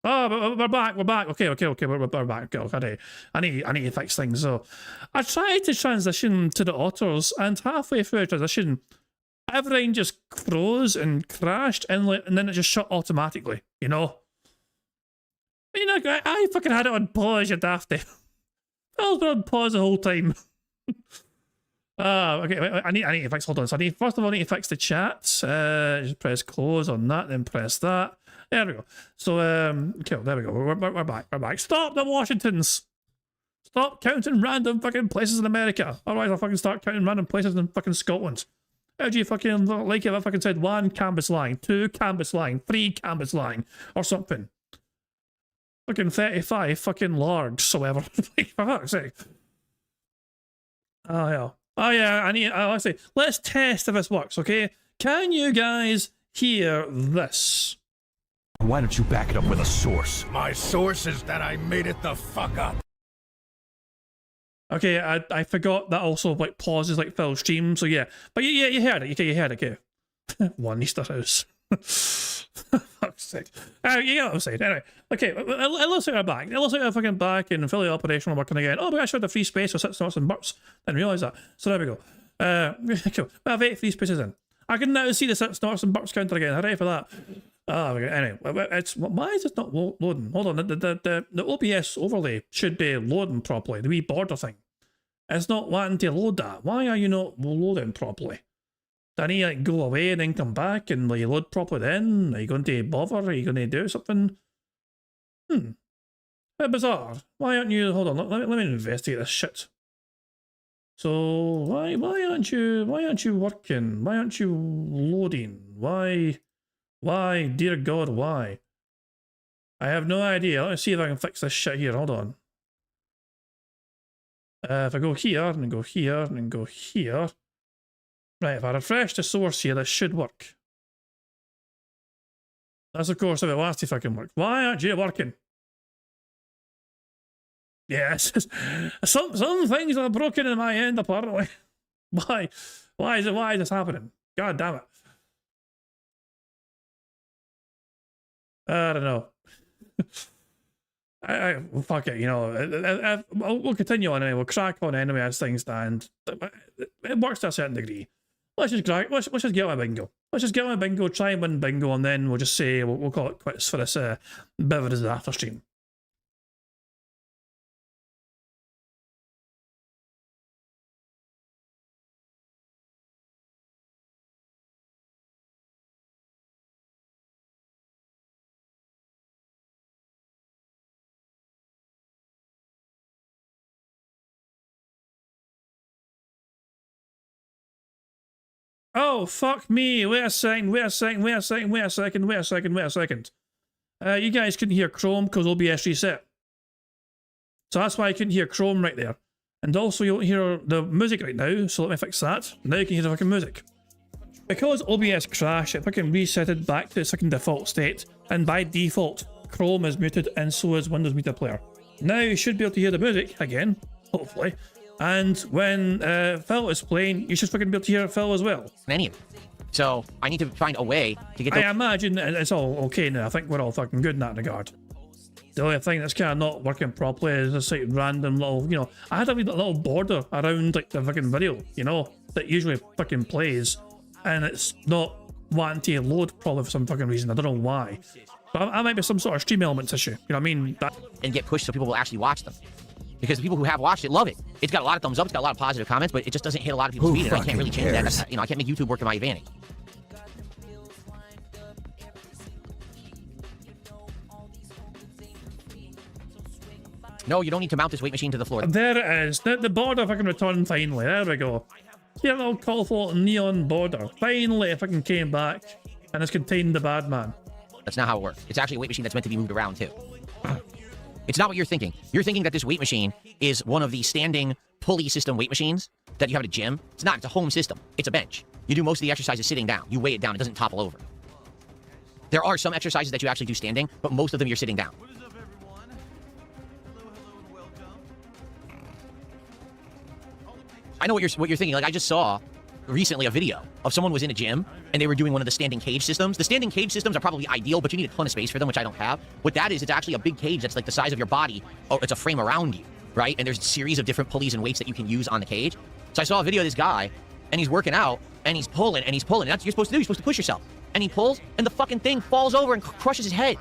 Oh, but we're back. Okay, we're back. Okay, I need to fix things. So, I tried to transition to the otters, and halfway through the transition, everything just froze and crashed, and then it just shut automatically. You know. You know, I fucking had it on pause, you dafty. I was on pause the whole time. Okay, I need to fix. Hold on. So first of all, I need to fix the chat. Just press close on that, then press that. There we go. So okay, there we go. We're back. We're back. Stop the Washingtons. Stop counting random fucking places in America. Otherwise, I'll fucking start counting random places in fucking Scotland. How do you fucking like it if I fucking said 1 canvas line, 2 canvas line, 3 canvas line, or something? Fucking 35 fucking largs, or whatever. For fuck's sake. Oh yeah. Oh yeah, let's say, let's test if this works, okay? Can you guys hear this? Why don't you back it up with a source? My source is that I made it the fuck up. Okay, I forgot that also like pauses like Phil stream, so yeah. But yeah, you heard it. Okay, you heard it, okay. One Easter house. Fuck's sake. You know what I'm saying. Anyway, okay, it looks like we're back. It looks like we're fucking back and fully operational working again. Oh, but I showed the free space for 6 knots and burps. Didn't realise that. So there we go. Cool. I have 8 free spaces in. I can now see the 6 knots and burps counter again. Hooray for that. Oh, okay. Anyway, why is it not loading? Hold on. The OBS overlay should be loading properly. The wee border thing. It's not wanting to load that. Why are you not loading properly? Do I need to like go away and then come back and like load properly then? Are you going to bother? Are you going to do something? Bit bizarre. Why aren't you? Hold on. Let me investigate this shit. So why aren't you working? Why aren't you loading? Why? Dear God, why? I have no idea. Let me see if I can fix this shit here. Hold on. If I go here and go here and go here. Right, if I refresh the source here, this should work. That's of course if it wants to fucking work. Why aren't you working? Yes, some things are broken in my end apparently. Why is this happening? God damn it. I don't know. Fuck it, you know. We'll continue on anyway. We'll crack on anyway as things stand. It works to a certain degree. Let's just get on a bingo. Let's just get on a bingo, try and win bingo, and then we'll just say we'll call it quits for this bit of a disaster stream. Oh, fuck me. Wait a second. You guys couldn't hear Chrome because OBS reset. So that's why I couldn't hear Chrome right there. And also you don't hear the music right now, so let me fix that. Now you can hear the fucking music. Because OBS crashed, it fucking resetted back to its fucking default state, and by default, Chrome is muted and so is Windows Media Player. Now you should be able to hear the music again, hopefully. And when Phil is playing, you should fucking be able to hear Phil as well. Any of it. So I need to find a way to get. I imagine it's all okay now. I think we're all fucking good in that regard. The only thing that's kind of not working properly is this like random little, you know, I had a wee little border around like the fucking video, you know, that usually fucking plays, and it's not wanting to load probably for some fucking reason. I don't know why. But that might be some sort of stream elements issue. You know what I mean? And get pushed so people will actually watch them. Because the people who have watched it love it. It's got a lot of thumbs up, it's got a lot of positive comments, but it just doesn't hit a lot of people's feed, and I can't really change that. You know, I can't make YouTube work to my advantage. No, you don't need to mount this weight machine to the floor. There it is. The border fucking returned finally. There we go. See a little colourful neon border. Finally, it fucking came back. And it's contained the bad man. That's not how it works. It's actually a weight machine that's meant to be moved around, too. It's not what you're thinking. You're thinking that this weight machine is one of the standing pulley system weight machines that you have at a gym. It's not. It's a home system. It's a bench. You do most of the exercises sitting down. You weigh it down. It doesn't topple over. There are some exercises that you actually do standing, but most of them you're sitting down. I know what you're thinking. Like, I just saw recently a video of someone was in a gym and they were doing one of the standing cage systems. The standing cage systems are probably ideal, but you need a ton of space for them, which I don't have. What that is, it's actually a big cage that's like the size of your body. Oh, it's a frame around you, right? And there's a series of different pulleys and weights that you can use on the cage. So I saw a video of this guy and he's working out and he's pulling and he's pulling. That's what you're supposed to do. You're supposed to push yourself. And he pulls and the fucking thing falls over and crushes his head.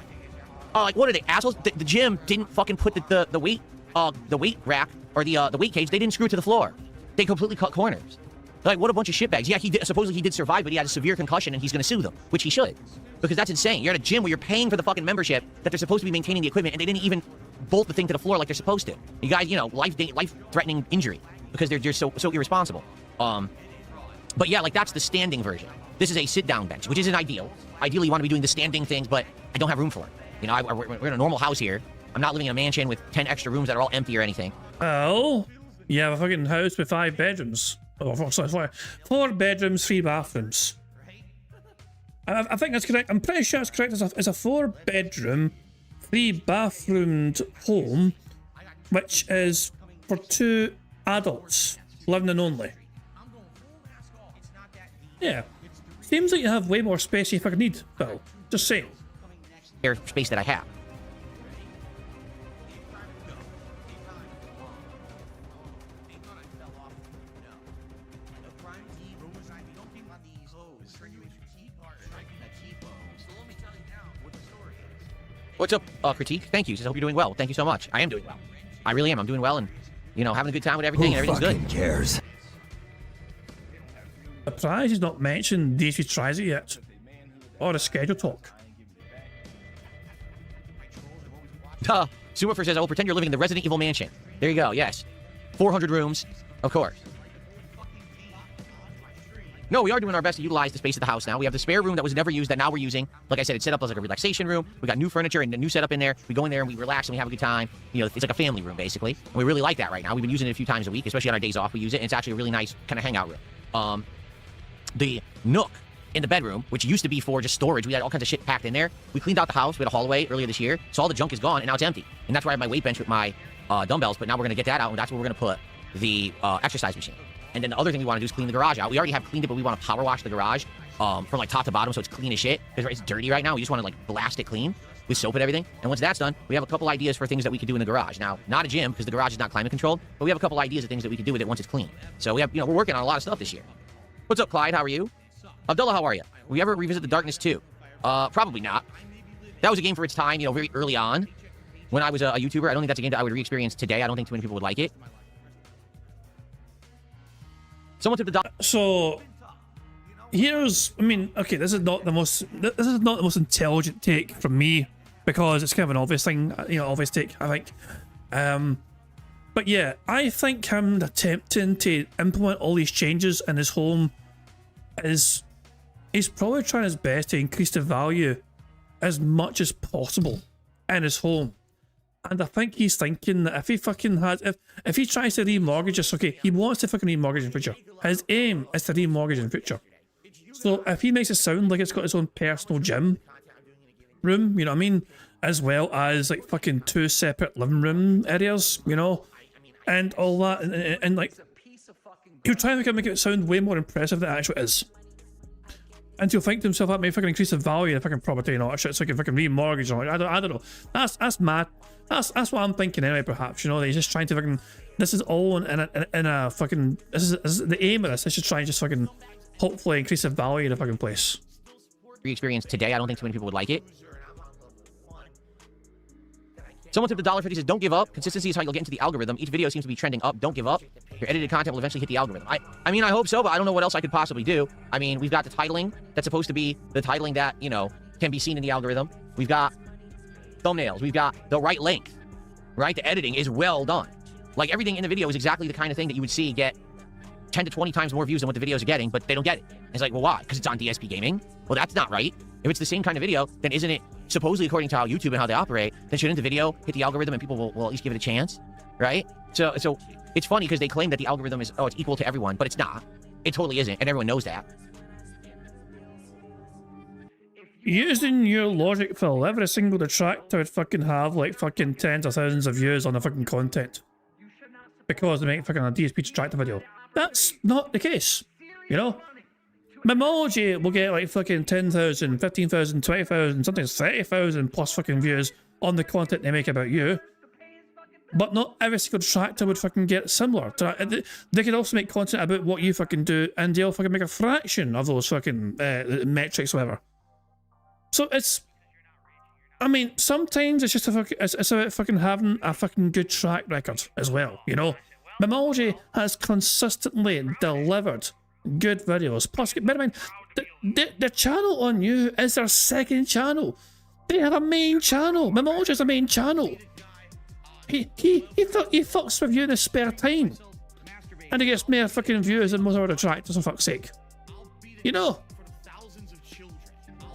Like, what are they, assholes? The gym didn't fucking put the weight rack or the weight cage. They didn't screw it to the floor. They completely cut corners. Like, what a bunch of shitbags. Yeah, supposedly he did survive, but he had a severe concussion and he's going to sue them, which he should. Because that's insane. You're at a gym where you're paying for the fucking membership that they're supposed to be maintaining the equipment and they didn't even bolt the thing to the floor like they're supposed to. You guys, you know, life-threatening injury because they're just so irresponsible. But yeah, like, that's the standing version. This is a sit-down bench, which isn't ideal. Ideally, you want to be doing the standing things, but I don't have room for it. You know, we're in a normal house here. I'm not living in a mansion with 10 extra rooms that are all empty or anything. Oh, you have a fucking house with 5 bedrooms. Oh, sorry, 4 bedrooms, 3 bathrooms. I think that's correct. I'm pretty sure it's correct. It's a 4-bedroom, 3-bathroomed home, which is for 2 adults living in only. Yeah. Seems like you have way more space you fucking need, Bill. Just saying. Air space that I have. What's up, Critique? Thank you. I hope you're doing well. Thank you so much. I am doing well. I really am. I'm doing well and, you know, having a good time with everything. And everything's good. Cares? Surprised he's not mentioned DSP tries it yet. Or a schedule talk. Sumifer says, I will pretend you're living in the Resident Evil mansion. There you go, yes. 400 rooms, of course. No, we are doing our best to utilize the space of the house now. We have the spare room that was never used that now we're using. Like I said, it's set up as like a relaxation room. We got new furniture and a new setup in there. We go in there and we relax and we have a good time. You know, it's like a family room, basically. And we really like that right now. We've been using it a few times a week, especially on our days off. We use it, and it's actually a really nice kind of hangout room. The nook in the bedroom, which used to be for just storage, we had all kinds of shit packed in there. We cleaned out the house. We had a hallway earlier this year, so all the junk is gone, and now it's empty. And that's where I have my weight bench with my dumbbells, but now we're going to get that out, and that's where we're going to put the exercise machine. And then the other thing we want to do is clean the garage out. We already have cleaned it, but we want to power wash the garage from like top to bottom, so it's clean as shit. Because it's dirty right now. We just want to like blast it clean with soap and everything. And once that's done, we have a couple ideas for things that we could do in the garage. Now, not a gym because the garage is not climate controlled, but we have a couple ideas of things that we could do with it once it's clean. So we have, you know, we're working on a lot of stuff this year. What's up, Clyde? How are you? Abdullah, how are you? Will we ever revisit The Darkness 2? Probably not. That was a game for its time, you know, very early on when I was a YouTuber. I don't think that's a game that I would re-experience today. I don't think too many people would like it. Someone took the So here's, I mean, okay, this is not the most intelligent take from me because it's kind of an obvious thing, you know, obvious take, I think. But yeah, I think him attempting to implement all these changes in his home he's probably trying his best to increase the value as much as possible in his home. And I think he's thinking that if he fucking has, if he tries to remortgage this, okay, he wants to fucking remortgage in future. His aim is to remortgage in future. So if he makes it sound like it's got his own personal gym room, you know what I mean? As well as like fucking 2 separate living room areas, you know? And all that, and like, he'll try and make it sound way more impressive than it actually is. And he'll think to himself that may fucking increase the value of the fucking property and all that shit, so he can fucking remortgage or I don't know. That's mad. That's what I'm thinking anyway, perhaps, you know, that he's just trying to fucking, this is all in a fucking, this is the aim of this, is to try and just fucking hopefully increase the value of the fucking place. Experience today, I don't think too many people would like it. Someone tipped $1.50, says, don't give up. Consistency is how you'll get into the algorithm. Each video seems to be trending up. Don't give up. Your edited content will eventually hit the algorithm. I mean, I hope so, but I don't know what else I could possibly do. I mean, we've got the titling. That's supposed to be the titling that, you know, can be seen in the algorithm. We've got thumbnails. We've got the right length. right? The editing is well done. Like, everything in the video is exactly the kind of thing that you would see get 10 to 20 times more views than what the videos are getting, but they don't get it. It's like, well, why? Because it's on DSP Gaming? Well, that's not right. If it's the same kind of video, then isn't it, supposedly according to how YouTube and how they operate, then shouldn't the video hit the algorithm and people will at least give it a chance, right? So it's funny because they claim that the algorithm is, oh, it's equal to everyone, but it's not. It totally isn't, and everyone knows that. Using your logic, Phil, every single detractor would fucking have like fucking tens of thousands of views on the fucking content. Because they make fucking a DSP detractor video. That's not the case, you know? Memology will get like fucking 10,000, 15,000, 20,000, sometimes 30,000 plus fucking views on the content they make about you. But not every single detractor would fucking get similar. They could also make content about what you fucking do, and they'll fucking make a fraction of those fucking metrics or whatever. So it's, I mean, sometimes it's just it's about fucking having a fucking good track record as well, you know? Memology has consistently delivered good videos. Plus, bear in mind, the channel on you is their second channel. They have a main channel. Memology is a main channel. He fucks with you in his spare time. And he gets more fucking views than most other detractors, for fuck's sake. You know?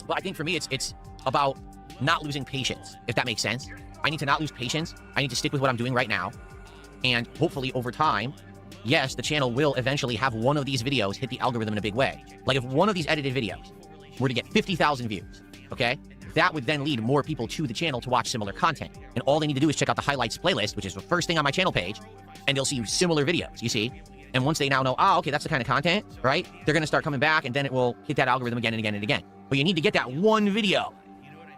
Well, I think for me, it's about not losing patience, if that makes sense. I need to not lose patience. I need to stick with what I'm doing right now. And hopefully over time, yes, the channel will eventually have one of these videos hit the algorithm in a big way. Like if one of these edited videos were to get 50,000 views, okay? That would then lead more people to the channel to watch similar content. And all they need to do is check out the highlights playlist, which is the first thing on my channel page, and they'll see similar videos, you see? And once they now know, okay, that's the kind of content, right? They're going to start coming back, and then it will hit that algorithm again and again and again. But you need to get that one video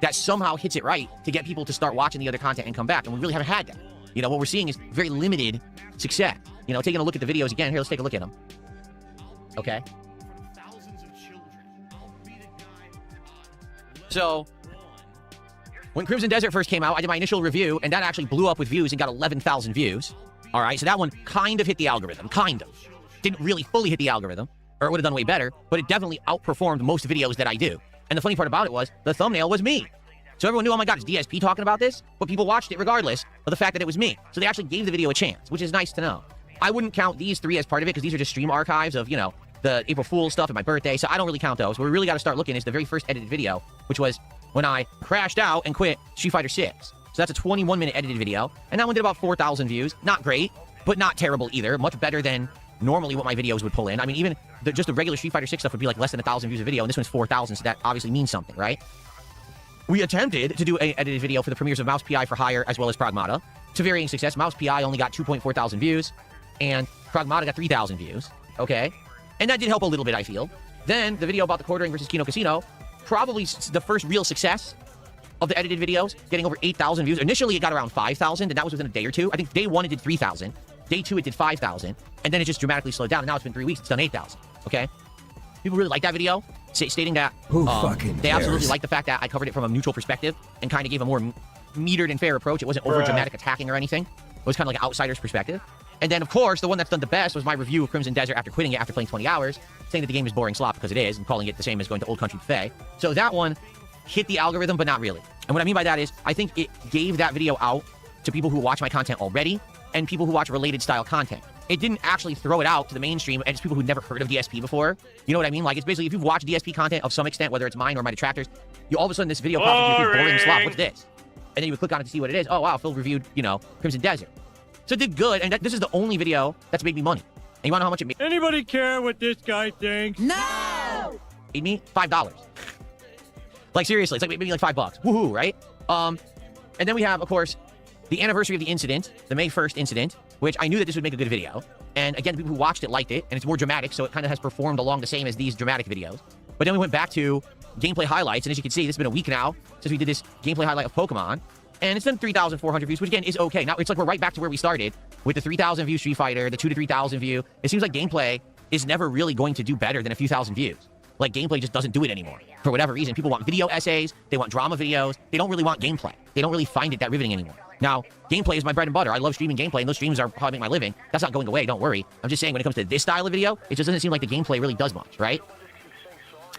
that somehow hits it right to get people to start watching the other content and come back. And we really haven't had that. You know, what we're seeing is very limited success. You know, taking a look at the videos again. Here, let's take a look at them. Okay. So, when Crimson Desert first came out, I did my initial review, and that actually blew up with views and got 11,000 views. All right, so that one kind of hit the algorithm. Kind of. Didn't really fully hit the algorithm, or it would have done way better, but it definitely outperformed most videos that I do. And the funny part about it was, the thumbnail was me. So everyone knew, oh my god, is DSP talking about this? But people watched it regardless of the fact that it was me. So they actually gave the video a chance, which is nice to know. I wouldn't count these three as part of it, because these are just stream archives of, you know, the April Fool's stuff and my birthday, so I don't really count those. What we really got to start looking is the very first edited video, which was when I crashed out and quit Street Fighter 6. So that's a 21-minute edited video, and that one did about 4,000 views. Not great, but not terrible either. Much better than normally what my videos would pull in. I mean, even just the regular Street Fighter 6 stuff would be like less than 1,000 views a video, and this one's 4,000, so that obviously means something, right? We attempted to do an edited video for the premieres of Mouse PI for Hire as well as Pragmata. To varying success, Mouse PI only got 2.4 thousand views, and Pragmata got 3,000 views, okay? And that did help a little bit, I feel. Then, the video about the quartering versus Kino Casino, probably the first real success of the edited videos, getting over 8,000 views. Initially, it got around 5,000, and that was within a day or two. I think day 1, it did 3,000. Day 2, it did 5,000. And then it just dramatically slowed down, and now it's been 3 weeks, it's done 8,000, okay? People really like that video, stating that they absolutely like the fact that I covered it from a neutral perspective and kind of gave a more metered and fair approach. It wasn't over dramatic attacking or anything. It was kind of like an outsider's perspective. And then, of course, the one that's done the best was my review of Crimson Desert after quitting it after playing 20 hours, saying that the game is boring slop, because it is, and calling it the same as going to Old Country Buffet. So that one hit the algorithm, but not really. And what I mean by that is, I think it gave that video out to people who watch my content already, and people who watch related style content. It didn't actually throw it out to the mainstream, and it's people who'd never heard of DSP before. You know what I mean? Like, it's basically, if you've watched DSP content of some extent, whether it's mine or my detractors, you all of a sudden, this video pops up, boring slop, what's this? And then you would click on it to see what it is. Oh, wow, Phil reviewed, you know, Crimson Desert. So it did good, and this is the only video that's made me money. And you wanna know how much it made? Anybody care what this guy thinks? No! Made me $5. Like, seriously, it's like maybe like $5. Woohoo, right? And then we have, of course, the anniversary of the incident, the May 1st incident, which I knew that this would make a good video. And again, people who watched it liked it, and it's more dramatic, so it kind of has performed along the same as these dramatic videos. But then we went back to gameplay highlights, and as you can see, this has been a week now since we did this gameplay highlight of Pokemon, and it's done 3,400 views, which again is okay. Now, it's like we're right back to where we started with the 3,000 view Street Fighter, the 2,000 to 3,000 view. It seems like gameplay is never really going to do better than a few thousand views. Like, gameplay just doesn't do it anymore. For whatever reason, people want video essays, they want drama videos, they don't really want gameplay. They don't really find it that riveting anymore. Now, gameplay is my bread and butter. I love streaming gameplay, and those streams are how I make my living. That's not going away, don't worry. I'm just saying, when it comes to this style of video, it just doesn't seem like the gameplay really does much, right?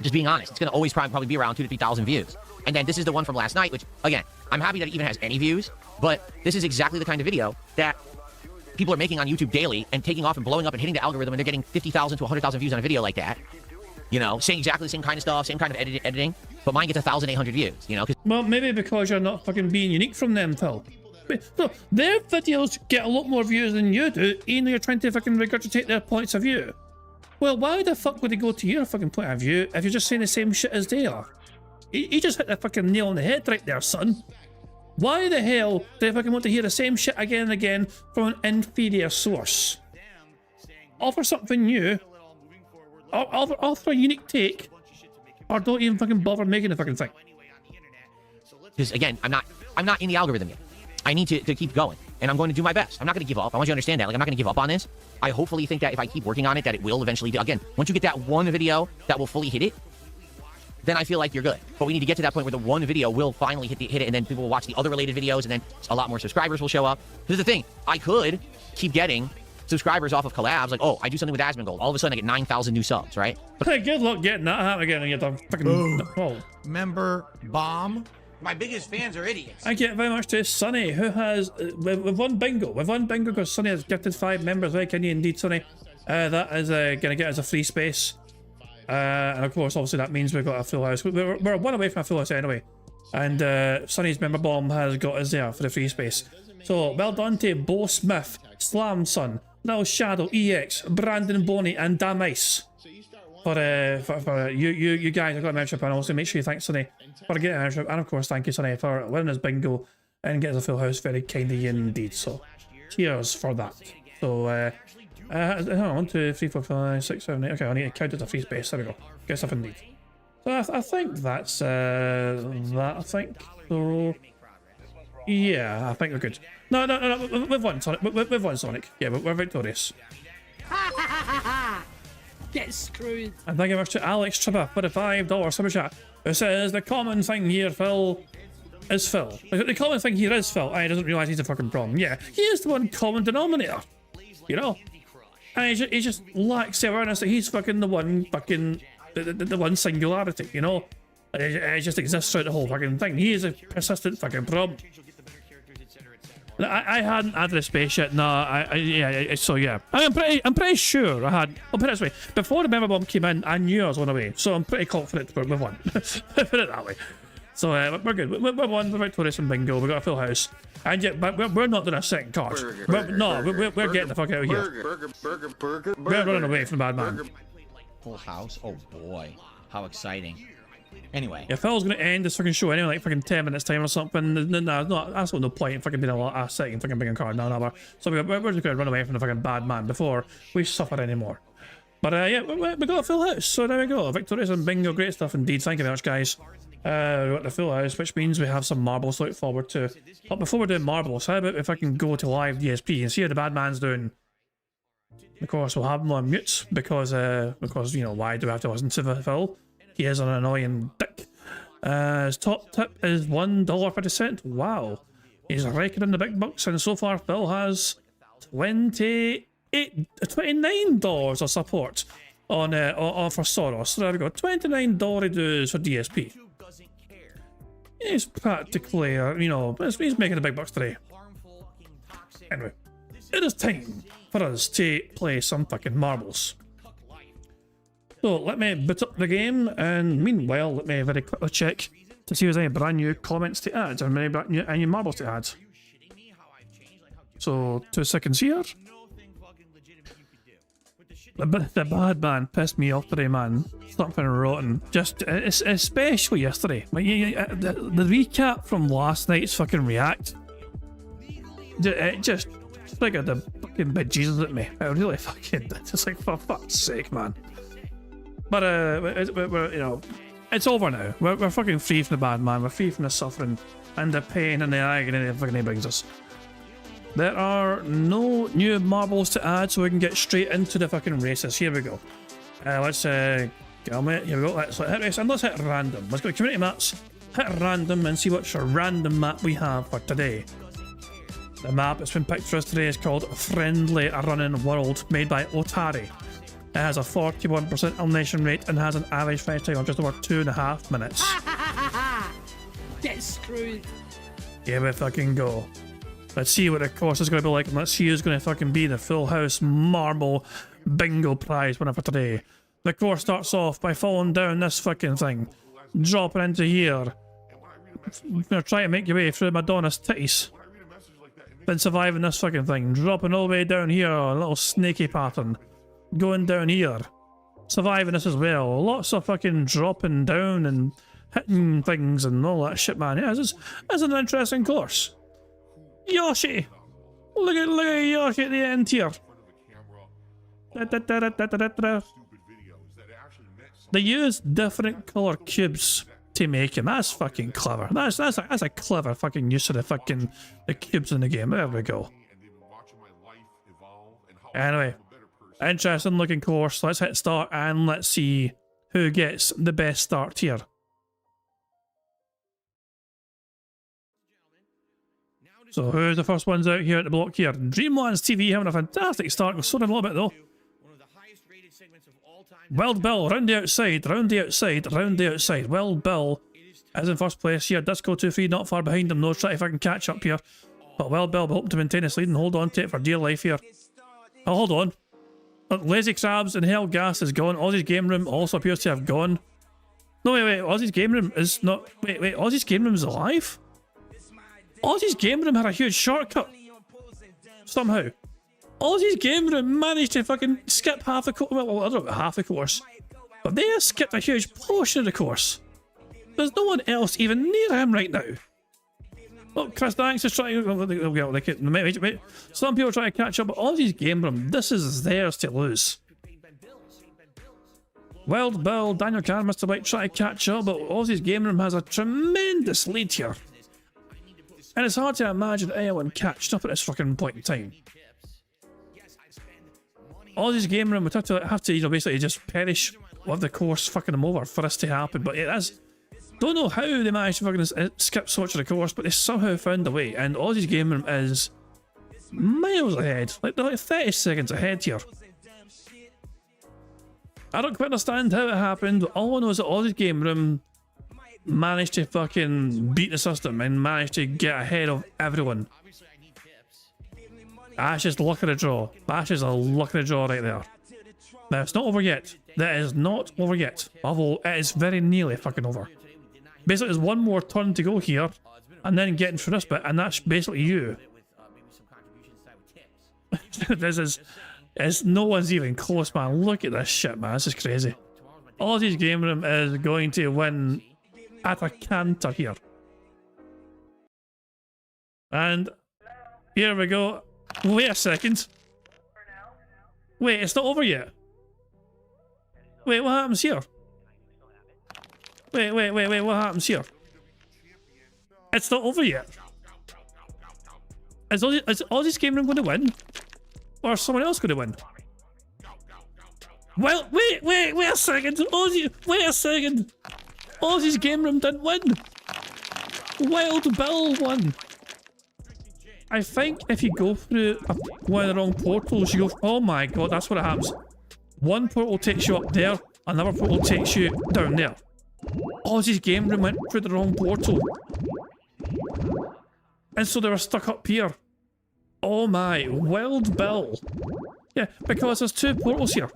Just being honest, it's going to always probably be around 2,000 to 3,000 views. And then this is the one from last night, which, again, I'm happy that it even has any views, but this is exactly the kind of video that people are making on YouTube daily and taking off and blowing up and hitting the algorithm, and they're getting 50,000 to 100,000 views on a video like that. You know, saying exactly the same kind of stuff, same kind of editing, but mine gets 1,800 views, you know? Well, maybe because you're not fucking being unique from them, Phil. No, their videos get a lot more views than you do, even though you're trying to fucking regurgitate their points of view. Well, why the fuck would they go to your fucking point of view if you're just saying the same shit as they are? You just hit the fucking nail on the head right there, son. Why the hell do they fucking want to hear the same shit again and again from an inferior source? Offer something new, offer a unique take, or don't even fucking bother making the fucking thing. Because again, I'm not in the algorithm yet. I need to keep going, and I'm going to do my best. I'm not going to give up. I want you to understand that. Like, I'm not going to give up on this. I hopefully think that if I keep working on it, that it will eventually do. Again, once you get that one video that will fully hit it, then I feel like you're good. But we need to get to that point where the one video will finally hit it, and then people will watch the other related videos, and then a lot more subscribers will show up. Here's the thing. I could keep getting subscribers off of collabs. Like, oh, I do something with Asmongold. All of a sudden, I get 9,000 new subs, right? Hey, good luck getting that happen again and get the fucking... Oh. Member bomb. My biggest fans are idiots. Thank you very much to Sonny, who has... We've won bingo. We've won bingo because Sonny has gifted 5 members. Right, can you indeed, Sonny? That is going to get us a free space. And of course, obviously, that means we've got a full house. We're one away from a full house anyway. And Sonny's member bomb has got us there for the free space. So, well done to Bo Smith, Slam Son, Lil Shadow, EX, Brandon Boney, and Damn Ice. For you guys have got a membership, and also make sure you thank Sonny for getting a membership, and of course thank you Sonny for winning his bingo and getting us a full house very kindly indeed. So cheers for that. So 1, 2, 3, 4, 5, 6, 7, 8. Okay, I need to count as a free space. There we go. Good stuff indeed. So I think that's that. I think so. Yeah, I think we're good. No, we've won Sonic. We've won Sonic. Yeah, we're victorious. Get screwed. And thank you very much to Alex Tripper for the $5 super chat, who says the common thing here, Phil, is Phil. Like, the common thing here is Phil. And he doesn't realise he's a fucking problem. Yeah, he is the one common denominator. You know? And he just lacks the awareness that he's fucking the one fucking the one singularity, you know? It just exists throughout the whole fucking thing. He is a persistent fucking problem. I hadn't added a space yet. No, so yeah. I'm pretty sure I had. I'll put it this way. Before the member bomb came in, I knew I was on the way. So I'm pretty confident we've won. Put it that way. So we're good. We're won. We're victorious in bingo. We got a full house. And yet, but we're not doing a second card. We're getting the fuck out of here. We're running away from the bad man. Full house. Oh boy, how exciting. Anyway. Yeah, Phil's gonna end this fucking show anyway, like fucking 10 minutes time or something. No, that's no point in fucking being a second fucking bingo card. No. So we're just gonna run away from the fucking bad man before we suffer anymore. But yeah, we got a full house, so there we go. Victorious and bingo, great stuff indeed. Thank you very much, guys. We got the full house, which means we have some marbles to look forward to. But before we're doing marbles, how about if I can go to live DSP and see how the bad man's doing? Of course, we'll have him on mute because you know, why do I have to listen to Phil? He is an annoying dick. His top tip is $1.50. Wow. He's raking in the big bucks, and so far Phil has $29 of support on for Soros. So there we go. $29 dues for DSP. He's practically, you know, he's making the big bucks today. Anyway, it is time for us to play some fucking marbles. So let me boot up the game, and meanwhile, let me very quickly check to see if there's any brand new comments to add, or any marbles to add. So 2 seconds here. The bad man pissed me off today, man. Something rotten. Just especially yesterday. Like, the recap from last night's fucking react. It just figured the fucking bejesus at me. It really fucking. Just like, for fuck's sake, man. But we're, you know, it's over now. We're fucking free from the bad man. We're free from the suffering and the pain and the agony that fucking brings us. There are no new marbles to add, so we can get straight into the fucking races. Here we go. Let's get on with it. Here we go. Let's hit race and let's hit random. Let's go to community maps, hit random, and see which random map we have for today. The map that's been picked for us today is called Friendly Running World, made by Otari. It has a 41% elimination rate and has an average finish time of just over 2.5 minutes. Get screwed. Give it fucking go. Let's see what the course is going to be like, and let's see who's going to fucking be the Full House Marble Bingo Prize winner for today. The course starts off by falling down this fucking thing, dropping into here. You're gonna try to make your way through Madonna's titties. Then surviving this fucking thing, dropping all the way down here, a little snaky pattern. Going down here, surviving this as well. Lots of fucking dropping down and hitting things and all that shit, man. Yeah, it's an interesting course. Yoshi! Look at Yoshi at the end here. They use different colour cubes to make him. That's fucking clever. That's a clever fucking use of the cubes in the game. There we go. Anyway, interesting looking course. Let's hit start and let's see who gets the best start here. So who's the first ones out here at the block here? Dreamlands TV having a fantastic start. We're slowing a little bit though. Wild Bill, round the outside, round the outside, round the outside. Wild Bill is in first place here. Disco 2-3 not far behind him though. Try if I can catch up here. But Wild Bill hoping to maintain his lead and hold on to it for dear life here. Oh, hold on. Look, Lazy Crabs and Hell Gas is gone. Aussie's Game Room also appears to have gone. No, wait, Aussie's Game Room is not... Wait, Aussie's Game Room is alive? Aussie's Game Room had a huge shortcut. Somehow. Aussie's Game Room managed to fucking skip half the course. Well, I don't know about half the course. But they have skipped a huge portion of the course. There's no one else even near him right now. Oh, Chris Danks is trying to... Wait. Some people are trying to catch up, but Aussie's Game Room, this is theirs to lose. Wild Bill, Daniel Carr, Mr. White try to catch up, but Aussie's Game Room has a tremendous lead here. And it's hard to imagine anyone catched up at this fucking point in time. Aussie's Game Room would have to, you know, basically just perish with the course fucking them over for this to happen, but it is... Don't know how they managed to fucking skip so much of the course, but they somehow found a way, and Aussie's Game Room is miles ahead, like 30 seconds ahead here. I don't quite understand how it happened, but all I know is that Aussie's Game Room managed to fucking beat the system and managed to get ahead of everyone. That's just luck of the draw. That's just a luck of the draw right there. Now, it's not over yet. That is not over yet. Although, it is very nearly fucking over. Basically, there's one more turn to go here, and then getting through this bit, and that's basically you. This is... no one's even close, man. Look at this shit, man. This is crazy. Aussie's Game Room is going to win at a canter here. And here we go. Wait a second. Wait, it's not over yet. Wait, what happens here? Wait, what happens here? It's not over yet. Is Aussie's Game Room going to win? Or is someone else going to win? Well, wait a second. Wait a second. Aussie's Game Room didn't win. Wild Bill won. I think if you go through one of the wrong portals, you go... Oh my god, that's what happens. One portal takes you up there, another portal takes you down there. Aussie's Game Room went through the wrong portal. And so they were stuck up here. Oh my, Wild Bill. Yeah, because there's two portals here.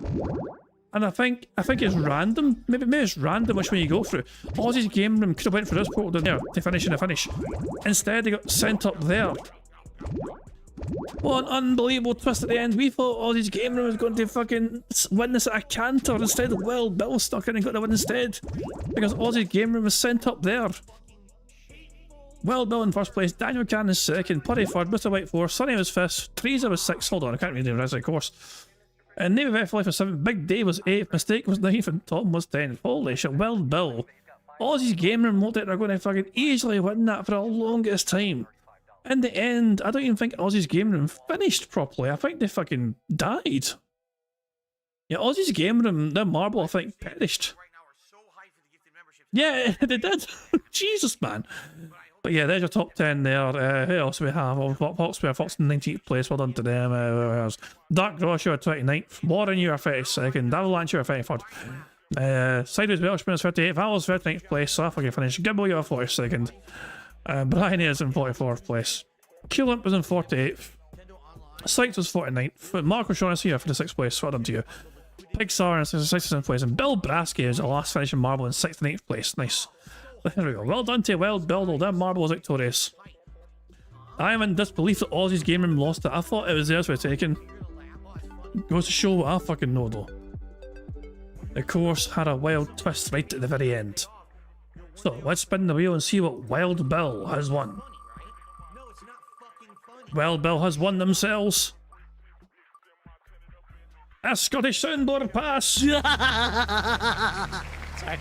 And I think it's random. Maybe it's random which one you go through. Aussie's Game Room could have went through this portal down there to finish in the finish. Instead they got sent up there. What an unbelievable twist at the end. We thought Aussie's Game Room was going to fucking win this at a canter. Instead, Wild Bill stuck in and got the win instead. Because Aussie's Game Room was sent up there. Wild Bill in first place, Daniel Cannon is second, Putty third, Mr. White fourth, Sonny was fifth, Teresa was sixth, hold on, I can't read the rest of the course. And Navy Vet for Life was seventh, Big Dave was eighth, Mistake was ninth, and Tom was 10th. Holy shit, Wild Bill. Aussie's Game Room looked like they're going to fucking easily win that for the longest time. In the end, I don't even think Aussie's Game Room finished properly. I think they fucking died. Yeah, Aussie's Game Room, their marble, I think, perished. Yeah, they did. Jesus, man. But yeah, there's your top 10 there. Who else do we have? Oh, Fox in 19th place. Well done to them. Who else? Dark Grosh, you were 29th. Warren, you were 32nd. Avalanche, you were 33rd. Sideways Welshman is 38th. Val's 39th place. So I forget finish. Gibble, you were 42nd. Brian is in 44th place. Q-Limp was in 48th. Sykes was 49th. Mark O'Shaughnessy here for the 6th place. Well done to you. Pixar is in 67th place. And Bill Brasky is the last finishing marble in 6th and 8th place. Nice. There we go. Well done to Wild Bill, though. That marble was victorious. I am in disbelief that Aussie's game room lost it. I thought it was theirs for taken. Goes to show what I fucking know, though. The course had a wild twist right at the very end. So, let's spin the wheel and see what Wild Bill has won. Wild Bill has won themselves a Scottish Soundboard Pass. Sorry.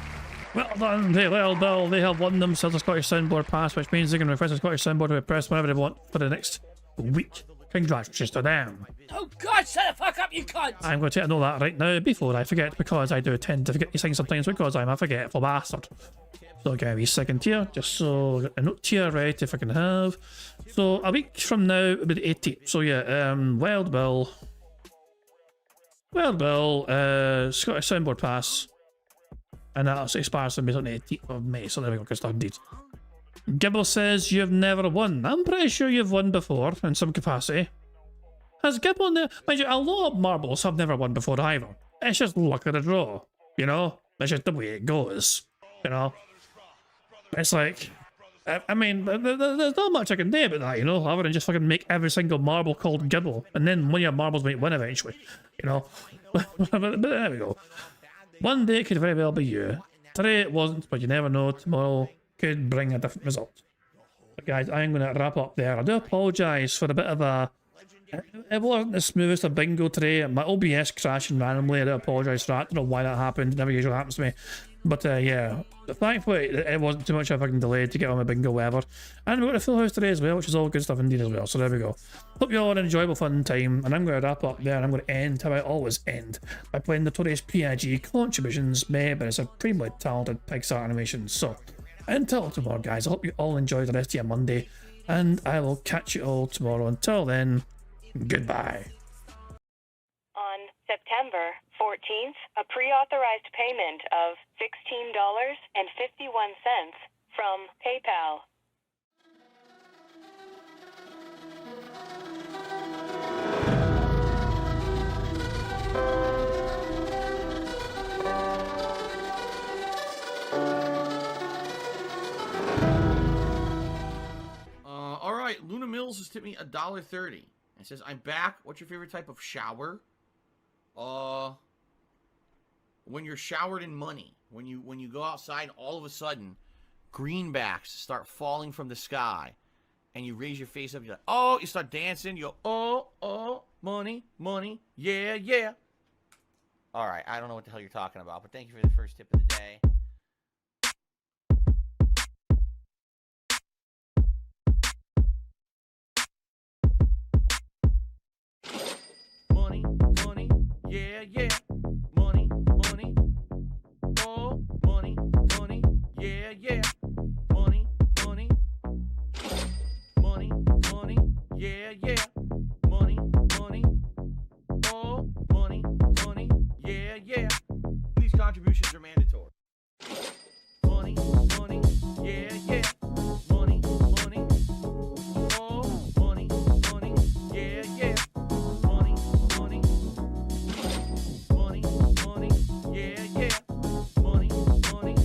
Well done to Wild Bill. They have won themselves a Scottish Soundboard Pass, which means they can request a Scottish Soundboard to be pressed whenever they want for the next week. Congratulations to them. Oh God, shut the fuck up, you cunt! I'm going to know that right now before I forget, because I do tend to forget these things sometimes because I'm a forgetful bastard. So I'll give a wee second here, just so I got a note here, right, if I can have. So a week from now, it'll be the 18th. So yeah, Wild Bill, Scottish Soundboard Pass. And that expires on the 18th of May, so there we go, good stuff indeed. Gibble says you've never won. I'm pretty sure you've won before, in some capacity. Has Gibble there? Mind you, a lot of marbles have never won before either. It's just luck of the draw, you know? It's just the way it goes, you know? It's like, I mean, there's not much I can do about that, you know? Other than just fucking make every single marble called Gibble, and then one of your marbles might win eventually, you know? but there we go. One day it could very well be you. Today it wasn't, but you never know. Tomorrow could bring a different result. But guys, I'm going to wrap up there. I do apologise for a bit of a... It wasn't the smoothest of bingo today. My OBS crashing randomly. I do apologise for that. I don't know why that happened. It never usually happens to me. But yeah, thankfully it wasn't too much of a fucking delay to get on my bingo whatever. And we got a full house today as well, which is all good stuff indeed as well. So there we go. Hope you all had an enjoyable fun time. And I'm going to wrap up there, and I'm going to end how I always end, by playing the Notorious PIG contributions made by some supremely talented Pixar animations. So until tomorrow, guys, I hope you all enjoy the rest of your Monday, and I will catch you all tomorrow. Until then, goodbye. On September 14th, a pre-authorized payment of $16.51 from PayPal. All right, Luna Mills has tipped me $1.30. It says, I'm back. What's your favorite type of shower? When you're showered in money. When you go outside, all of a sudden, greenbacks start falling from the sky. And you raise your face up, you're like, oh, you start dancing, you go, oh, money, money, yeah, yeah. All right, I don't know what the hell you're talking about, but thank you for the first tip of the day. Money, money, yeah, yeah. Money, money, oh, money, money, yeah, yeah. Money, money, money, money, yeah, yeah. Money, money, oh, money, money, yeah, yeah. These contributions are mandatory. Money, money, yeah, yeah. Money, money, oh, money, money, yeah, yeah. Money, money, money, money, yeah, yeah. Money, money,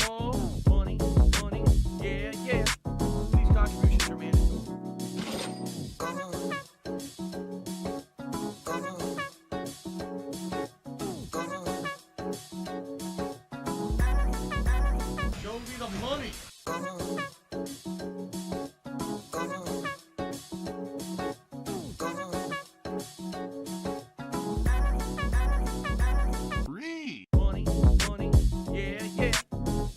oh, money, money, yeah, yeah. These contributions are mandatory. Show me the money. Free. Money, money, yeah, yeah.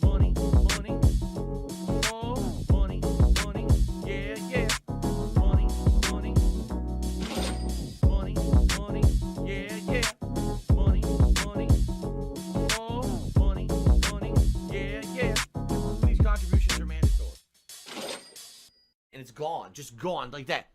Money, money, oh, money, money, yeah, yeah. Money, money, money, money, yeah, yeah. Money, money, oh, money, money, yeah, yeah. These contributions are mandatory. it's gone. Just gone like that.